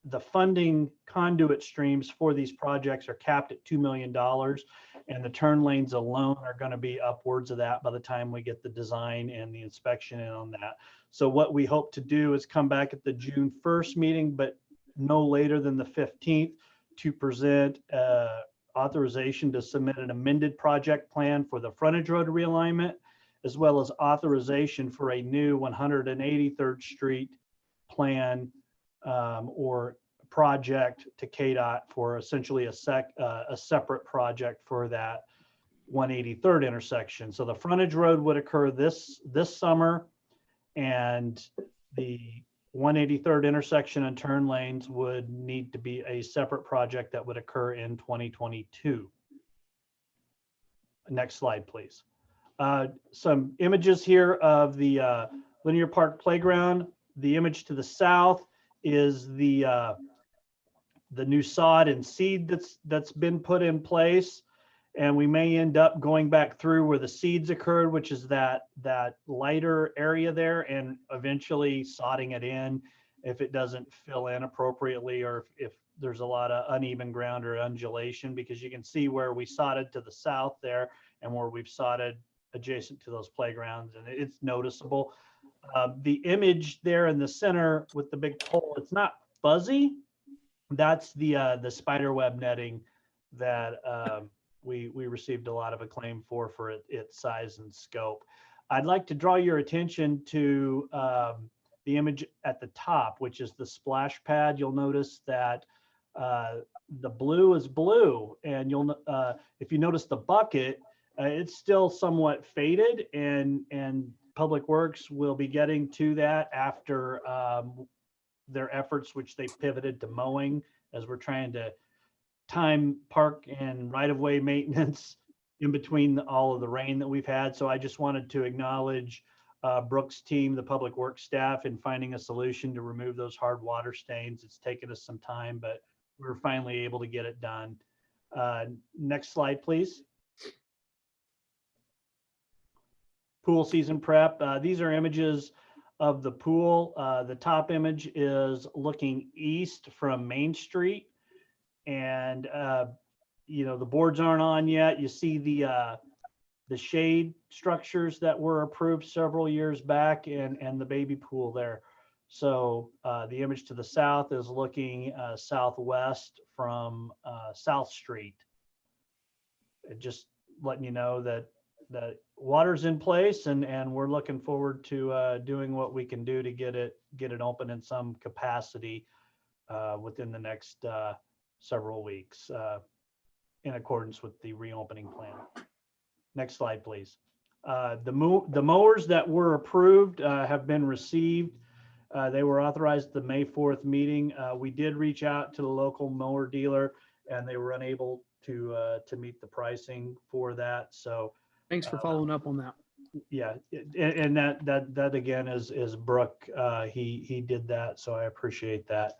the funding conduit streams for these projects are capped at $2 million, and the turn lanes alone are going to be upwards of that by the time we get the design and the inspection in on that. So what we hope to do is come back at the June 1st meeting, but no later than the 15th, to present authorization to submit an amended project plan for the frontage road realignment, as well as authorization for a new 183rd Street plan or project to KDOT for essentially a separate project for that 183rd intersection. So the frontage road would occur this summer, and the 183rd intersection and turn lanes would need to be a separate project that would occur in 2022. Next slide, please. Some images here of the Linear Park Playground. The image to the south is the new sod and seed that's been put in place, and we may end up going back through where the seeds occurred, which is that lighter area there, and eventually sodding it in if it doesn't fill in appropriately, or if there's a lot of uneven ground or undulation, because you can see where we sodded to the south there and where we've sodded adjacent to those playgrounds, and it's noticeable. The image there in the center with the big pole, it's not fuzzy. That's the spider web netting that we received a lot of acclaim for its size and scope. I'd like to draw your attention to the image at the top, which is the splash pad. You'll notice that the blue is blue, and if you notice the bucket, it's still somewhat faded, and Public Works will be getting to that after their efforts, which they pivoted to mowing, as we're trying to time park and right-of-way maintenance in between all of the rain that we've had. So I just wanted to acknowledge Brooks' team, the Public Works staff, in finding a solution to remove those hard water stains. It's taken us some time, but we're finally able to get it done. Next slide, please. Pool season prep. These are images of the pool. The top image is looking east from Main Street, and the boards aren't on yet. You see the shade structures that were approved several years back, and the baby pool there. So the image to the south is looking southwest from South Street. Just letting you know that water's in place, and we're looking forward to doing what we can do to get it open in some capacity within the next several weeks in accordance with the reopening plan. Next slide, please. The mowers that were approved have been received. They were authorized at the May 4th meeting. We did reach out to the local mower dealer, and they were unable to meet the pricing for that. So thanks for following up on that. Yeah, and that again is Brooke. He did that, so I appreciate that.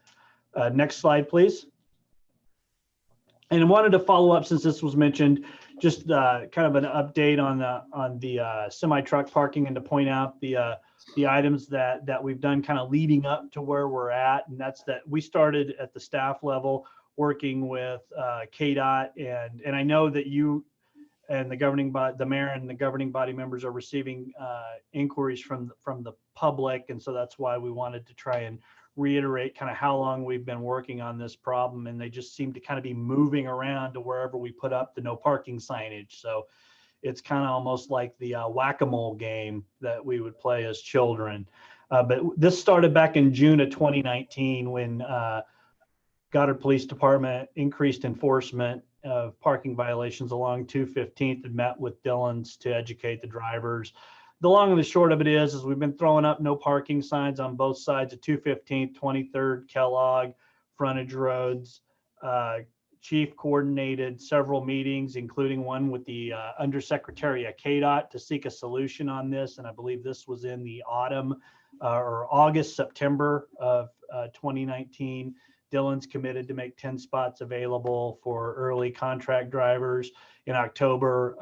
Next slide, please. And I wanted to follow up, since this was mentioned, just kind of an update on the semi truck parking, and to point out the items that we've done kind of leading up to where we're at. And that's that we started at the staff level working with KDOT, and I know that you and the mayor and the governing body members are receiving inquiries from the public, and so that's why we wanted to try and reiterate kind of how long we've been working on this problem, and they just seem to kind of be moving around to wherever we put up the no parking signage. So it's kind of almost like the whack-a-mole game that we would play as children. But this started back in June of 2019 when Goddard Police Department increased enforcement of parking violations along 215th and met with Dillon's to educate the drivers. The long and the short of it is we've been throwing up no parking signs on both sides of 215th, 23rd, Kellogg, frontage roads, Chief coordinated several meetings, including one with the Undersecretary at KDOT to seek a solution on this. And I believe this was in the autumn or August, September of 2019. Dillon's committed to make 10 spots available for early contract drivers. In October,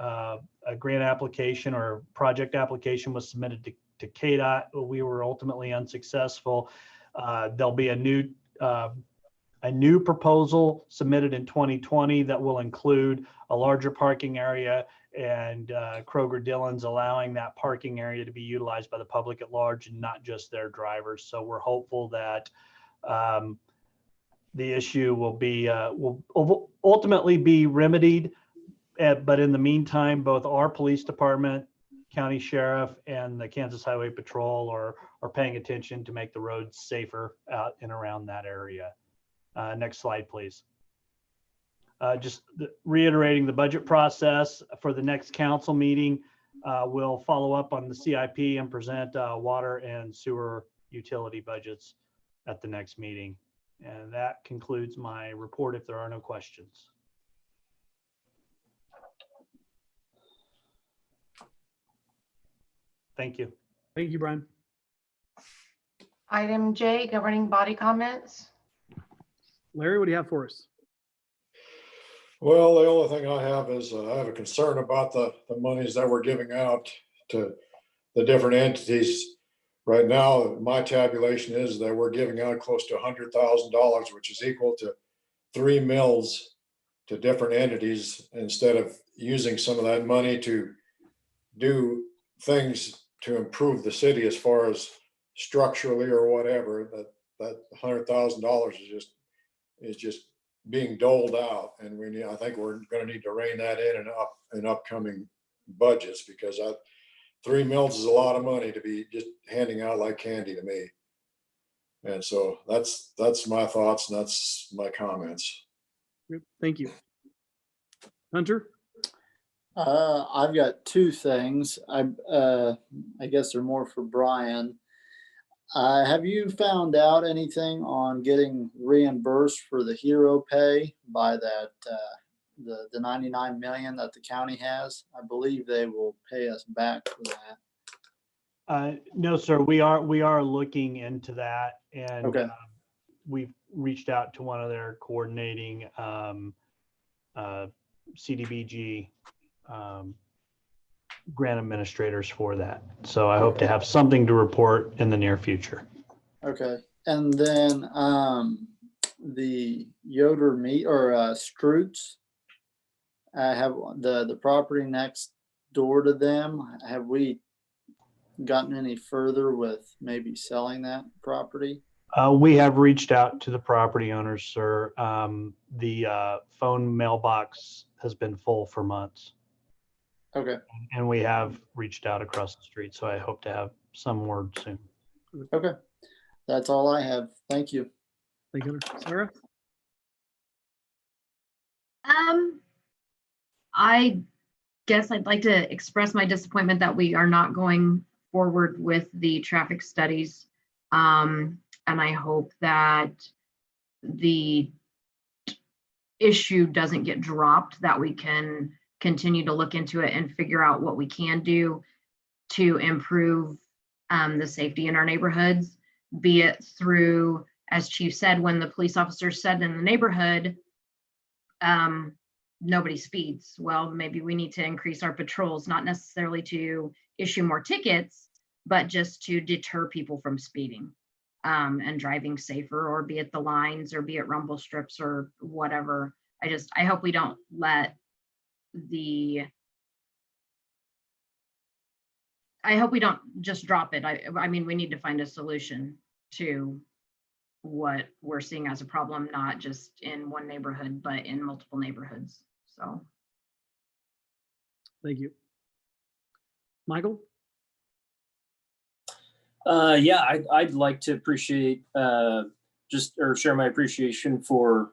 a grant application or project application was submitted to KDOT. We were ultimately unsuccessful. There'll be a new proposal submitted in 2020 that will include a larger parking area, and Kroger Dillon's allowing that parking area to be utilized by the public at large and not just their drivers. So we're hopeful that the issue will ultimately be remedied. But in the meantime, both our police department, county sheriff, and the Kansas Highway Patrol are paying attention to make the roads safer out and around that area. Next slide, please. Just reiterating the budget process for the next council meeting. We'll follow up on the CIP and present water and sewer utility budgets at the next meeting. And that concludes my report if there are no questions. Thank you. Thank you, Brian. Item J, governing body comments. Larry, what do you have for us? Well, the only thing I have is I have a concern about the monies that we're giving out to the different entities. Right now, my tabulation is that we're giving out close to $100,000, which is equal to 3 mills to different entities, instead of using some of that money to do things to improve the city as far as structurally or whatever. That $100,000 is just being doled out, and I think we're going to need to rein that in upcoming budgets, because 3 mills is a lot of money to be just handing out like candy to me. And so that's my thoughts, and that's my comments. Thank you. Hunter? I've got 2 things. I guess they're more for Brian. Have you found out anything on getting reimbursed for the hero pay by that the $99 million that the county has? I believe they will pay us back for that. No, sir. We are looking into that, and Okay. We've reached out to one of their coordinating CDBG grant administrators for that. So I hope to have something to report in the near future. Okay. And then the Yoder meat or Strutz, I have the property next door to them. Have we gotten any further with maybe selling that property? We have reached out to the property owners, sir. The phone mailbox has been full for months. Okay. And we have reached out across the street, so I hope to have some word soon. Okay. That's all I have. Thank you. Thank you, Sarah. I guess I'd like to express my disappointment that we are not going forward with the traffic studies. And I hope that the issue doesn't get dropped, that we can continue to look into it and figure out what we can do to improve the safety in our neighborhoods, be it through, as Chief said, when the police officers said in the neighborhood, nobody speeds. Well, maybe we need to increase our patrols, not necessarily to issue more tickets, but just to deter people from speeding and driving safer, or be it the lines, or be it rumble strips, or whatever. I hope we don't let I hope we don't just drop it. I mean, we need to find a solution to what we're seeing as a problem, not just in one neighborhood, but in multiple neighborhoods. So. Thank you. Michael? Yeah, I'd like to appreciate share my appreciation for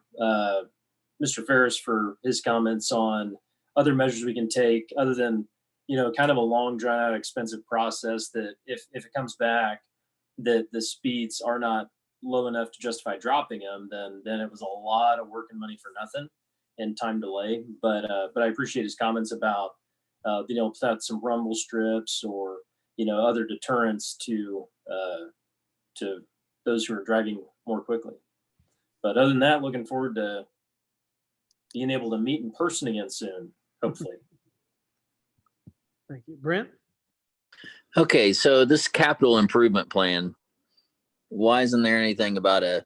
Mr. Ferris for his comments on other measures we can take, other than, kind of a long, drawn out, expensive process, that if it comes back that the speeds are not low enough to justify dropping them, then it was a lot of work and money for nothing. and time delay. But I appreciate his comments about without some rumble strips or other deterrents to those who are driving more quickly. But other than that, looking forward to being able to meet in person again soon, hopefully. Thank you. Brent? Okay, so this capital improvement plan, why isn't there anything about a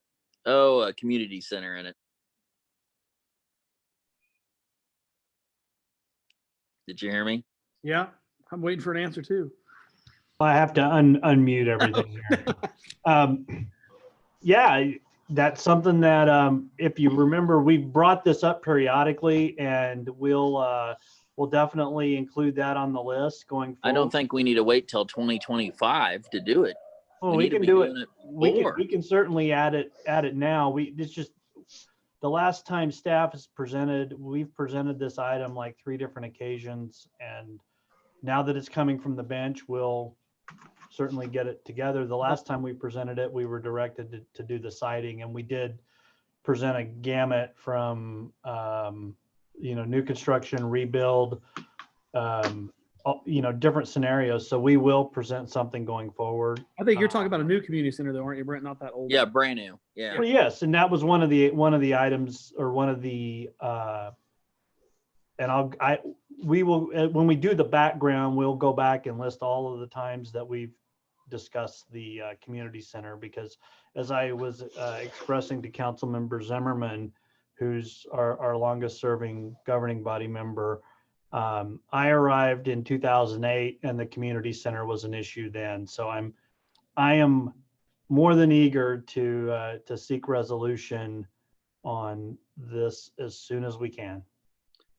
community center in it? Did you hear me? Yeah, I'm waiting for an answer too. I have to unmute everything here. Yeah, that's something that, if you remember, we brought this up periodically, and we'll definitely include that on the list going forward. I don't think we need to wait till 2025 to do it. Well, we we need to can be do doing it. before. We can certainly add it now. It's just the last time staff has presented, we've presented this item like 3 different occasions, and now that it's coming from the bench, we'll certainly get it together. The last time we presented it, we were directed to do the siding, and we did present a gamut from new construction, rebuild, different scenarios. So we will present something going forward. I think you're talking about a new community center though, aren't you, Brent? Not that old. Yeah, brand new. Yeah. Well, yes, and that was one of the items, or one of the we will, when we do the background, we'll go back and list all of the times that we've discussed the community center, because as I was expressing to Councilmember Zimmerman, who's our longest serving governing body member, I arrived in 2008 and the community center was an issue then. So I am more than eager to seek resolution on this as soon as we can.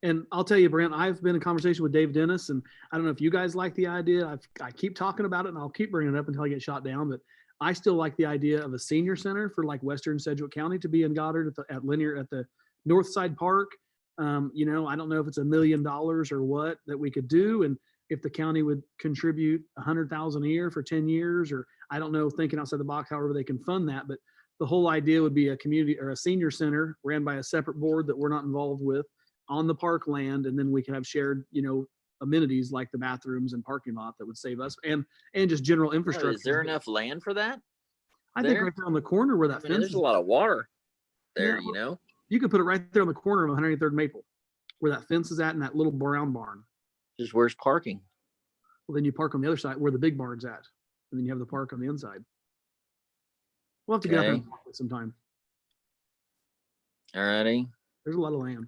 And I'll tell you, Brent, I've been in conversation with Dave Dennis, and I don't know if you guys like the idea. I keep talking about it, and I'll keep bringing it up until I get shot down. But I still like the idea of a senior center for like Western Sedgwick County to be in Goddard at the North Side Park. I don't know if it's $1 million or what that we could do, and if the county would contribute $100,000 a year for 10 years, or I don't know, thinking outside the box, however they can fund that. But the whole idea would be a community or a senior center ran by a separate board that we're not involved with, on the park land, and then we can have shared, amenities like the bathrooms and parking lot that would save us, and just general infrastructure. Is there enough land for that? I think right there on the corner where that fence there's is. a lot of water there, Yeah, You could put it right there on the corner of 103rd Maple, where that fence is at, and that little brown barn. Just where's parking? Well, then you park on the other side where the big barn's at, and then you have the park on the inside. We'll have to get out there and walk it sometime. All righty. There's a lot of land.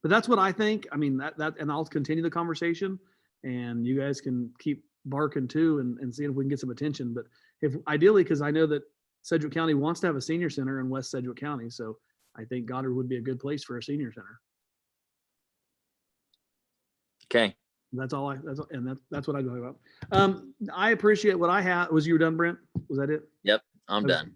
But that's what I think. I mean, and I'll continue the conversation, and you guys can keep barking too, and seeing if we can get some attention. But if ideally, because I know that Sedgwick County wants to have a senior center in West Sedgwick County, so I think Goddard would be a good place for a senior center. Okay. That's all that's what I know about. I appreciate what I had. Was you done, Brent? Was that it? Yep, I'm done.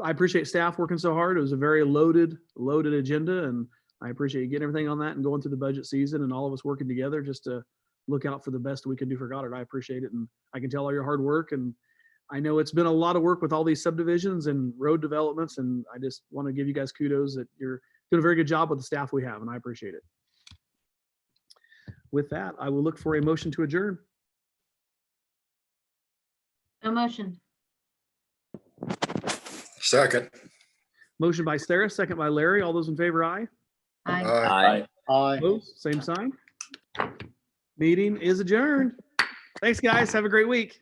I appreciate staff working so hard. It was a very loaded agenda, and I appreciate you getting everything on that and going through the budget season and all of us working together just to look out for the best we can do for Goddard. I appreciate it, and I can tell all your hard work, and I know it's been a lot of work with all these subdivisions and road developments, and I just want to give you guys kudos that you're doing a very good job with the staff we have, and I appreciate it. With that, I will look for a motion to adjourn. No motion. Second. Motion by Sarah, second by Larry. All those in favor, aye. Aye. Aye. Aye. Opposed, same sign. Meeting is adjourned. Thanks, guys. Have a great week.